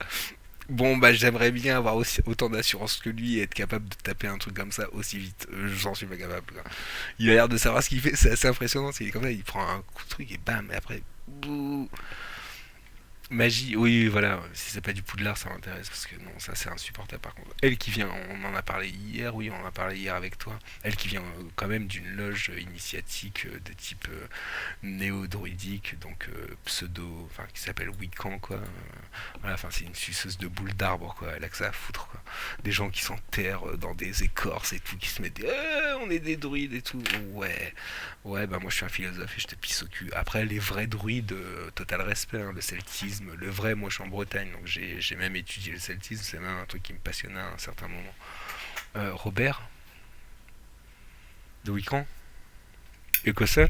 S3: Bon, bah, j'aimerais bien avoir autant d'assurance que lui et être capable de taper un truc comme ça aussi vite. J'en suis pas capable, quoi. Il a l'air de savoir ce qu'il fait, c'est assez impressionnant. Il est comme ça, il prend un coup de truc et bam, et après, bouh. Magie, oui, voilà. Si c'est pas du Poudlard, ça m'intéresse parce que non, ça c'est insupportable par contre. Elle qui vient, on en a parlé hier, oui, on en a parlé hier avec toi. Elle qui vient quand même d'une loge initiatique de type néo-druidique, donc pseudo, enfin qui s'appelle Wiccan, quoi. Voilà, enfin c'est une suceuse de boules d'arbre, quoi. Elle a que ça à foutre, quoi. Des gens qui s'enterrent dans des écorces et tout, qui se mettent des, on est des druides et tout. Ouais, ouais, bah moi je suis un philosophe et je te pisse au cul. Après, les vrais druides, total respect, hein, le celtisme, le vrai, moi je suis en Bretagne, donc j'ai même étudié le celtisme, c'est même un truc qui me passionnait à un certain moment. Robert de Wiccan, écossais,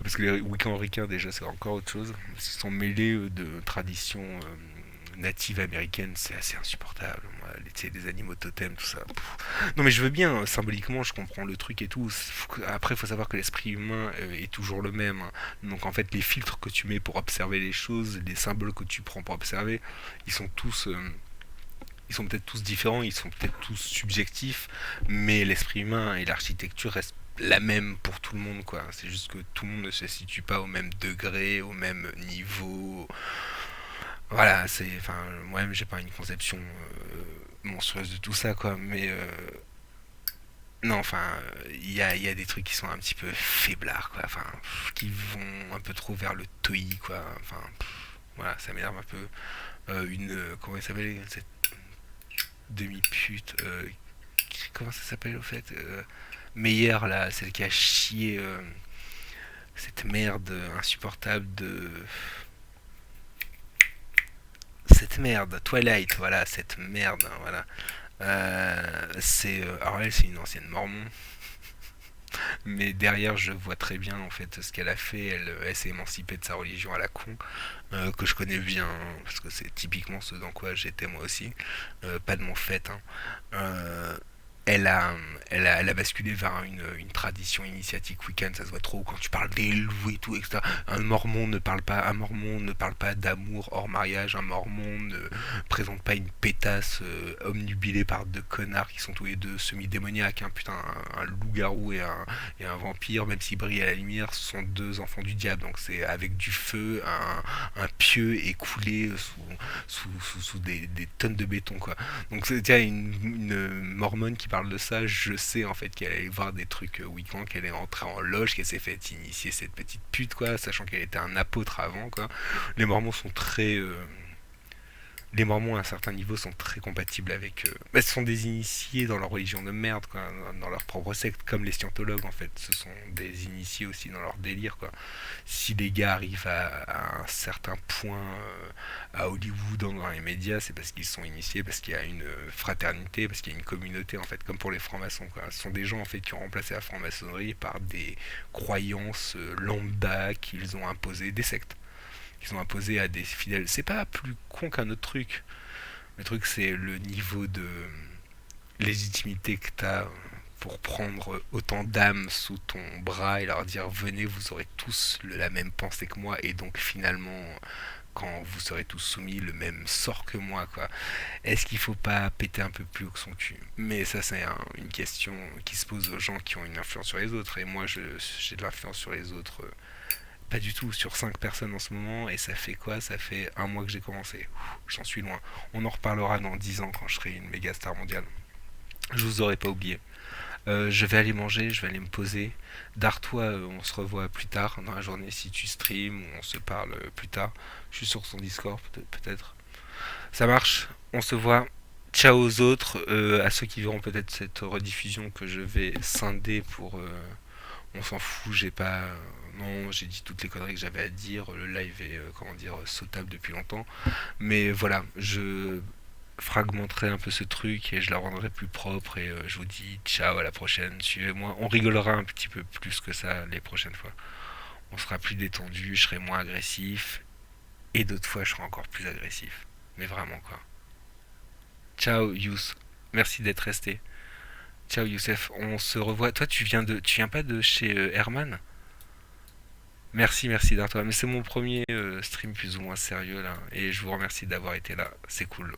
S3: parce que les Wiccan-ricains déjà c'est encore autre chose, ils sont mêlés de traditions natives américaines, c'est assez insupportable. Moi, des animaux totems, tout ça. Pff. Non mais je veux bien, symboliquement je comprends le truc et tout. Après il faut savoir que l'esprit humain est toujours le même, hein. Donc en fait les filtres que tu mets pour observer les choses, les symboles que tu prends pour observer, ils sont tous... ils sont peut-être tous différents, ils sont peut-être tous subjectifs, mais l'esprit humain et l'architecture restent la même pour tout le monde, quoi. C'est juste que tout le monde ne se situe pas au même degré, au même niveau. Voilà, c'est, enfin, moi-même j'ai pas une conception monstrueuse de tout ça, quoi, mais non, enfin, il y a des trucs qui sont un petit peu faiblards, quoi, enfin, qui vont un peu trop vers le toi, quoi, enfin, voilà, ça m'énerve un peu. Comment elle s'appelle cette demi-pute, comment ça s'appelle au fait, Meyer, là, celle qui a chié cette merde insupportable de... Cette merde, Twilight, voilà, cette merde, hein, voilà. Alors elle, c'est une ancienne mormon, mais derrière, je vois très bien en fait ce qu'elle a fait. Elle s'est émancipée de sa religion à la con, que je connais bien, hein, parce que c'est typiquement ce dans quoi j'étais moi aussi, pas de mon fait, hein. Euh, elle a basculé vers une tradition initiatique week-end, ça se voit trop quand tu parles des loups et tout, etc. Un mormon ne parle pas d'amour hors mariage, un mormon ne présente pas une pétasse omnubilée par deux connards qui sont tous les deux semi-démoniaques, hein, putain, un loup-garou et un vampire, même s'ils brillent à la lumière, ce sont deux enfants du diable, donc c'est avec du feu, un pieu écoulé sous des tonnes de béton, quoi. Donc tiens, une mormone qui parle de ça, je sais en fait qu'elle allait voir des trucs Wiccan, qu'elle est entrée en loge, qu'elle s'est fait initier cette petite pute, quoi, sachant qu'elle était un apôtre avant, quoi. Les mormons sont très... les mormons à un certain niveau sont très compatibles avec... ce sont des initiés dans leur religion de merde, quoi, dans leur propre secte, comme les scientologues en fait, ce sont des initiés aussi dans leur délire, quoi. Si les gars arrivent à un certain point à Hollywood, dans les médias, c'est parce qu'ils sont initiés, parce qu'il y a une fraternité, parce qu'il y a une communauté en fait, comme pour les francs-maçons, quoi. Ce sont des gens en fait qui ont remplacé la franc-maçonnerie par des croyances lambda qu'ils ont imposées, des sectes qu'ils ont imposé à des fidèles. C'est pas plus con qu'un autre truc. Le truc, c'est le niveau de légitimité que t'as pour prendre autant d'âmes sous ton bras et leur dire venez, vous aurez tous la même pensée que moi, et donc finalement, quand vous serez tous soumis, le même sort que moi, quoi. Est-ce qu'il faut pas péter un peu plus haut que son cul? Mais ça, c'est une question qui se pose aux gens qui ont une influence sur les autres, et moi, j'ai de l'influence sur les autres. Pas du tout, sur 5 personnes en ce moment, et ça fait quoi? Ça fait un mois que j'ai commencé. J'en suis loin. On en reparlera dans 10 ans quand je serai une méga star mondiale. Je vous aurais pas oublié. Je vais aller manger, je vais aller me poser. Dartoi, on se revoit plus tard dans la journée si tu streams, ou on se parle plus tard. Je suis sur son Discord, peut-être. Ça marche, on se voit. Ciao aux autres, à ceux qui verront peut-être cette rediffusion que je vais scinder pour... on s'en fout, j'ai pas... non, j'ai dit toutes les conneries que j'avais à dire, le live est, sautable depuis longtemps. Mais voilà, je fragmenterai un peu ce truc et je la rendrai plus propre, et je vous dis ciao, à la prochaine, suivez-moi. On rigolera un petit peu plus que ça les prochaines fois. On sera plus détendu, je serai moins agressif, Et d'autres fois, je serai encore plus agressif. Mais vraiment, quoi. Ciao, Yous. Merci d'être resté. Ciao, Youssef. On se revoit. Toi, tu viens pas de chez Herman? Merci Dartois. Mais c'est mon premier stream plus ou moins sérieux, là. Et je vous remercie d'avoir été là. C'est cool.